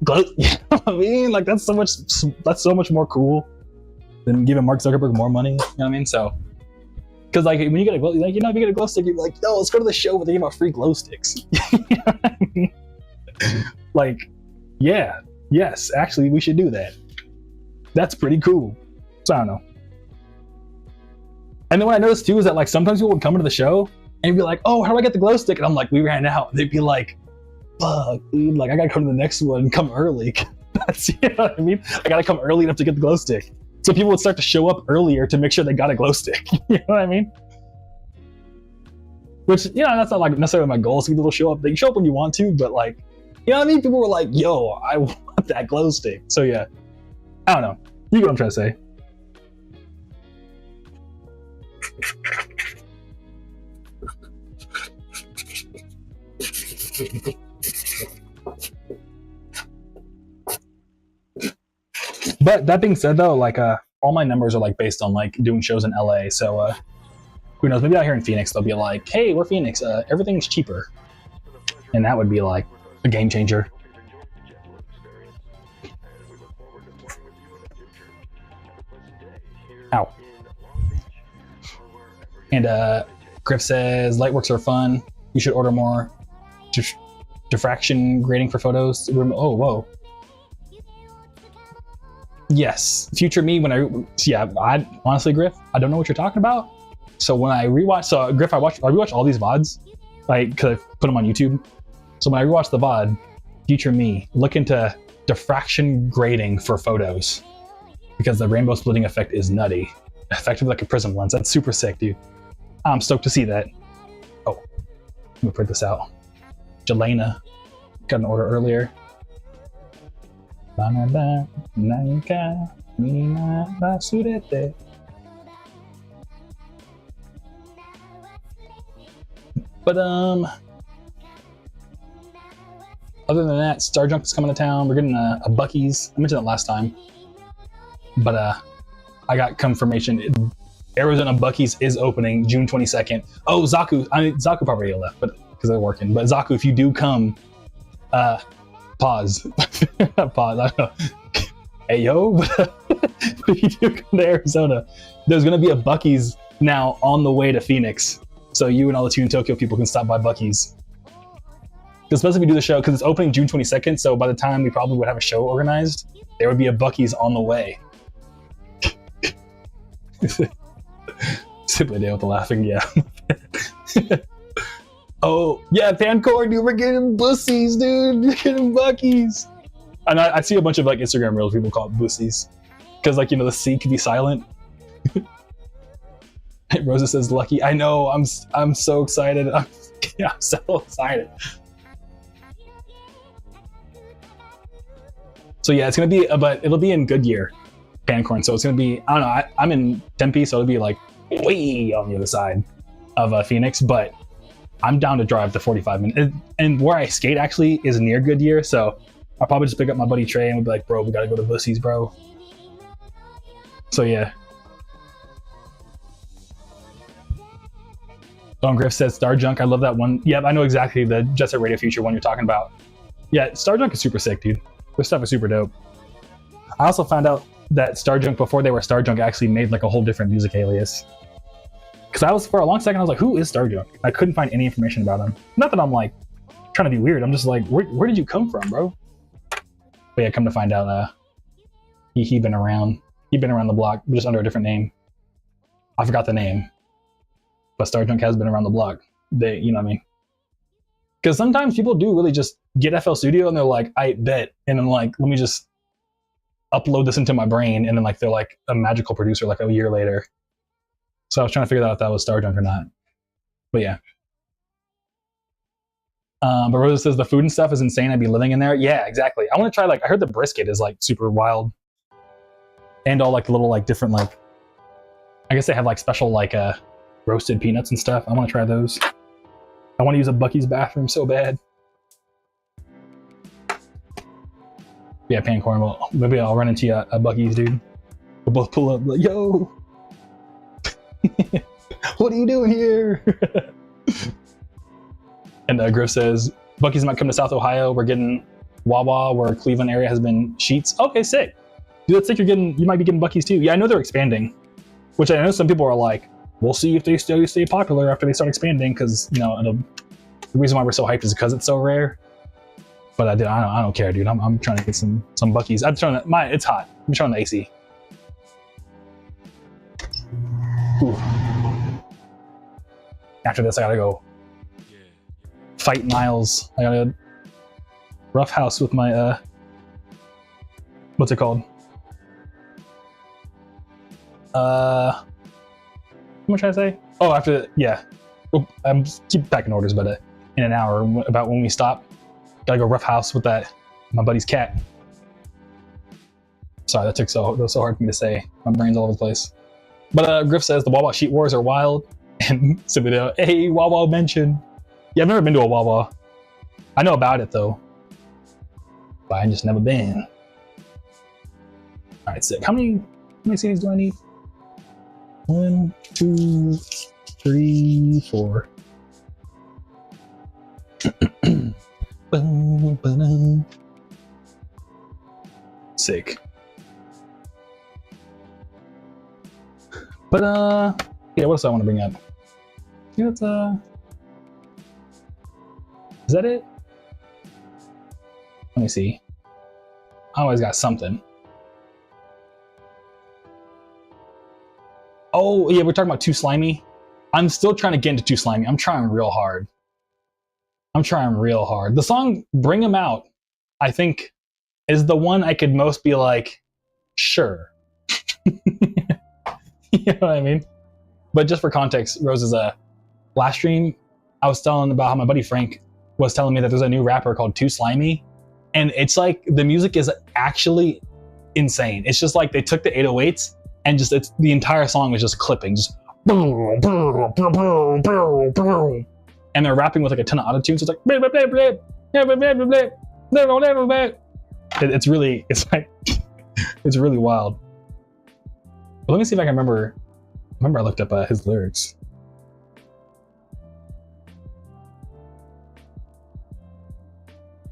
glow, you know what I mean? Like that's so much more cool than giving Mark Zuckerberg more money, you know what I mean? So, because like when you get a glow, like, you know, if you get a glow stick, you're like, yo, let's go to the show where they give out free glow sticks. You know what I mean? Like, yeah, yes, actually, we should do that. That's pretty cool. So I don't know. And then what I noticed too is that like sometimes people would come to the show and be like, oh, how do I get the glow stick? And I'm like, we ran out. They'd be like, fuck, dude, like I gotta come to the next one and come early. That's, you know what I mean? I gotta come early enough to get the glow stick. So people would start to show up earlier to make sure they got a glow stick. You know what I mean? Which, you know, that's not like necessarily my goal, so people will show up. They can show up when you want to, but like, you know what I mean? People were like, yo, I want that glow stick. So yeah, I don't know. You get what I'm trying to say. But that being said though, like all my numbers are like based on like doing shows in LA, so who knows, maybe out here in Phoenix they'll be like, hey, we're Phoenix, everything's cheaper, and that would be like a game changer. Ow. And Griff says lightworks are fun, you should order more diffraction grading for photos. Oh, whoa. Yes, future me when I honestly, Griff, I don't know what you're talking about. So when I rewatch, Griff, I rewatch all these VODs, like, because I put them on YouTube. So when I rewatch the VOD, future me, look into diffraction grading for photos, because the rainbow splitting effect is nutty. Effectively like a prism lens. That's super sick, dude. I'm stoked to see that. Oh, let me print this out. Jelena got an order earlier. But other than that, Star Junk is coming to town. We're getting a Buc-ee's. I mentioned it last time, but I got confirmation. Arizona Buc-ee's is opening June 22nd. Oh, Zaku. Zaku probably left, but because they're working. But Zaku, if you do come, pause. Pause. I don't know. Hey yo, if you do come to Arizona, there's gonna be a Buc-ee's now on the way to Phoenix, so you and all the Toon Tokyo people can stop by Buc-ee's. Especially if we do the show, because it's opening June 22nd, so by the time we probably would have a show organized, there would be a Buc-ee's on the way. Simply deal with the laughing, yeah. Oh, yeah, Pancore, dude, we're getting bussies, dude. We're getting Buc-ee's. And I see a bunch of like Instagram reels people call it bussies. Because like, you know, the C could be silent. Rosa says lucky. I know, I'm so excited. I'm so excited. So yeah, it's gonna be, but it'll be in Goodyear, Pancorn. So it's gonna be, I don't know, I'm in Tempe, so it'll be like way on the other side of Phoenix, but I'm down to drive the 45 minutes. And where I skate actually is near Goodyear, so I'll probably just pick up my buddy Trey and we'll be like, bro, we gotta go to Bussies, bro. So yeah. Don Griff says Star Junk. I love that one. Yeah, I know exactly the Jet Set Radio Future one you're talking about. Yeah, Star Junk is super sick, dude. Their stuff is super dope. I also found out that Star Junk, before they were Star Junk, actually made like a whole different music alias. Because I was, for a long second, I was like, who is Star Junk? I couldn't find any information about him. Not that I'm like trying to be weird. I'm just like, where did you come from, bro? But yeah, come to find out, he been around. He'd been around the block, just under a different name. I forgot the name. But Star Junk has been around the block. They, you know what I mean? Because sometimes people do really just get FL Studio and they're like, I bet. And I'm like, let me just upload this into my brain. And then like, they're like a magical producer like a year later. So I was trying to figure out if that was Star Junk or not. But yeah. But Rosa says the food and stuff is insane. I'd be living in there. Yeah, exactly. I want to try, like, I heard the brisket is like super wild. And all like little like different, like, I guess they have like special like roasted peanuts and stuff. I want to try those. I want to use a Buc-ee's bathroom so bad. Yeah, Pancorn. Well, maybe I'll run into you at Buc-ee's, dude. We'll both pull up like, yo, what are you doing here? And Griff says, Buc-ee's might come to South Ohio. We're getting Wawa, where Cleveland area has been Sheets. Okay, sick. Dude, let's think you might be getting Buc-ee's too. Yeah, I know they're expanding, which I know some people are like, we'll see if they still stay popular after they start expanding, because, you know, the reason why we're so hyped is because it's so rare. But I don't care, dude. I'm trying to get some Buc-ee's. I'm trying to, it's hot. I'm trying the AC. Ooh. After this, I gotta go fight Miles. I gotta rough house with my what's it called? What should I say? Oh, after, yeah. I'm keep packing orders, but in an hour, about when we stop, gotta go rough house with my buddy's cat. Sorry, that was so hard for me to say. My brain's all over the place. But Griff says the Wawa sheet wars are wild, and simply, hey, Wawa mention. Yeah, I've never been to a Wawa. I know about it though, but I just never been. All right, sick. How many CDs do I need? 1, 2, 3, 4. Sick. But yeah, what else do I want to bring up? Yeah, it's is that it? Let me see. I always got something. Oh, yeah, we're talking about Too Slimy. I'm still trying to get into Too Slimy. I'm trying real hard. The song Bring 'Em Out, I think, is the one I could most be like, sure. You know what I mean? But just for context, Rose's last stream, I was telling about how my buddy Frank was telling me that there's a new rapper called Too Slimy. And it's like, the music is actually insane. It's just like they took the 808s and just, the entire song is just clipping, just boom, boom, boom, boom, boom, boom. and they're rapping with like a ton of autotune, so it's like blah, blah, blah, blah, blah, blah, blah, blah, blah, blah, blah, blah. It's really it's really wild. But let me see if I can remember I looked up his lyrics.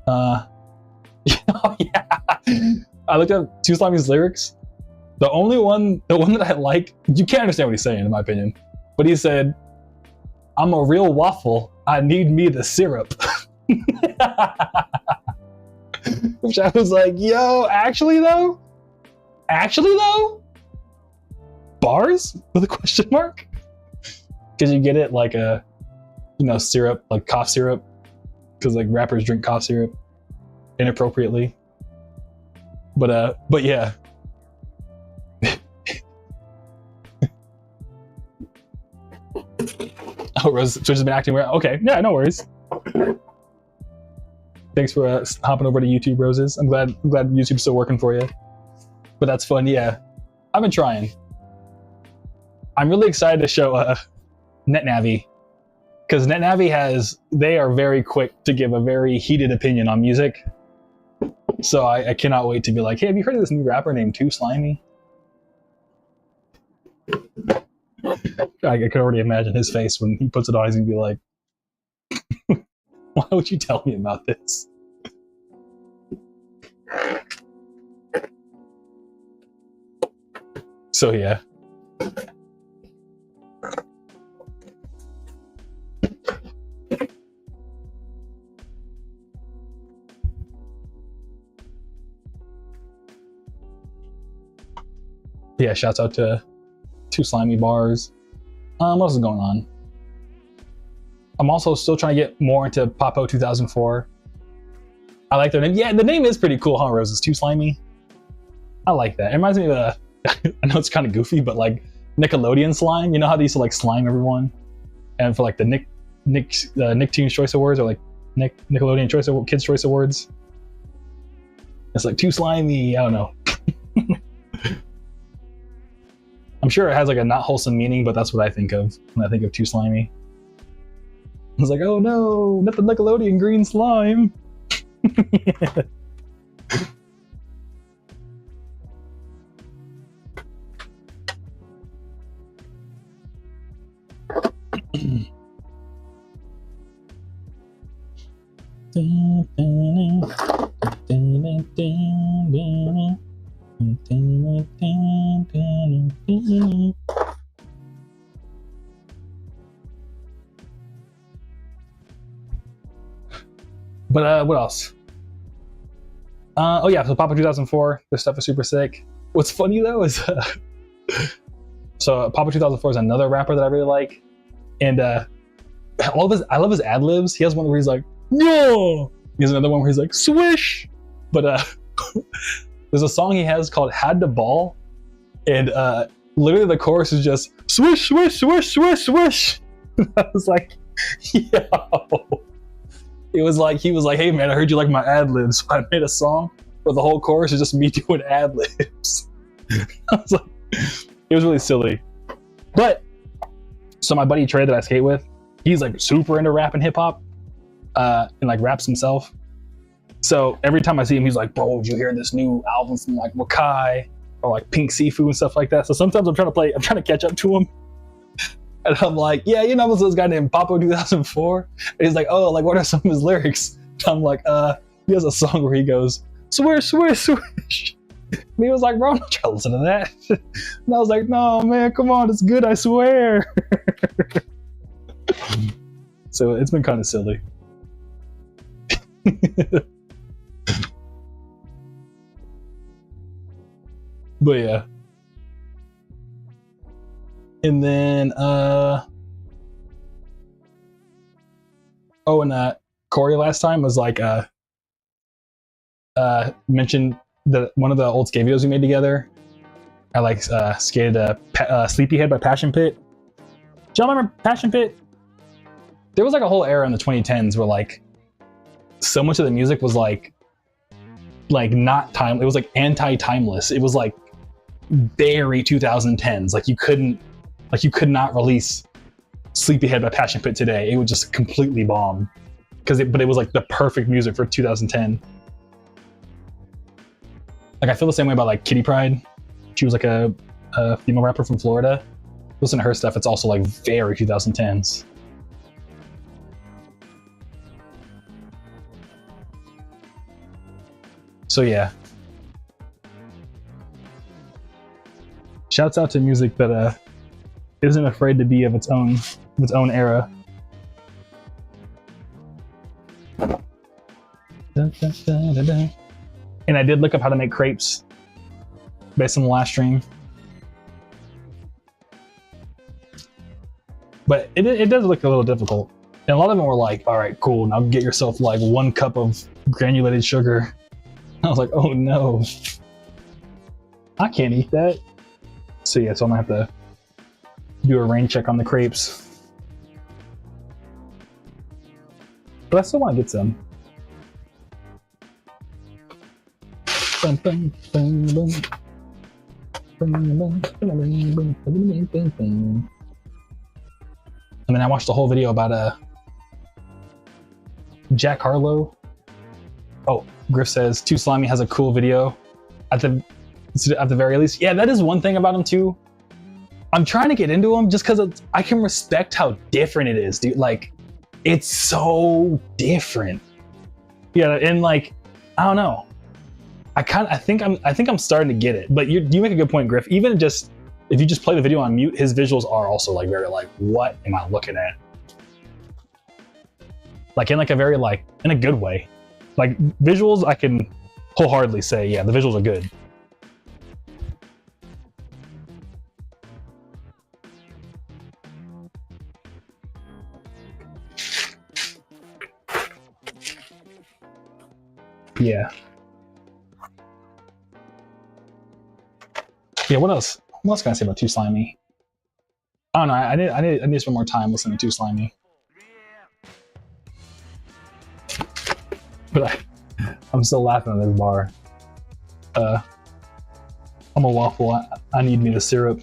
Oh yeah, I looked up Too Slimy's lyrics. The one that I like, you can't understand what he's saying in my opinion, but he said, "I'm a real waffle, I need me the syrup." Which I was like, yo, actually though? Bars? With a question mark? Because you get it like a, syrup, like cough syrup. Because like rappers drink cough syrup inappropriately. But yeah. Oh, Rose has been acting weird. Okay, yeah, no worries. Thanks for hopping over to YouTube, Roses. I'm glad YouTube's still working for you. But that's fun, yeah. I've been trying. I'm really excited to show NetNavi, because NetNavi they are very quick to give a very heated opinion on music. So I cannot wait to be like, hey, have you heard of this new rapper named Too Slimy? I could already imagine his face when he puts it on. He's gonna be like, why would you tell me about this? So yeah. Yeah, shouts out to Too Slimy bars. What else is going on? I'm also still trying to get more into Popo 2004. I like their name. Yeah, the name is pretty cool, huh, Roses? Too Slimy. I like that. It reminds me of I know it's kind of goofy, but like Nickelodeon slime. You know how they used to like slime everyone? And for like the Nicktoons Choice Awards, or like Nickelodeon Kids Choice Awards. It's like Too Slimy. I don't know. I'm sure it has like a not wholesome meaning, but that's what I think of when I think of Too Slimy. I was like, oh no, not the Nickelodeon green slime. Yeah. But what else? Oh yeah, so Papa 2004, this stuff is super sick. What's funny though is, so Papa 2004 is another rapper that I really like, and I love his ad libs. He has one where he's like, no. He has another one where he's like, swish. But there's a song he has called "Had to Ball," and literally the chorus is just swish, swish, swish, swish, swish. I was like, yo. It was like, he was like, hey man, I heard you like my ad libs, so I made a song where the whole chorus is just me doing ad libs. I was like, it was really silly. But so my buddy Trey that I skate with, he's like super into rap and hip hop, and like raps himself. So every time I see him, he's like, bro, did you hear this new album from like Wakai or like Pink Sifu and stuff like that? So sometimes I'm trying to catch up to him. And I'm like, yeah, you know, this guy named Popo 2004. And he's like, oh, like what are some of his lyrics? And I'm like, he has a song where he goes, swish, swish, swish. And he was like, bro, I'm not trying to listen to that. And I was like, no, man, come on, it's good, I swear. So it's been kind of silly. But yeah. And then Corey last time was like mentioned that one of the old skate videos we made together. I like skated Sleepyhead by Passion Pit. Do y'all remember Passion Pit? There was like a whole era in the 2010s where like so much of the music was like not time. It was like anti-timeless. It was like very 2010s. Like you could not release Sleepyhead by Passion Pit today, it would just completely bomb. But it was like the perfect music for 2010. Like I feel the same way about like Kitty Pryde. She was like a female rapper from Florida. Listen to her stuff, it's also like very 2010s. So yeah. Shouts out to music that isn't afraid to be of its own era. Dun, dun, dun, dun, dun. And I did look up how to make crepes based on the last stream. But it does look a little difficult. And a lot of them were like, all right, cool, now get yourself like 1 cup of granulated sugar. I was like, oh no. I can't eat that. So yeah, so I'm gonna have to do a rain check on the crepes. But I still want to get some. And then I watched the whole video about Jack Harlow. Oh, Griff says Too Slimy has a cool video at the very least. Yeah, that is one thing about him too. I'm trying to get into him just because I can respect how different it is, dude. Like, it's so different. Yeah, and like, I don't know. I think I'm starting to get it. But you make a good point, Griff. Even just if you just play the video on mute, his visuals are also like very like, what am I looking at? Like in like a very like in a good way. Like visuals, I can wholeheartedly say, yeah, the visuals are good. Yeah. Yeah, what else? What else can I say about Too Slimy? I don't know. I need to spend more time listening to Too Slimy. But I'm still laughing at this bar. I'm a waffle. I need me the syrup.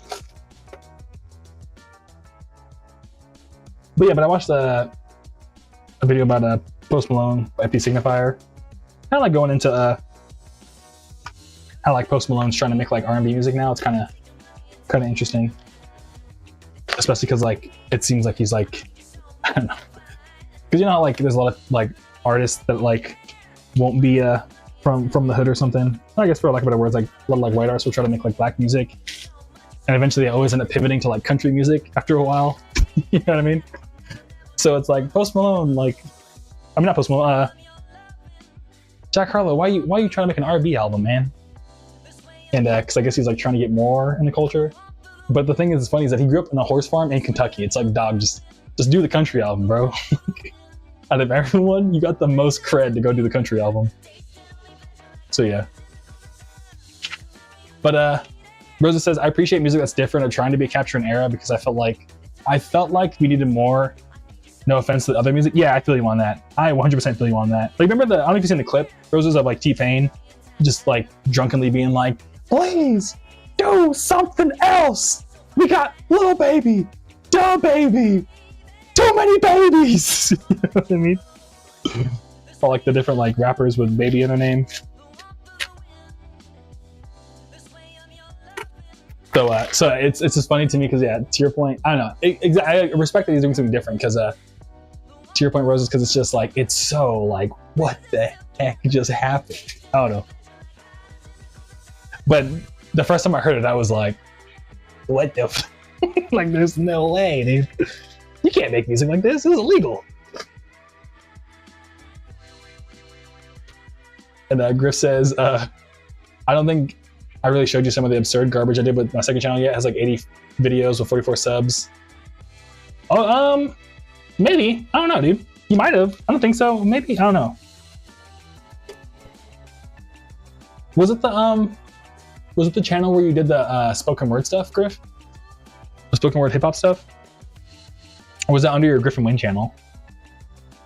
But yeah, I watched a video about Post Malone by P Signifier. Kind of like going into how like Post Malone's trying to make like R&B music now. It's kind of interesting, especially because like it seems like he's like, I don't know, because you know how, like there's a lot of like artists that like won't be from the hood or something. I guess for lack of better words, like a lot of like white artists will try to make like black music, and eventually they always end up pivoting to like country music after a while. You know what I mean? So it's like Post Malone, like I mean not Post Malone, Jack Harlow. Why you trying to make an R&B album, man? And because I guess he's like trying to get more in the culture. But the thing is funny is that he grew up in a horse farm in Kentucky. It's like, dog, just do the country album, bro. Out of everyone, you got the most cred to go do the country album. So yeah. But Rosa says, I appreciate music that's different or trying to be capture an era because I felt like we needed more. No offense to the other music. Yeah, I feel you on that. I 100% feel you on that. Like remember I don't know if you've seen the clip, Roses, of like T-Pain just like drunkenly being like, please do something else. We got Little Baby, Da Baby, too many babies. You know what I mean? All like the different like rappers with baby in their name. So it's just funny to me because yeah, to your point, I don't know. I respect that he's doing something different because to your point, Roses, because it's just like it's so like what the heck just happened? I don't know. But the first time I heard it, I was like, what the f like, there's no way, dude. You can't make music like this. This is illegal. And Griff says, I don't think I really showed you some of the absurd garbage I did with my second channel yet. It has like 80 videos with 44 subs. Oh, maybe. I don't know, dude. You might have. I don't think so. Maybe. I don't know. Was it the channel where you did the spoken word stuff, Griff? The spoken word hip hop stuff? Or was that under your Griff and Wayne channel?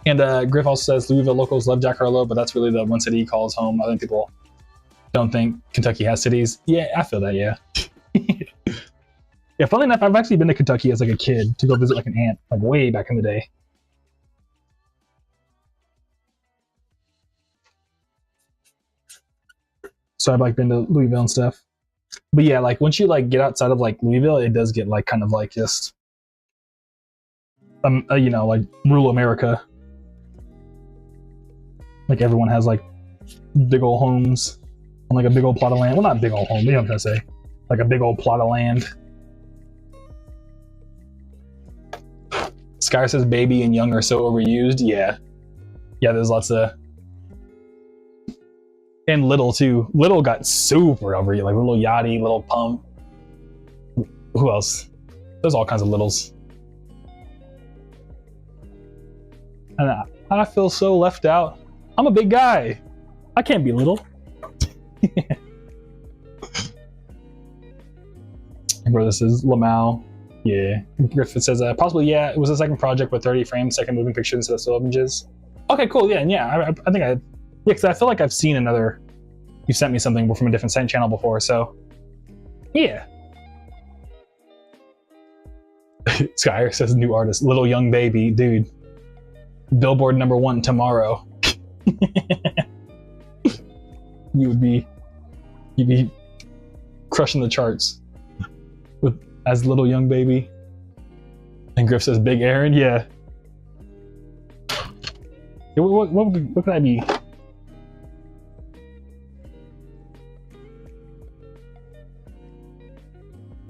And Griff also says Louisville locals love Jack Harlow, but that's really the one city he calls home. I think people don't think Kentucky has cities. Yeah, I feel that, yeah. Yeah, funnily enough, I've actually been to Kentucky as like a kid to go visit like an aunt, like way back in the day. So I've like been to Louisville and stuff. But yeah, like once you like get outside of like Louisville, it does get like kind of like just you know, like rural America. Like everyone has like big old homes on like a big old plot of land. Well, not big old home, you know what I'm trying to say. Like a big old plot of land. Sky says baby and young are so overused. Yeah. Yeah, there's lots of... And Little too. Little got super overused. Like Little Yachty, Little Pump. Who else? There's all kinds of littles. And I feel so left out. I'm a big guy. I can't be little. Bro, this is Lamau. Yeah. Griffith says, possibly, yeah, it was a second project with 30 frames, second moving picture instead of still images. Okay, cool. Yeah, and yeah, I think yeah, because I feel like I've seen another, you sent me something from a different channel before, so yeah. Skyer says, new artist, Little Young Baby, dude. Billboard #1 tomorrow. You'd be crushing the charts with as Little Young Baby. And Griff says Big Aaron, yeah. What could I be?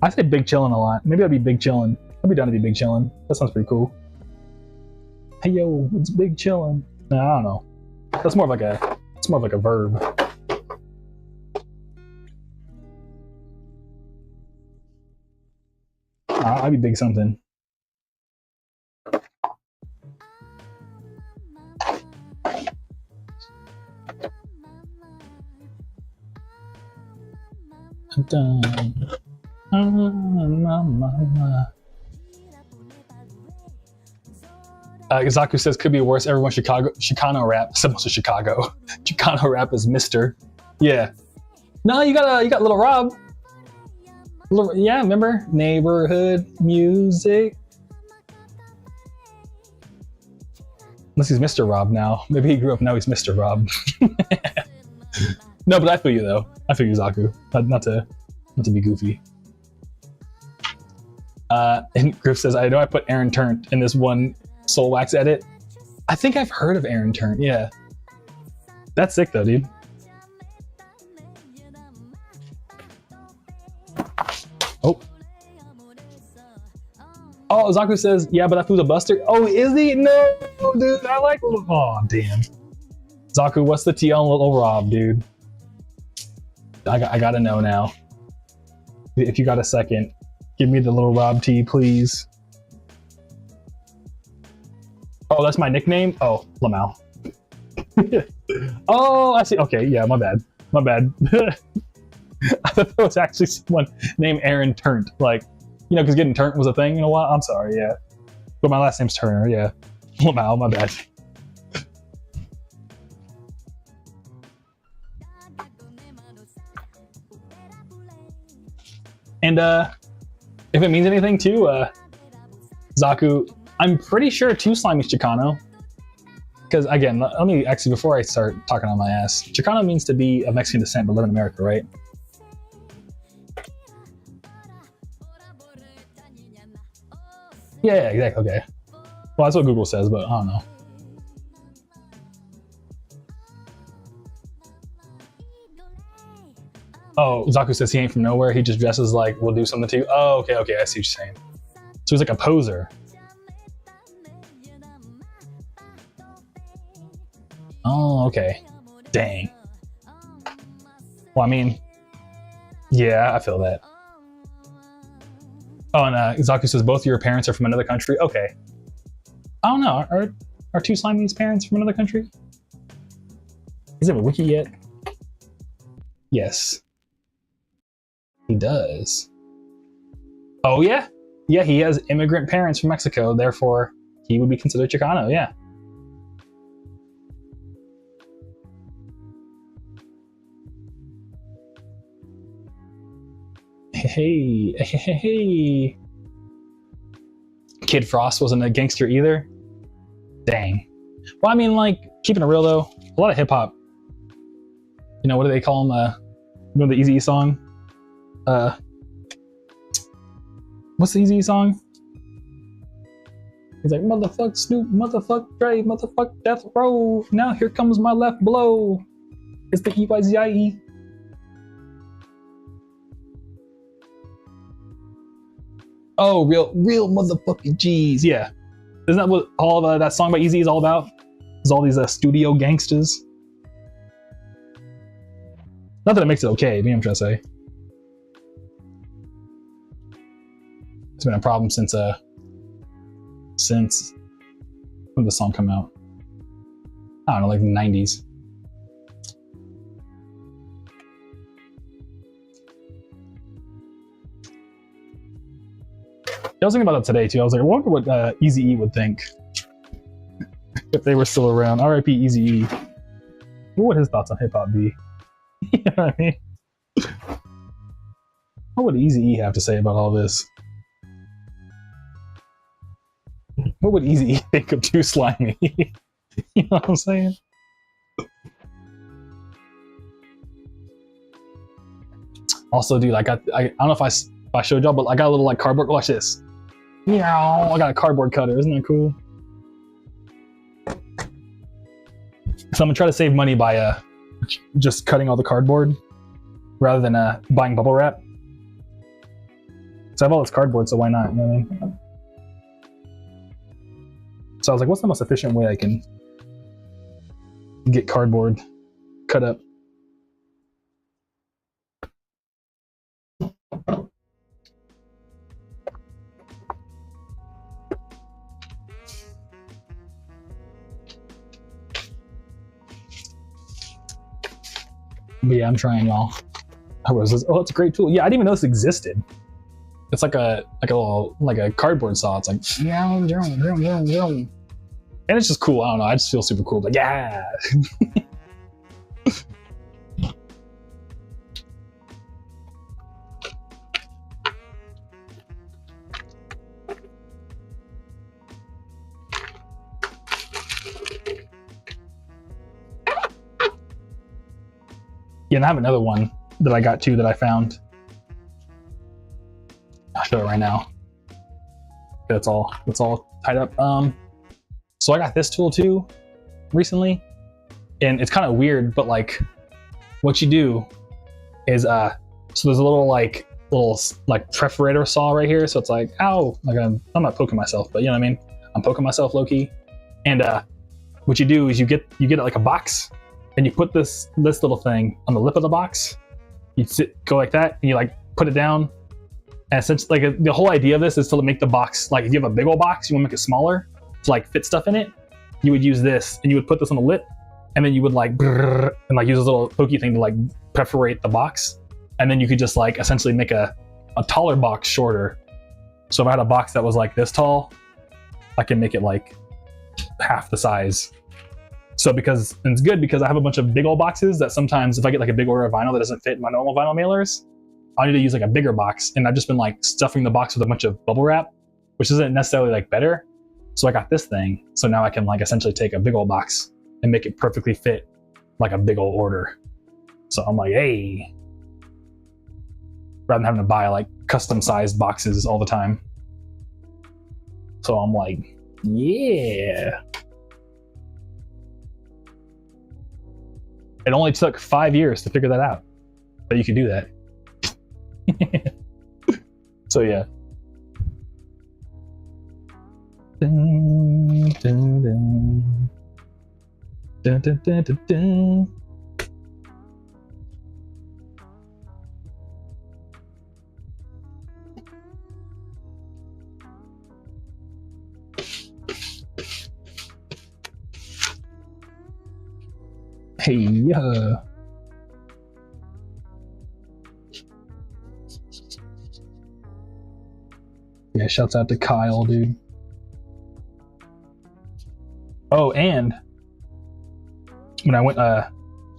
I say Big Chillin' a lot. Maybe I'd be Big Chillin'. I'd be down to be Big Chillin'. That sounds pretty cool. Hey yo, it's Big Chillin'. Nah, I don't know. That's more of like a, it's more of like a verb. I'd be Big something. Zaku says could be worse. Everyone Chicano rap. Someone says Chicago. Chicano rap is Mister. Yeah. No, you got Little Rob. Yeah, remember neighborhood music. Unless he's Mr. Rob now. Maybe he grew up now. He's Mr. Rob. No, but I feel you though. I feel you, Zaku. Not to be goofy. And Griff says, I know I put Aaron Turnt in this one Soul Wax edit. I think I've heard of Aaron Turnt, yeah. That's sick though, dude. Oh. Oh, Zaku says, yeah, but that fool's a buster. Oh, is he? No, dude, I like, oh, damn. Zaku, what's the T on Little Rob, dude? I gotta know now. If you got a second, give me the Little Rob T, please. Oh, that's my nickname? Oh, Lamau. Oh, I see. Okay, yeah, my bad. My bad. I thought there was actually someone named Aaron Turnt. Like, you know, because getting Turnt was a thing in a while. I'm sorry, yeah. But my last name's Turner, yeah. Lamau, my bad. And if it means anything too, Zaku, I'm pretty sure Too Slimy's Chicano. Because again, let me actually, before I start talking on my ass, Chicano means to be of Mexican descent but live in America, right? Yeah, exactly, okay. Well, that's what Google says, but I don't know. Oh, Zaku says he ain't from nowhere. He just dresses like we'll do something to you. Oh, okay, I see what you're saying. So he's like a poser. Oh, okay. Dang. Well, I mean, yeah, I feel that. Oh, and Zaku says both of your parents are from another country. Okay. I don't know. Are Too Slimy's parents from another country? Is it a wiki yet? Yes. He does. Oh, yeah? Yeah, he has immigrant parents from Mexico, therefore he would be considered Chicano, yeah. Hey. Kid Frost wasn't a gangster either. Dang. Well, I mean, like, keeping it real though, a lot of hip hop. You know, what do they call them? You know the Eazy-E song? What's the Eazy-E song? He's like, motherfuck Snoop, motherfuck Dre, motherfuck Death Row. Now here comes my left blow. It's the EYZIE. Oh, real motherfucking G's. Yeah. Isn't that what all of that song by Eazy is all about? It's all these studio gangsters. Not that it makes it okay, but you know what I'm trying to say. It's been a problem since when did the song come out? I don't know, like the 90s. I was thinking about it today too. I was like, I wonder what Eazy-E would think if they were still around. R.I.P. Eazy-E. What would his thoughts on hip hop be? You know what I mean? What would Eazy-E have to say about all this? What would Eazy-E think of Too Slimy? You know what I'm saying? Also, dude, I don't know if I showed y'all, but I got a little like cardboard. Watch this. Meow! I got a cardboard cutter. Isn't that cool? So I'm gonna try to save money by just cutting all the cardboard rather than buying bubble wrap. So I have all this cardboard, so why not? You know what I mean? So I was like, what's the most efficient way I can get cardboard cut up? But yeah, I'm trying, y'all. Oh, it's a great tool. Yeah, I didn't even know this existed. It's like a little cardboard saw. It's like and it's just cool. I don't know. I just feel super cool. Like yeah. Yeah, and I have another one that I got too that I found. I'll show it right now. It's all tied up. So I got this tool too recently, and it's kind of weird, but like what you do is so there's a little perforator saw right here. So it's like, ow, like I'm not poking myself, but you know what I mean? I'm poking myself low key. And what you do is you get like a box, and you put this little thing on the lip of the box. You go like that, and you like put it down. And essentially, like the whole idea of this is to make the box, like if you have a big old box, you want to make it smaller to like fit stuff in it. You would use this, and you would put this on the lip, and then you would like and like use this little pokey thing to like perforate the box, and then you could just like essentially make a taller box shorter. So if I had a box that was like this tall, I can make it like half the size. So and it's good because I have a bunch of big old boxes that sometimes if I get like a big order of vinyl that doesn't fit my normal vinyl mailers, I need to use like a bigger box. And I've just been like stuffing the box with a bunch of bubble wrap, which isn't necessarily like better. So I got this thing. So now I can like essentially take a big old box and make it perfectly fit like a big old order. So I'm like, hey, rather than having to buy like custom sized boxes all the time. So I'm like, yeah. It only took 5 years to figure that out, but you can do that. So yeah. Dun, dun, dun. Dun, dun, dun, dun, dun. Hey, yeah. Yeah, shouts out to Kyle, dude. Oh, and when I went,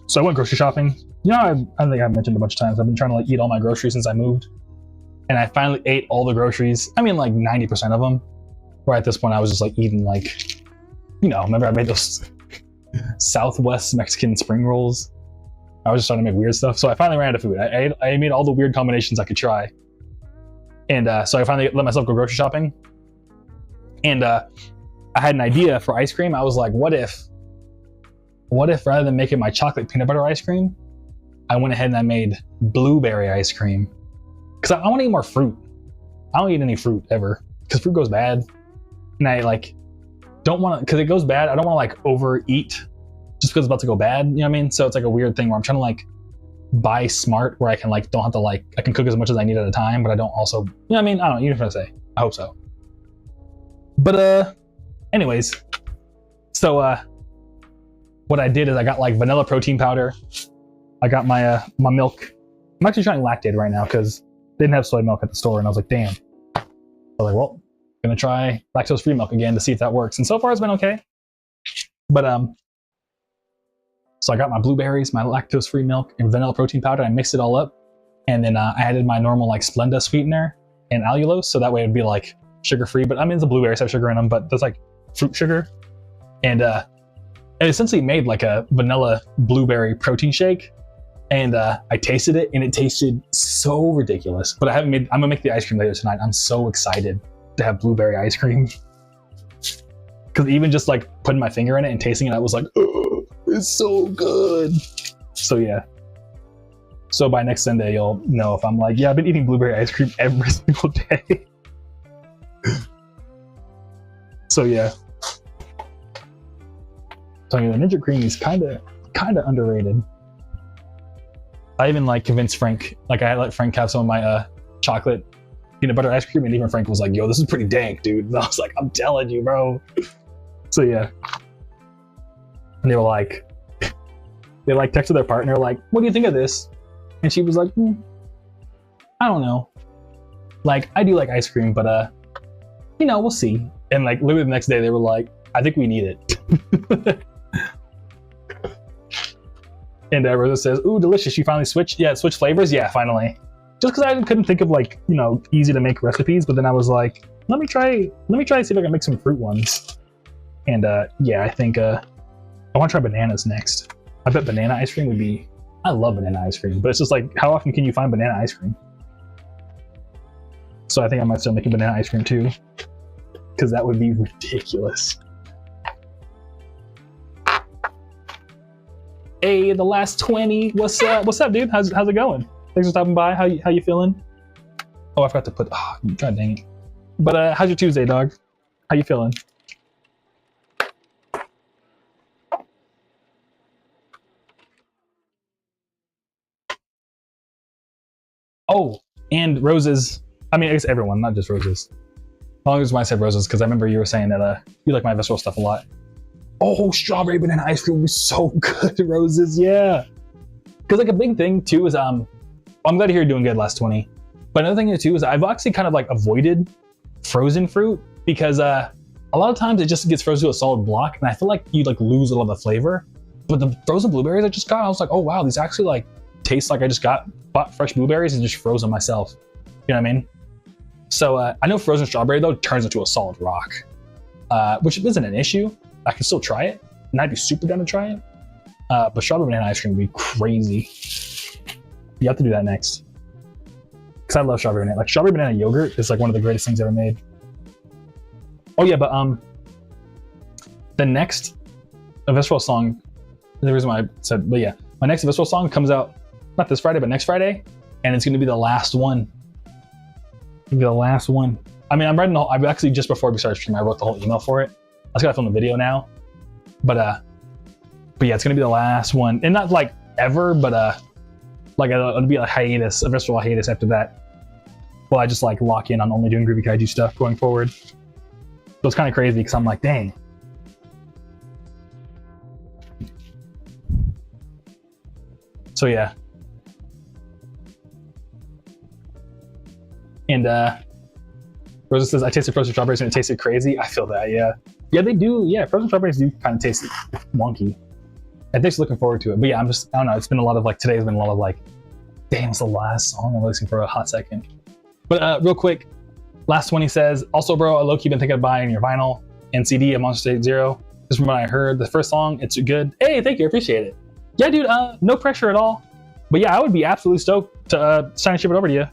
so I went grocery shopping. You know, I think I've mentioned a bunch of times, I've been trying to like eat all my groceries since I moved. and I finally ate all the groceries. I mean, like 90% of them. Where at this point I was just like eating like, you know, remember I made those Southwest Mexican spring rolls? I was just trying to make weird stuff. So I finally ran out of food. I made all the weird combinations I could try. And so I finally let myself go grocery shopping. And I had an idea for ice cream. I was like, what if rather than making my chocolate peanut butter ice cream, I went ahead and I made blueberry ice cream. Because I want to eat more fruit. I don't eat any fruit ever. Because fruit goes bad. And I like don't want to, because it goes bad, I don't want to like overeat just because it's about to go bad. You know what I mean? So it's like a weird thing where I'm trying to like buy smart, where I can like don't have to like, I can cook as much as I need at a time, but I don't also, you know what I mean? I don't know, you know what I'm trying to say. I hope so. But anyways, so what I did is I got like vanilla protein powder. I got my my milk. I'm actually trying lactate right now because they didn't have soy milk at the store, and I was like, damn. I was like, well, gonna try lactose-free milk again to see if that works, and so far it's been okay. But so I got my blueberries, my lactose-free milk, and vanilla protein powder. I mixed it all up, and then I added my normal like Splenda sweetener and allulose, so that way it'd be like sugar-free. But I mean, the blueberries have sugar in them, but there's like fruit sugar, and it essentially made like a vanilla blueberry protein shake. And I tasted it, and it tasted so ridiculous. But I'm gonna make the ice cream later tonight. I'm so excited to have blueberry ice cream. Because even just like putting my finger in it and tasting it, I was like, oh, it's so good. So yeah. So by next Sunday, you'll know if I'm like, yeah, I've been eating blueberry ice cream every single day. So yeah. So yeah, the Ninja Cream is kind of underrated. I even like convinced Frank, like I let Frank have some of my chocolate peanut butter ice cream, and even Frank was like, yo, this is pretty dank, dude. And I was like, I'm telling you, bro. So yeah. And they were like, they like texted their partner like, what do you think of this? And she was like, I don't know. Like, I do like ice cream, but you know, we'll see. And like literally the next day they were like, I think we need it. And Rosa says, ooh, delicious. You finally switched? Yeah, switched flavors? Yeah, finally. Just because I couldn't think of like, you know, easy to make recipes, but then I was like, let me try see if I can make some fruit ones. And yeah, I think I want to try bananas next. I bet banana ice cream would be, I love banana ice cream, but it's just like, how often can you find banana ice cream? So I think I might start making banana ice cream too, because that would be ridiculous. Hey, the last 20. What's up, dude? How's it going? Thanks for stopping by. How you feeling? Oh, I forgot to put. Oh, god dang it. But how's your Tuesday, dog? How you feeling? Oh, and roses. I mean, I guess everyone, not just roses. As long as I said roses, because I remember you were saying that you like my visceral stuff a lot. Oh, strawberry banana ice cream was so good, roses, yeah. Because like a big thing too is I'm glad to hear you're doing good last 20. But another thing too is I've actually kind of like avoided frozen fruit because a lot of times it just gets frozen to a solid block, and I feel like you like lose a lot of the flavor. But the frozen blueberries I just got, I was like, oh wow, these actually like taste like I just bought fresh blueberries and just froze them myself. You know what I mean? So I know frozen strawberry though turns into a solid rock, which isn't an issue. I can still try it, and I'd be super down to try it. But strawberry banana ice cream would be crazy. You have to do that next. Because I love strawberry banana. Like strawberry banana yogurt is like one of the greatest things ever made. Oh yeah, but the next Aviscerall song, the reason why I said, but yeah, my next Aviscerall song comes out not this Friday, but next Friday, and it's gonna be the last one. It's gonna be the last one. I mean, I'm actually just before we started streaming, I wrote the whole email for it. I just gotta film the video now, but yeah, it's gonna be the last one, and not like ever, but like it'll be a hiatus, a visceral hiatus after that. Well, I just like lock in on only doing Groovy Kaiju stuff going forward. So it's kind of crazy because I'm like, dang. So yeah. And Rosa says, I tasted frozen strawberries and it tasted crazy. I feel that, yeah. Yeah, they do. Yeah, frozen strawberries do kind of taste wonky. I'm just looking forward to it. But yeah, I don't know. It's been a lot of like, today's been a lot of like, damn, it's the last song I'm listening for a hot second. But real quick, last one he says, also bro, I low-key been thinking of buying your vinyl and CD of Monster State Zero. Just from what I heard, the first song, it's good. Hey, thank you, I appreciate it. Yeah, dude, no pressure at all. But yeah, I would be absolutely stoked to sign and ship it over to you.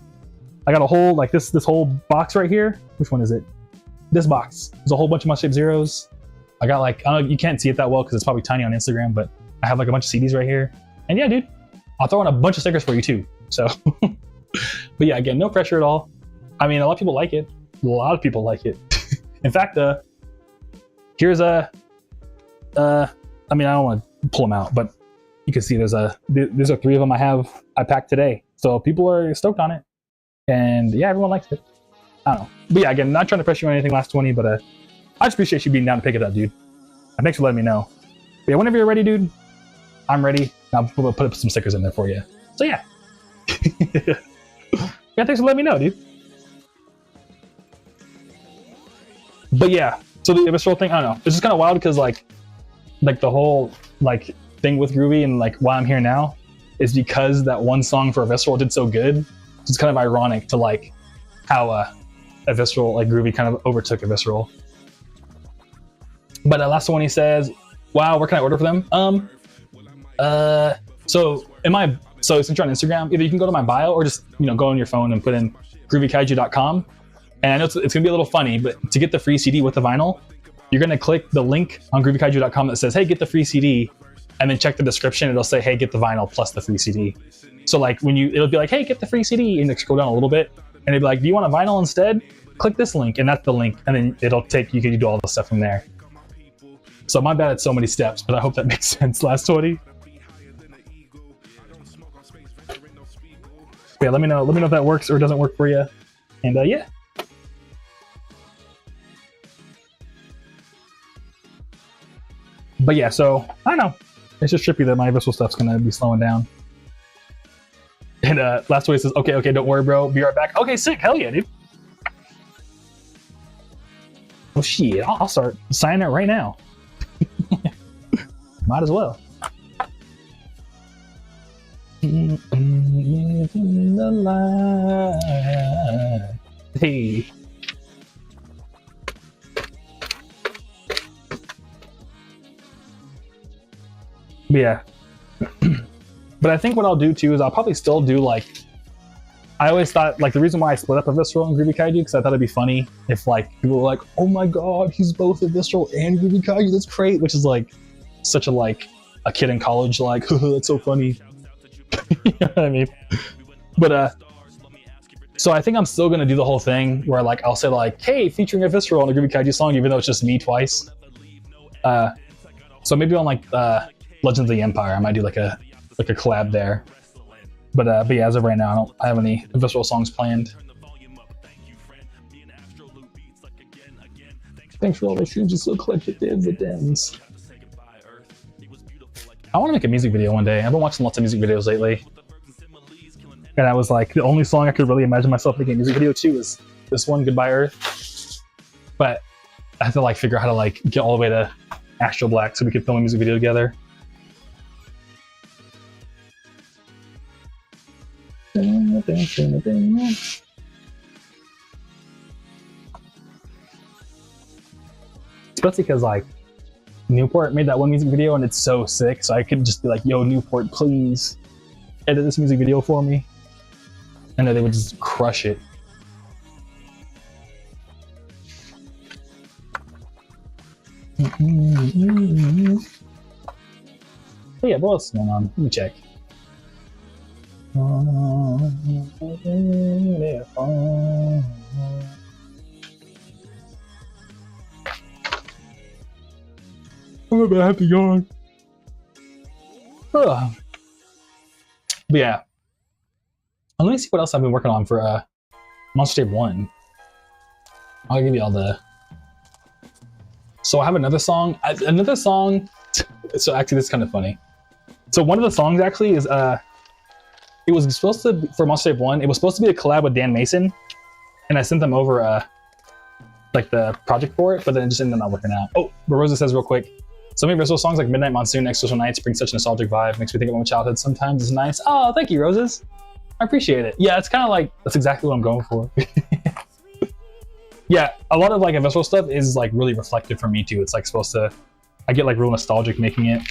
I got a whole, like this whole box right here. Which one is it? This box. There's a whole bunch of Monster State Zeros. I got like, I don't know, you can't see it that well because it's probably tiny on Instagram, but I have like a bunch of CDs right here. And yeah, dude, I'll throw in a bunch of stickers for you too. So, but yeah, again, no pressure at all. I mean, a lot of people like it. A lot of people like it. In fact, here's a, I mean, I don't want to pull them out, but you can see these are 3 of them I packed today. So people are stoked on it. And yeah, everyone likes it. I don't know. But yeah, again, not trying to pressure you on anything last 20, but I just appreciate you being down to pick it up, dude. And thanks for letting me know. But yeah, whenever you're ready, dude, I'm ready. I'll put up some stickers in there for you. So yeah. Yeah, thanks for letting me know, dude. But yeah, so the Aviscerall thing, I don't know. It's just kind of wild because like the whole like thing with Groovy and like why I'm here now is because that one song for Aviscerall did so good. It's kind of ironic to like how Aviscerall, like Groovy kind of overtook Aviscerall. But last one he says, wow, where can I order for them? So since you're on Instagram, either you can go to my bio or just, you know, go on your phone and put in groovykaiju.com. And I know it's gonna be a little funny, but to get the free CD with the vinyl, you're gonna click the link on groovykaiju.com that says, hey, get the free CD, and then check the description, it'll say, hey, get the vinyl plus the free CD. So like it'll be like, hey, get the free CD, and you scroll down a little bit, and it'll be like, do you want a vinyl instead? Click this link, and that's the link, and then it'll take, you can do all the stuff from there. So my bad, it's so many steps, but I hope that makes sense, last 20. Yeah, let me know if that works or doesn't work for you. And yeah. But yeah, so I don't know. It's just trippy that my Aviscerall stuff's gonna be slowing down. And last way it says, okay, don't worry, bro. Be right back. Okay, sick. Hell yeah, dude. Oh shit, I'll start signing it right now. Might as well. Living the light. Hey. Yeah. But I think what I'll do too is I'll probably still do like, I always thought like the reason why I split up Aviscerall and Groovy Kaiju because I thought it'd be funny if like people were like, oh my god, he's both Aviscerall and Groovy Kaiju, that's great, which is like such a like a kid in college like, that's so funny. You know what I mean? But so I think I'm still gonna do the whole thing where like I'll say like, hey, featuring Aviscerall on a Groovy Kaiju song, even though it's just me twice. So maybe on like Legends of the Empire, I might do like a collab there. But yeah, as of right now, I don't have any Aviscerall songs planned. Thanks for all the streams, you still collect the dividends. I want to make a music video one day. I've been watching lots of music videos lately. And I was like, the only song I could really imagine myself making a music video to is this one, Goodbye Earth. But I have to like figure out how to like get all the way to Astral Black so we could film a music video together. Especially because like Newport made that one music video and it's so sick, so I could just be like, yo, Newport, please edit this music video for me. I know they would just crush it. Oh yeah, what else is going on? Let me check. I'm about to have to yawn. But yeah. Let me see what else I've been working on for Monster State 1. I'll give you all the... So I have another song. So actually this is kind of funny. So one of the songs actually is... it was supposed to be, for Monster State 1, it was supposed to be a collab with Dan Mason. And I sent them over like the project for it, but then it just ended up not working out. Oh, but Rosa says real quick, so many Aviscerall songs like Midnight Monsoon, Extra Nights bring such a nostalgic vibe. Makes me think of my childhood. Sometimes it's nice. Oh, thank you, Roses. I appreciate it. Yeah, it's kind of like, that's exactly what I'm going for. Yeah, a lot of like Aviscerall stuff is like really reflective for me too. It's like supposed to, I get like real nostalgic making it.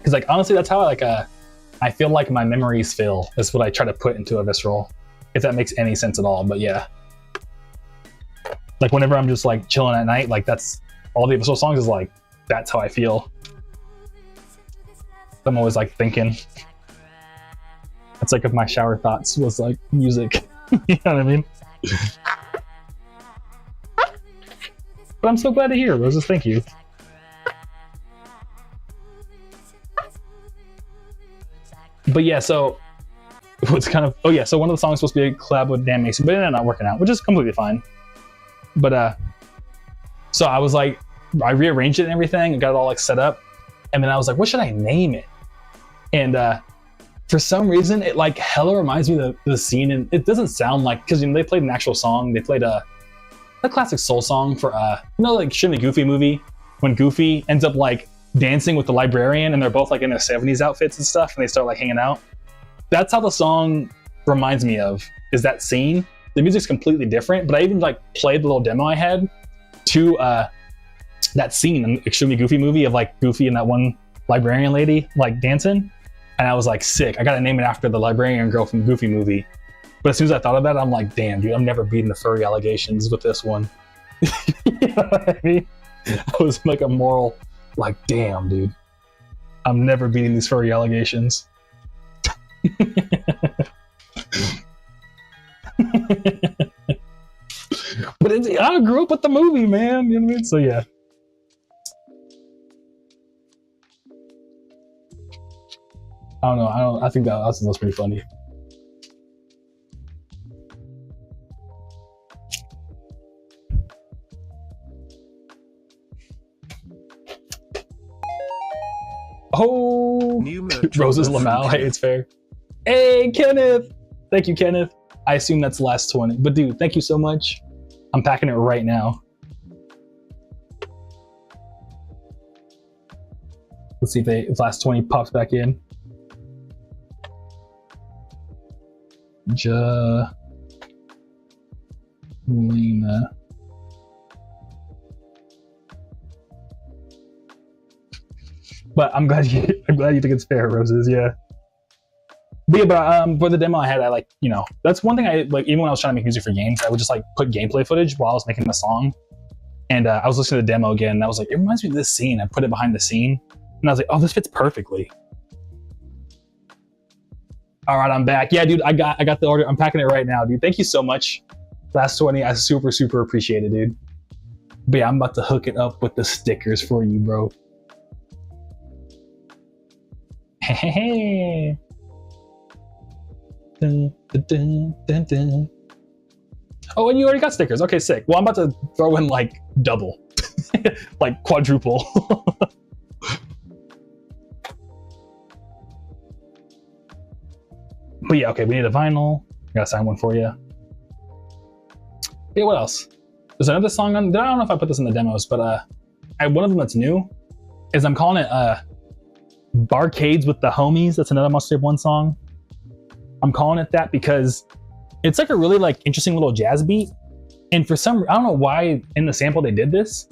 Cause like, honestly, that's how I feel like my memories feel, is what I try to put into Aviscerall. If that makes any sense at all, but yeah. Like whenever I'm just like chilling at night, like that's, all the Aviscerall songs is like, that's how I feel. I'm always like thinking. It's like if my shower thoughts was like music. You know what I mean? But I'm so glad to hear, Roses. Thank you. But yeah, so what's kind of, oh yeah, so one of the songs is supposed to be a collab with Dan Mason, but it ended up not working out, which is completely fine. But so I was like, I rearranged it and everything and got it all like set up, and then I was like, what should I name it? And for some reason it like hella reminds me of the scene, and it doesn't sound like, because you know, they played an actual song, they played a classic soul song for you know, like Shimmy Goofy movie, when Goofy ends up like dancing with the librarian and they're both like in their 70s outfits and stuff and they start like hanging out. That's how the song reminds me of, is that scene. The music's completely different, but I even like played the little demo I had to that scene in the Extremely Goofy movie of like Goofy and that one librarian lady like dancing, and I was like, sick, I gotta name it after the librarian girl from Goofy movie. But as soon as I thought of that, I'm like, damn dude, I'm never beating the furry allegations with this one. You know what I mean? I was like a moral, like, damn dude, I'm never beating these furry allegations. But I grew up with the movie, man. You know what I mean? So yeah. I don't know. I think that was pretty funny. Oh, Roses Lamau. Hey, it's fair. Hey, Kenneth. Thank you, Kenneth. I assume that's the last 20. But dude, thank you so much. I'm packing it right now. Let's see if the last 20 pops back in. Lena. But I'm glad you think it's fair, Roses. Yeah. But yeah, but for the demo I had, I like, you know, that's one thing I like, even when I was trying to make music for games, I would just like put gameplay footage while I was making the song. And I was listening to the demo again, and I was like, it reminds me of this scene. I put it behind the scene, and I was like, oh, this fits perfectly. All right, I'm back. Yeah, dude, I got the order. I'm packing it right now, dude. Thank you so much. Last 20, I super appreciate it, dude. But yeah, I'm about to hook it up with the stickers for you, bro. Hey. Dun, dun, dun, dun. Oh, and you already got stickers. Okay, sick. Well, I'm about to throw in like double, like quadruple. But yeah, okay, we need a vinyl. I gotta sign one for you. Yeah, what else? There's another song on, I don't know if I put this in the demos, but one of them that's new is, I'm calling it Barcades with the Homies. That's another Must Have One song. I'm calling it that because it's like a really like interesting little jazz beat. And for some, I don't know why in the sample they did this,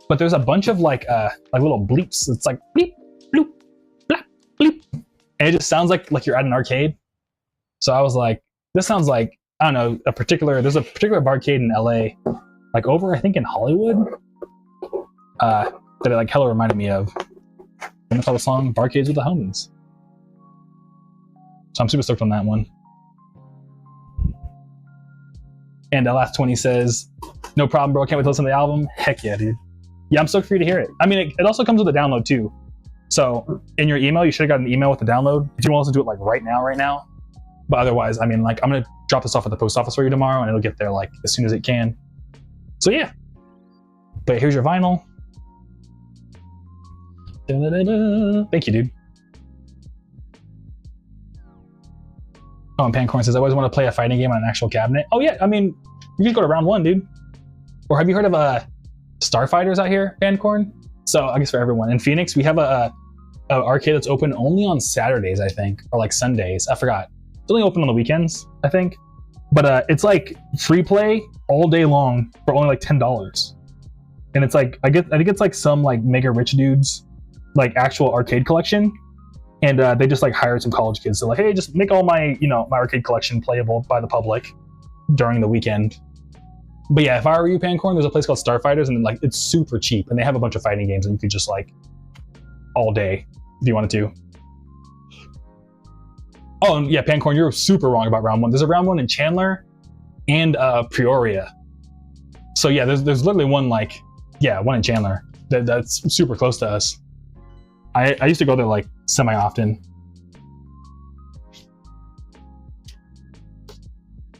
but there's a bunch of like little bleeps. It's like bleep, bloop, blap, bleep. And it just sounds like you're at an arcade. So I was like, this sounds like, I don't know, there's a particular barcade in LA, like over, I think in Hollywood, that it like hella reminded me of. I'm gonna call the song Barcades with the Homies. So I'm super stoked on that one. And the last 20 says, no problem, bro. Can't wait to listen to the album. Heck yeah, dude. Yeah, I'm stoked for you to hear it. I mean, it also comes with a download too. So in your email, you should have got an email with the download. If you want to do it like right now. But otherwise, I mean, like, I'm going to drop this off at the post office for you tomorrow, and it'll get there like as soon as it can. So yeah. But here's your vinyl. Da-da-da-da. Thank you, dude. Oh, and Pancorn says, I always want to play a fighting game on an actual cabinet. Oh yeah, I mean, you can go to round 1, dude. Or have you heard of Starfighters out here, Pancorn? So I guess for everyone. In Phoenix, we have a arcade that's open only on Saturdays, I think, or like Sundays. I forgot. It's only open on the weekends, I think. But it's like free play all day long for only like $10. And it's like I think it's like some like mega rich dudes like actual arcade collection, and they just like hired some college kids. So like, hey, just make all my my arcade collection playable by the public during the weekend. But yeah, if I were you, Pancorn, there's a place called Starfighters, and like it's super cheap, and they have a bunch of fighting games, and you could just like all day if you wanted to. Oh, and yeah, Pancorn, you're super wrong about round one. There's a round one in Chandler and Peoria. So yeah, there's literally one like, yeah, one in Chandler that's super close to us. I used to go there like semi-often.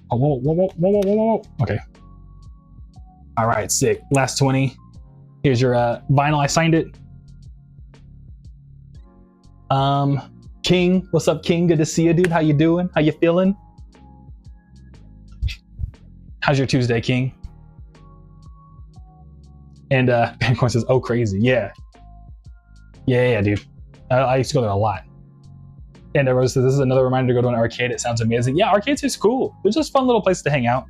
Oh, whoa. Okay. All right, sick. Last 20. Here's your vinyl. I signed it. King, what's up, King? Good to see you, dude. How you doing? How you feeling? How's your Tuesday, King? And Pancorn says, "Oh, crazy, yeah, dude. I used to go there a lot." And Rose says, "This is another reminder to go to an arcade. It sounds amazing." Yeah, arcades is cool. They're just fun little places to hang out.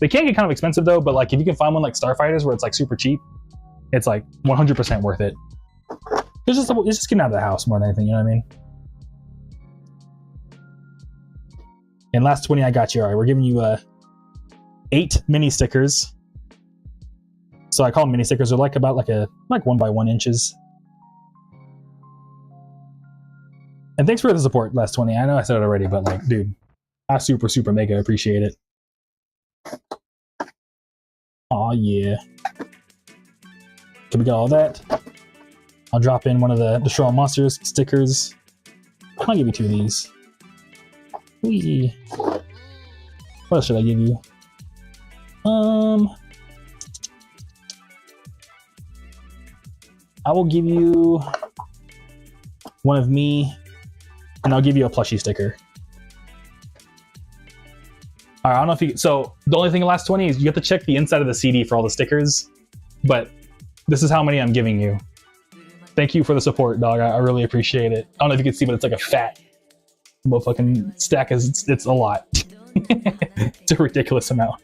They can get kind of expensive though, but like if you can find one like Starfighters where it's like super cheap, it's like 100% worth it. It's just getting out of the house more than anything, you know what I mean? And last 20, I got you. All right, we're giving you 8 mini stickers. So I call them mini stickers. They're like about like 1 by 1 inches. And thanks for the support, last 20. I know I said it already, but like, dude, I super mega appreciate it. Oh yeah. Can we get all that? I'll drop in one of the Destroy All Monsters stickers. I'll give you 2 of these. Whee. What else should I give you? I will give you one of me, and I'll give you a plushie sticker. All right, I don't know if you... So the only thing in the last 20 is you have to check the inside of the CD for all the stickers, but this is how many I'm giving you. Thank you for the support, dog. I really appreciate it. I don't know if you can see, but it's like a fat motherfucking stack. It's a lot. It's a ridiculous amount.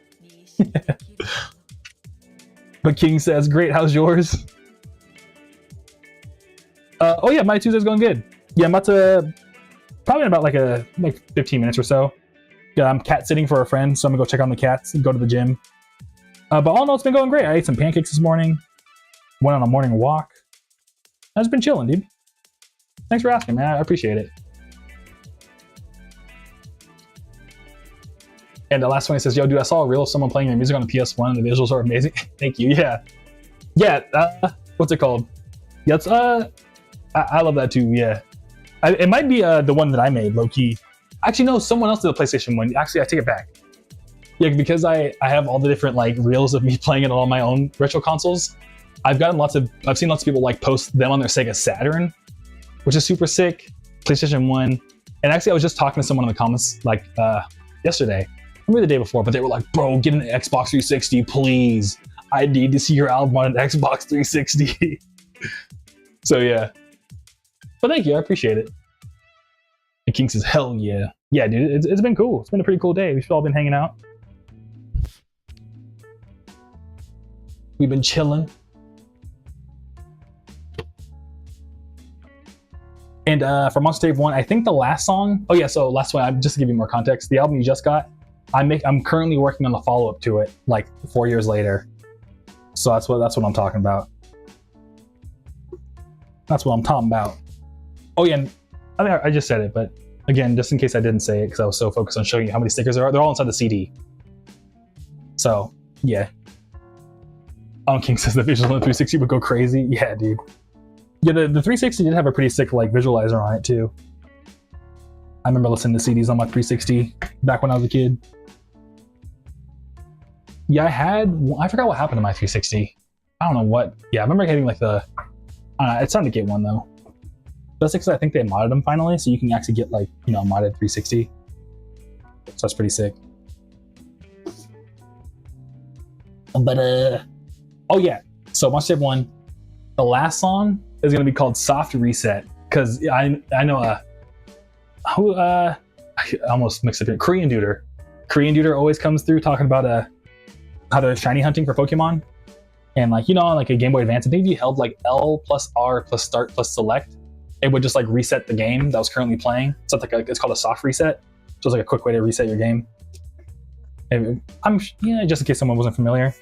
But King says, "Great, how's yours?" Oh yeah, my Tuesday's going good. Yeah, I'm about to... Probably in about like 15 minutes or so. Yeah, I'm cat sitting for a friend, so I'm gonna go check on the cats and go to the gym. But all in all, it's been going great. I ate some pancakes this morning. Went on a morning walk. I've just been chilling, dude. Thanks for asking, man. I appreciate it. And the last one, he says, "Yo, dude, I saw a reel of someone playing your music on the PS1, and the visuals are amazing." Thank you. Yeah. What's it called? Yeah, it's I love that too. Yeah, it might be the one that I made, low key. Actually, no, someone else did the PlayStation one. Actually, I take it back. Yeah, because I have all the different like reels of me playing it on my own retro consoles. I've seen lots of people like post them on their Sega Saturn, which is super sick. PlayStation 1. And actually, I was just talking to someone in the comments like yesterday, maybe the day before, but they were like, "Bro, get an Xbox 360, please. I need to see your album on an Xbox 360. So yeah. But thank you, I appreciate it. And King says, "Hell yeah." Yeah, dude, it's been cool. It's been a pretty cool day. We've all been hanging out. We've been chilling. And for Monster Dave 1, I think the last song... Oh yeah, so last one, just to give you more context, the album you just got, I'm currently working on the follow-up to it, like 4 years later. So that's what I'm talking about. That's what I'm talking about. Oh yeah, and I think I just said it, but again, just in case I didn't say it, because I was so focused on showing you how many stickers there are, they're all inside the CD. So, yeah. King says the visual on the 360 would go crazy. Yeah, dude. Yeah, the 360 did have a pretty sick like visualizer on it too. I remember listening to CDs on my 360 back when I was a kid. Yeah, I forgot what happened to my 360. I don't know what. Yeah, I remember getting like it's time to get one though. That's because I think they modded them finally, so you can actually get like, modded 360. So that's pretty sick. But oh yeah, so Monster Dave 1, the last song is gonna be called "Soft Reset" because I know how I almost mixed up here. Korean Duder. Korean Duder always comes through talking about how to shiny hunting for Pokemon. And like, you know, on like a Game Boy Advance, I think if you held like L plus R plus start plus select, it would just like reset the game that was currently playing. So it's like it's called a soft reset. So it's like a quick way to reset your game. Just in case someone wasn't familiar.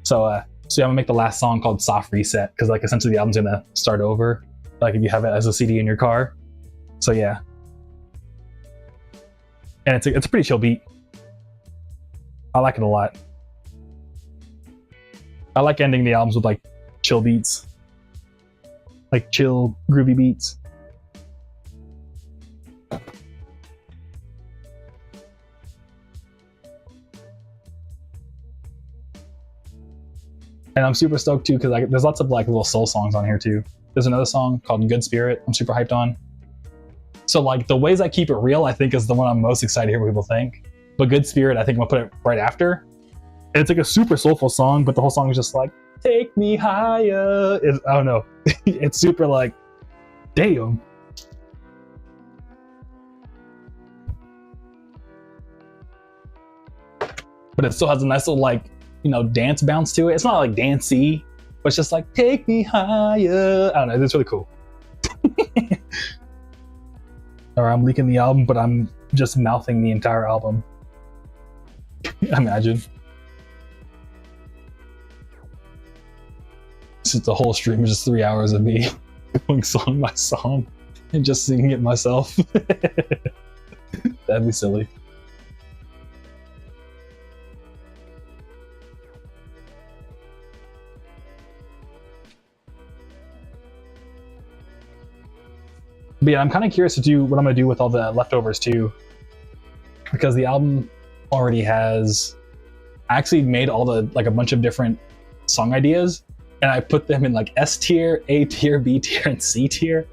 So I'm gonna make the last song called Soft Reset, because like essentially the album's gonna start over, like if you have it as a CD in your car. So yeah, and it's a pretty chill beat. I like it a lot. I like ending the albums with like chill beats, like chill groovy beats. And I'm super stoked too, because like there's lots of like little soul songs on here too. There's another song called Good Spirit I'm super hyped on. So like the ways I keep it real, I think is the one I'm most excited to hear what people think. But Good Spirit, I think I'm gonna put it right after. And it's like a super soulful song, but the whole song is just like, take me higher. I don't know. It's super like, damn. But it still has a nice little like, you know, dance bounce to it. It's not like dancey, but it's just like, take me higher. I don't know, it's really cool. Or I'm leaking the album, but I'm just mouthing the entire album. Imagine. This is the whole stream is just 3 hours of me going song by song and just singing it myself. That'd be silly. But yeah, I'm kind of curious to do what I'm gonna do with all the leftovers too, because the album already has. I actually made all the like a bunch of different song ideas, and I put them in like S tier, A tier, B tier, and C tier.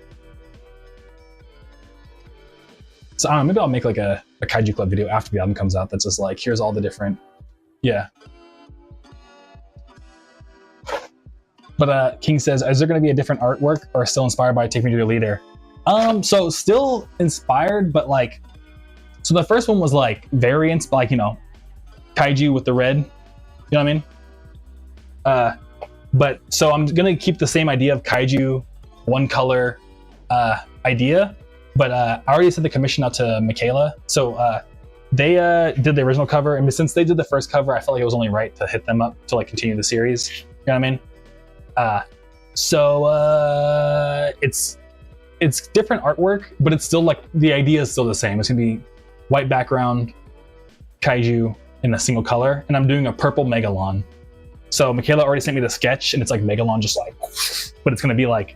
So I don't know, maybe I'll make like a Kaiju Club video after the album comes out. That's just like, here's all the different, yeah. But King says, is there going to be a different artwork or still inspired by Take Me to Your Leader? So still inspired, but like, so the first one was like variants, like, you know, Kaiju with the red, you know what I mean? But so I'm gonna keep the same idea of Kaiju, one color idea, but I already sent the commission out to Michaela. So they did the original cover, and since they did the first cover, I felt like it was only right to hit them up to like continue the series, you know what I mean? So it's different artwork, but it's still like, the idea is still the same. It's gonna be white background, Kaiju in a single color, and I'm doing a purple Megalon. So Michaela already sent me the sketch, and it's like Megalon just like, but it's gonna be like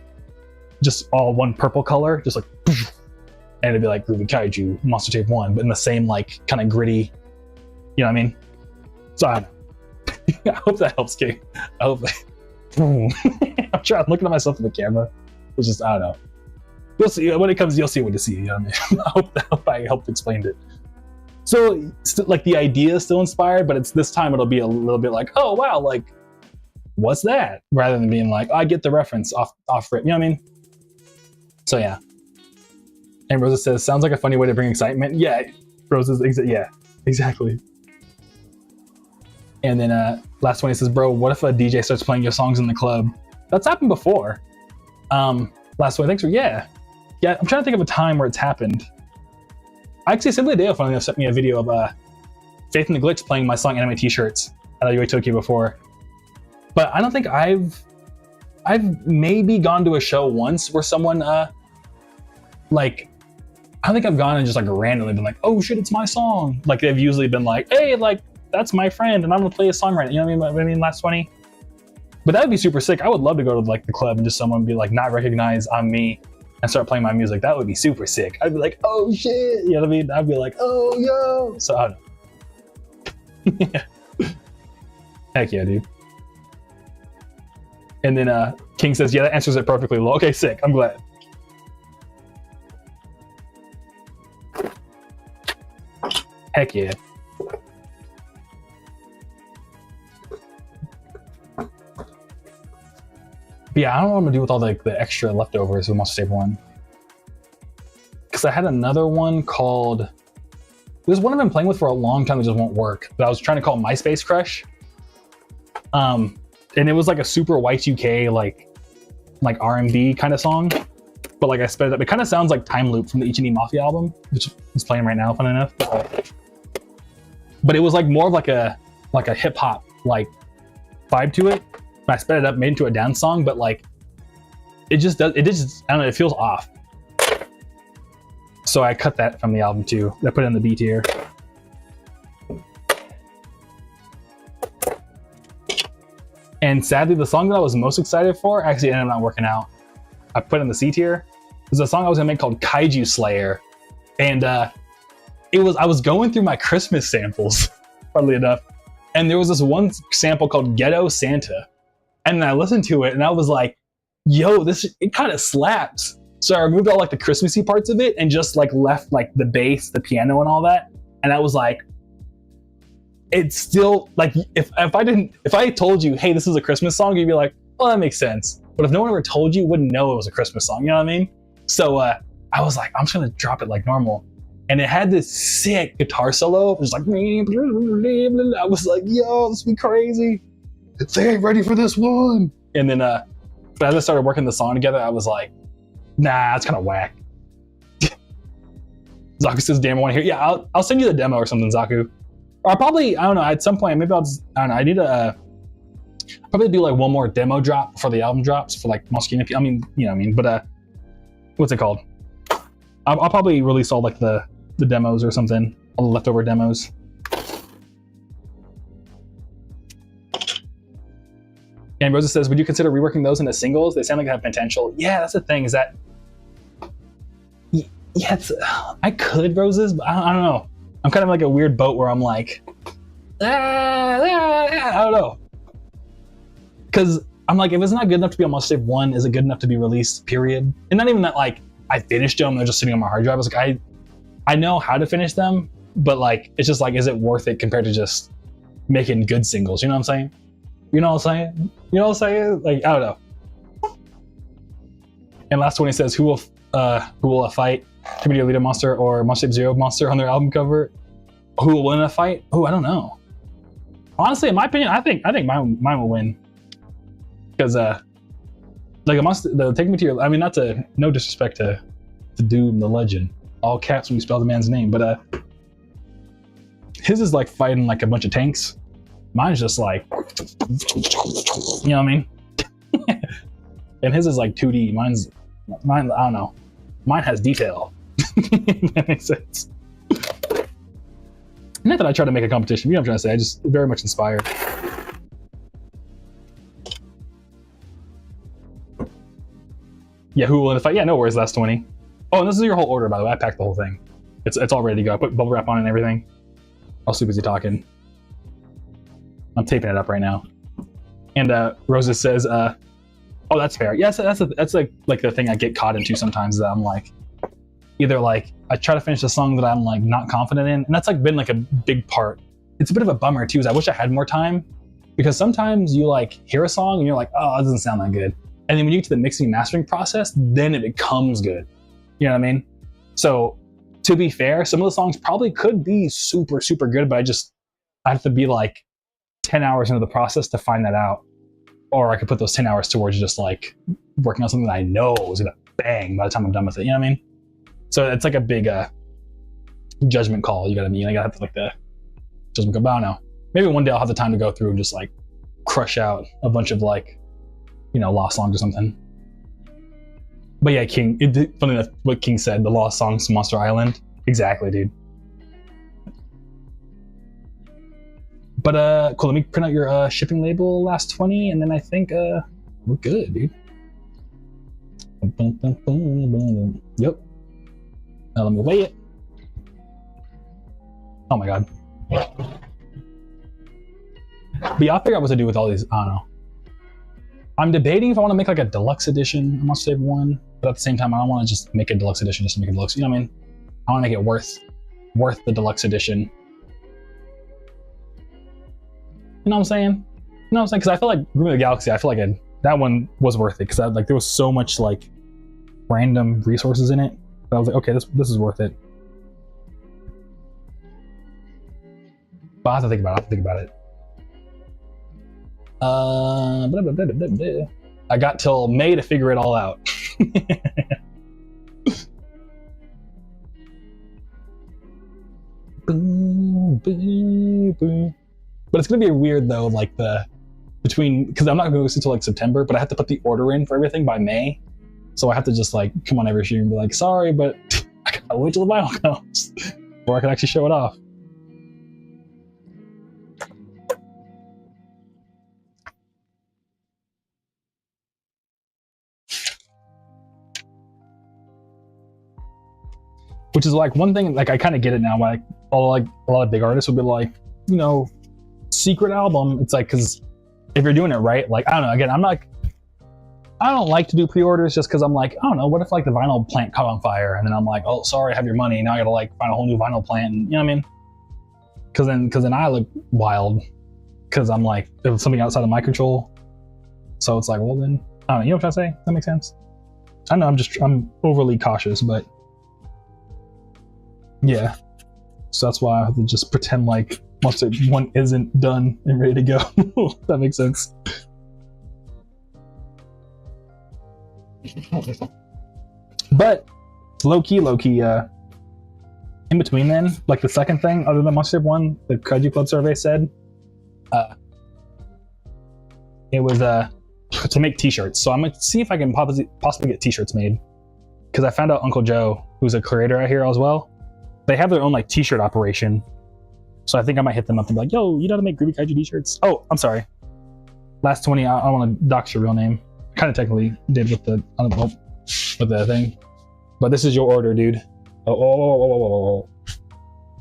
just all one purple color, just like, and it'd be like Groovy Kaiju, Monster Tape 1, but in the same like kind of gritty, you know what I mean? So I hope that helps, King. I hope that. I'm trying, I'm looking at myself in the camera. It's just, I don't know. You'll see when it comes. You'll see what to see. You know what I mean? I hope I helped explain it. So, like, the idea is still inspired, but it's this time it'll be a little bit like, oh wow, like, what's that? Rather than being like, oh, I get the reference off rip. You know what I mean? So yeah. And Rosa says, sounds like a funny way to bring excitement. Yeah, Rosa's yeah, exactly. And then last one, he says, bro, what if a DJ starts playing your songs in the club? That's happened before. Last one, thanks for yeah, I'm trying to think of a time where it's happened. Actually, Simply Dale finally sent me a video of Faith in the Glitch playing my song Anime T-shirts at UA Tokyo before. But I don't think I've maybe gone to a show once where someone like, I don't think I've gone and just like randomly been like, oh shit, it's my song. Like, they've usually been like, hey, like, that's my friend and I'm gonna play a song right now. You know what I mean? Last 20. But that would be super sick. I would love to go to like the club and just someone be like, not recognize I'm me, and start playing my music. That would be super sick. I'd be like, oh shit, you know what I mean? I'd be like, oh yo. So I don't know. Heck yeah, dude. And then King says, yeah, that answers it perfectly. Okay, sick. I'm glad. Heck yeah. But yeah, I don't know what I'm gonna do with all the extra leftovers with Monster Tape 1. because I had another one called, there's one I've been playing with for a long time that just won't work, but I was trying to call MySpace Crush. And it was like a super Y2K, like R&B kind of song, but like I sped it up. It kind of sounds like Time Loop from the Ichi Mafia album, which is playing right now, funny enough. But it was like more of like a hip hop like vibe to it. I sped it up, made it into a dance song, but like it just I don't know, it feels off. So I cut that from the album too. I put it in the B tier. And sadly, the song that I was most excited for actually ended up not working out. I put it in the C tier. There's a song I was gonna make called Kaiju Slayer. And I was going through my Christmas samples, funnily enough. And there was this one sample called Ghetto Santa. And I listened to it and I was like, yo, it kind of slaps. So I removed all like the Christmassy parts of it and just like left like the bass, the piano and all that. And I was like, it's still like, if I told you, hey, this is a Christmas song, you'd be like, well, that makes sense. But if no one ever told you, wouldn't know it was a Christmas song, you know what I mean? So I was like, I'm just gonna drop it like normal. And it had this sick guitar solo. It was like, I was like, yo, this be crazy. They ain't ready for this one. And then but as I started working the song together, I was like, nah, it's kind of whack. Zaku says, damn, I want to hear. Yeah, I'll send you the demo or something, Zaku. Or I'll probably, I don't know, at some point, maybe I'll just, I don't know, I need to probably do like one more demo drop before the album drops for like Mosquito. I mean, you know what I mean? But what's it called? I'll probably release all like the demos or something, all the leftover demos. And Rosa says, would you consider reworking those into singles? They sound like they have potential. Yeah, that's the thing, is that, yeah, I could, Roses, but I don't know. I'm kind of like a weird boat where I'm like, I don't know. Because I'm like, if it's not good enough to be on Must Save 1, is it good enough to be released, period? And not even that, like, I finished them, they're just sitting on my hard drive. I was like, I know how to finish them, but like, it's just like, is it worth it compared to just making good singles? You know what I'm saying? You know what I'm saying? You know what I'm saying? Like, I don't know. And last one, he says, who will fight? Community Leader Monster or Must Save Zero Monster on their album cover? Who will win a fight? Oh, I don't know. Honestly, in my opinion, I think mine will win. Because like the Take Me to Your, I mean, no disrespect to Doom the Legend, all caps when you spell the man's name, but his is like fighting like a bunch of tanks. Mine's just like, you know what I mean? And his is like 2D. Mine, I don't know. Mine has detail. That makes sense. Not that I try to make a competition, you know what I'm trying to say. I just very much inspired. Yeah, who will win the fight? Yeah, no worries, last 20. Oh, and this is your whole order, by the way. I packed the whole thing. It's all ready to go. I put bubble wrap on and everything. I was too busy talking. I'm taping it up right now. And Rosa says, oh, that's fair. Yes, that's like the thing I get caught into sometimes, that I'm like, either like I try to finish a song that I'm like not confident in, and that's like been like a big part. It's a bit of a bummer too, is I wish I had more time, because sometimes you like hear a song and you're like, oh, that doesn't sound that good. And then when you get to the mixing and mastering process, then it becomes good. You know what I mean? So to be fair, some of the songs probably could be super, super good, but I have to be like 10 hours into the process to find that out. Or I could put those 10 hours towards just like working on something that I know is gonna bang by the time I'm done with it. You know what I mean? So it's like a big judgment call. You gotta have to like the judgment call. But I don't know. Maybe one day I'll have the time to go through and just like crush out a bunch of like, you know, lost songs or something. But yeah, King, funny enough, what King said, the lost songs, Monster Island. Exactly, dude. But cool, let me print out your shipping label, last 20, and then I think we're good, dude. Yep. Now let me weigh it. Oh my god. But yeah, I'll figure out what to do with all these. I don't know. I'm debating if I want to make like a deluxe edition. I must save one, but at the same time, I don't want to just make a deluxe edition just to make a deluxe. You know what I mean? I want to make it worth the deluxe edition. You know what I'm saying? You know what I'm saying? Because I feel like Groovy the Galaxy, I feel like that one was worth it, because like there was so much like random resources in it. But I was like, okay, this is worth it. But I have to think about it. Blah, blah, blah, blah, blah. I got till May to figure it all out. Boom, boom, boom. But it's gonna be weird though, like because I'm not gonna go until like September, but I have to put the order in for everything by May. So I have to just like come on every year and be like, sorry, but I gotta wait till the vinyl comes before I can actually show it off. Which is like one thing, like I kind of get it now. Like a lot of big artists will be like, you know, secret album. It's like, because if you're doing it right, like I don't know. Again, I don't like to do pre-orders just because I'm like, I don't know, what if like the vinyl plant caught on fire and then I'm like, oh sorry, I have your money. Now I gotta like find a whole new vinyl plant. And, you know what I mean? Because then I look wild because I'm like, it was something outside of my control. So it's like, well then, I don't know. You know what I'm trying to say? Does that make sense? I know I'm overly cautious, but. Yeah, so that's why I have to just pretend like once one isn't done and ready to go. That makes sense. But low key, in between then, like the second thing, other than Monster 1, the Kaiju Club survey said, it was to make t-shirts. So I'm gonna see if I can possibly get t-shirts made, because I found out Uncle Joe, who's a creator out here as well, they have their own like t-shirt operation. So I think I might hit them up and be like, yo, you know how to make Groovy Kaiju t-shirts? Oh, I'm sorry. Last 20, I don't want to dox your real name. I kind of technically did with the thing. But this is your order, dude. Oh.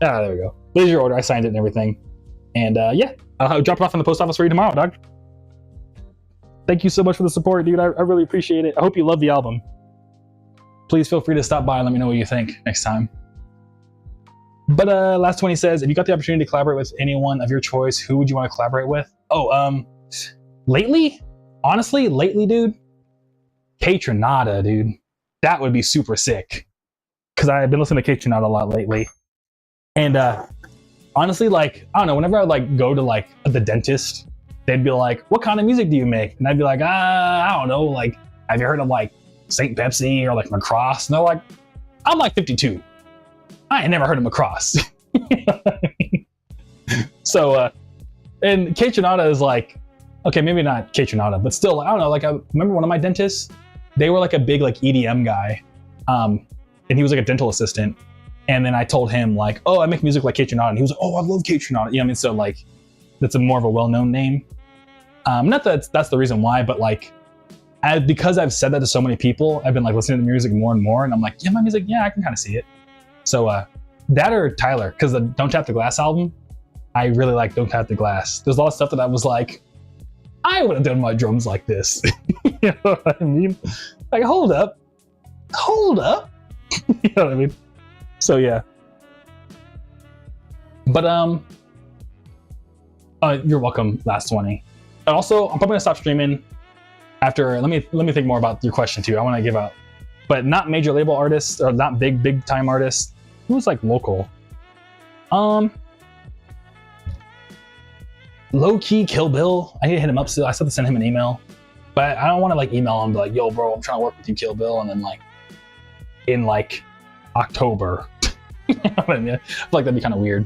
Ah, there we go. This is your order. I signed it and everything. And yeah, I'll drop it off in the post office for you tomorrow, dog. Thank you so much for the support, dude. I really appreciate it. I hope you love the album. Please feel free to stop by and let me know what you think next time. But last 20 says, if you got the opportunity to collaborate with anyone of your choice, who would you want to collaborate with? Oh, lately? Honestly, dude, K-Tronada, dude. That would be super sick. Because I've been listening to K-Tronada a lot lately. And honestly, like, I don't know, whenever I like go to like the dentist, they'd be like, what kind of music do you make? And I'd be like, I don't know, like, have you heard of like St. Pepsi or like Macross? And they're like, I'm like 52. I ain't never heard of Macross. You know what I mean? So, and K-Tronada is like, okay, maybe not K-Tronada, but still, I don't know, like I remember one of my dentists, they were like a big like EDM guy. And he was like a dental assistant. And then I told him like, oh, I make music like K-Tronada. And he was like, oh, I love K-Tronada. You know what I mean? So like, that's a more of a well-known name. Not that that's the reason why, but like, because I've said that to so many people, I've been like listening to music more and more. And I'm like, yeah, my music, yeah, I can kind of see it. So that or Tyler, because the Don't Tap the Glass album, I really like Don't Tap the Glass. There's a lot of stuff that I was like, I would have done my drums like this. You know what I mean? Like, hold up. You know what I mean? So yeah. But you're welcome, last 20. And also, I'm probably gonna stop streaming after. Let me think more about your question too. I want to give out, but not major label artists or not big time artists. Who's like local? Low key Kill Bill. I need to hit him up still. I still have to send him an email, but I don't want to like email him and be like, yo, bro, I'm trying to work with you, Kill Bill, and then like in like October. You know what I mean? I feel like that'd be kind of weird.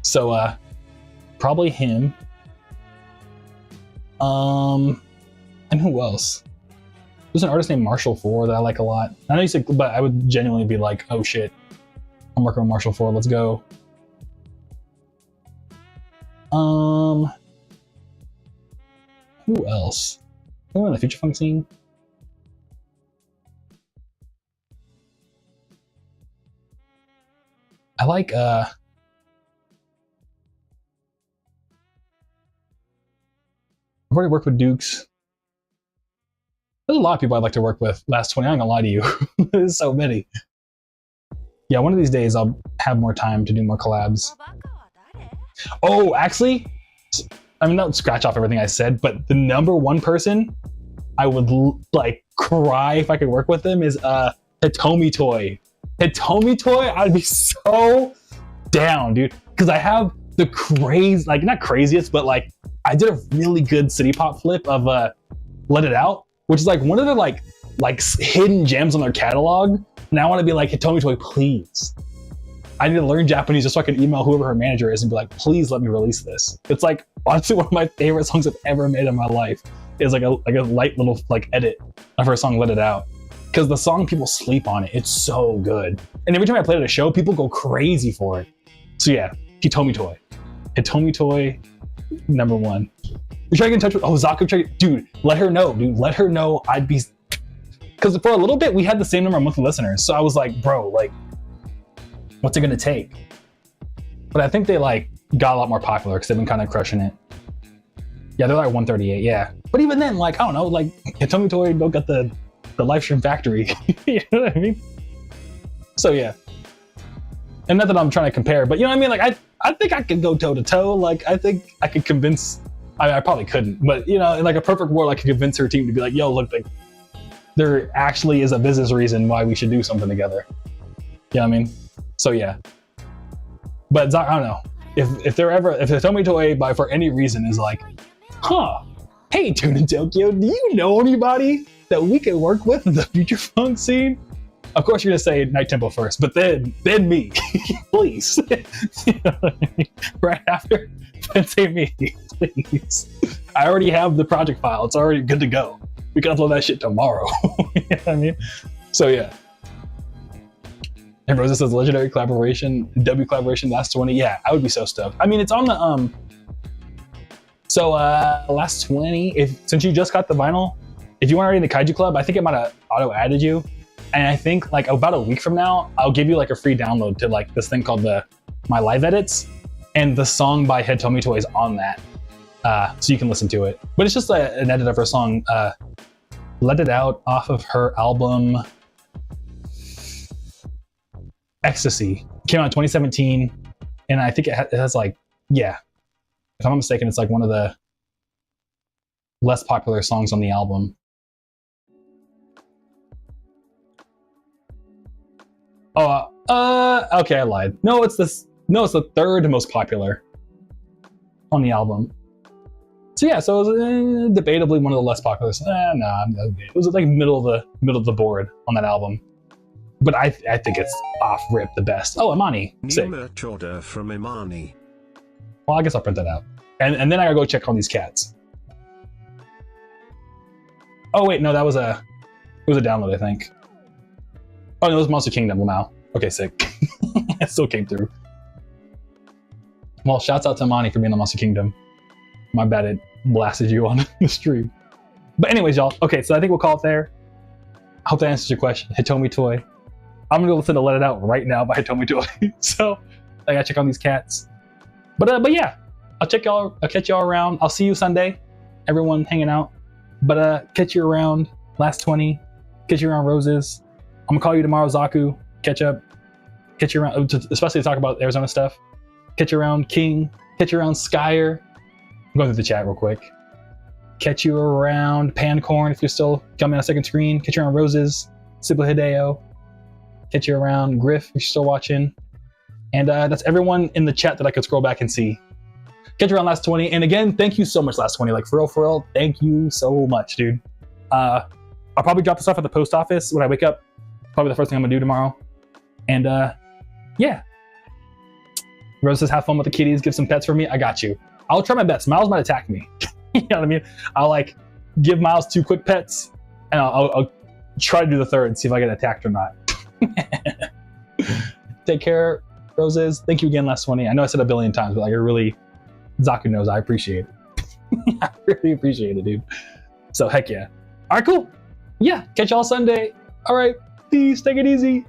So probably him. And who else? There's an artist named Marshall 4 that I like a lot. I know you said, but I would genuinely be like, oh shit, I'm working with Marshall 4, let's go. Who else? Who in the future funk scene? I like I've already worked with Dukes. There's a lot of people I'd like to work with. Last 20, I'm not gonna lie to you. There's so many. Yeah, one of these days I'll have more time to do more collabs. Oh, actually, I mean, not scratch off everything I said, but the number one person I would like cry if I could work with them is Hitomi Toy. Hitomi Toy, I'd be so down, dude. Because I have the crazy, like not craziest, but like I did a really good city pop flip of Let It Out, which is like one of the like hidden gems on their catalog. And I want to be like, Hitomi Toy, please. I need to learn Japanese just so I can email whoever her manager is and be like, please let me release this. It's like honestly one of my favorite songs I've ever made in my life. Is like a light little like edit of her song Let It Out. Because the song, people sleep on it. It's so good. And every time I play it at a show, people go crazy for it. So yeah, Hitomi Toy. Hitomi Toy, number one. You're trying to get in touch with, Zaku, dude, let her know, dude. Let her know I'd be, because for a little bit, we had the same number of monthly listeners. So I was like, bro, like, what's it gonna take? But I think they like got a lot more popular because they've been kind of crushing it. Yeah, they're like 138, yeah. But even then, like, I don't know, like, Hitomi Toy don't get the live stream factory. You know what I mean? So yeah. And not that I'm trying to compare, but you know what I mean? Like, I think I could go toe to toe. Like, I think I could convince, I probably couldn't, but you know, in like a perfect world, I could convince her team to be like, yo, look, like, there actually is a business reason why we should do something together. You know what I mean? So yeah. But I don't know. If Hitomi Toy for any reason is like, huh, hey, Tune in Tokyo, do you know anybody that we can work with in the future funk scene? Of course you're gonna say Night Tempo first, but then me, please. You know what I mean? Right after, then say me, please. I already have the project file, it's already good to go. We can upload that shit tomorrow. You know what I mean? So yeah. And Rosa says legendary collaboration, W collaboration, last 20. Yeah, I would be so stoked. I mean, it's on the last 20. Since you just got the vinyl, if you weren't already in the Kaiju Club, I think it might have auto added you. And I think like about a week from now, I'll give you like a free download to like this thing called my live edits, and the song by Hitomi Toy is on that, so you can listen to it. But it's just an edit of her song, Let It Out, off of her album Ecstasy. It came out in 2017, and I think it has like, yeah, if I'm not mistaken, it's like one of the less popular songs on the album. Okay, I lied. No, it's the third most popular on the album. So yeah, so it was debatably one of the less popular. It was like middle of the board on that album. But I think it's off rip the best. Oh, Imani. New merch order from Imani. Well, I guess I'll print that out. And then I gotta go check on these cats. Oh wait, no, it was a download, I think. Oh no, it was Monster Kingdom now. Okay, sick. It still came through. Well, shouts out to Imani for being on Monster Kingdom. My bad it blasted you on the stream. But anyways, y'all. Okay, so I think we'll call it there. I hope that answers your question. Hitomi Toy. I'm gonna go listen to Let It Out right now by Hitomi Toy. So I gotta check on these cats. But yeah, I'll catch y'all around. I'll see you Sunday. Everyone hanging out. But catch you around last 20. Catch you around Roses. I'm gonna call you tomorrow, Zaku. Catch up. Catch you around, especially to talk about Arizona stuff. Catch you around King. Catch you around Skyer. I'm going through the chat real quick. Catch you around Pancorn if you're still coming on a second screen. Catch you around Roses. Sibyl Hideo. Catch you around Griff if you're still watching. And that's everyone in the chat that I could scroll back and see. Catch you around last 20. And again, thank you so much, last 20. Like, for real, thank you so much, dude. I'll probably drop this off at the post office when I wake up. Probably the first thing I'm gonna do tomorrow. And yeah. Rose says, have fun with the kitties, give some pets for me. I got you. I'll try my best. Miles might attack me. You know what I mean? I'll like give Miles 2 quick pets, and I'll try to do the third, see if I get attacked or not. Take care, Roses. Thank you again, last 20. I know I said a billion times, but like, Zaku knows I appreciate it. I really appreciate it, dude. So heck yeah. All right, cool. Yeah, catch y'all Sunday. All right, peace. Take it easy.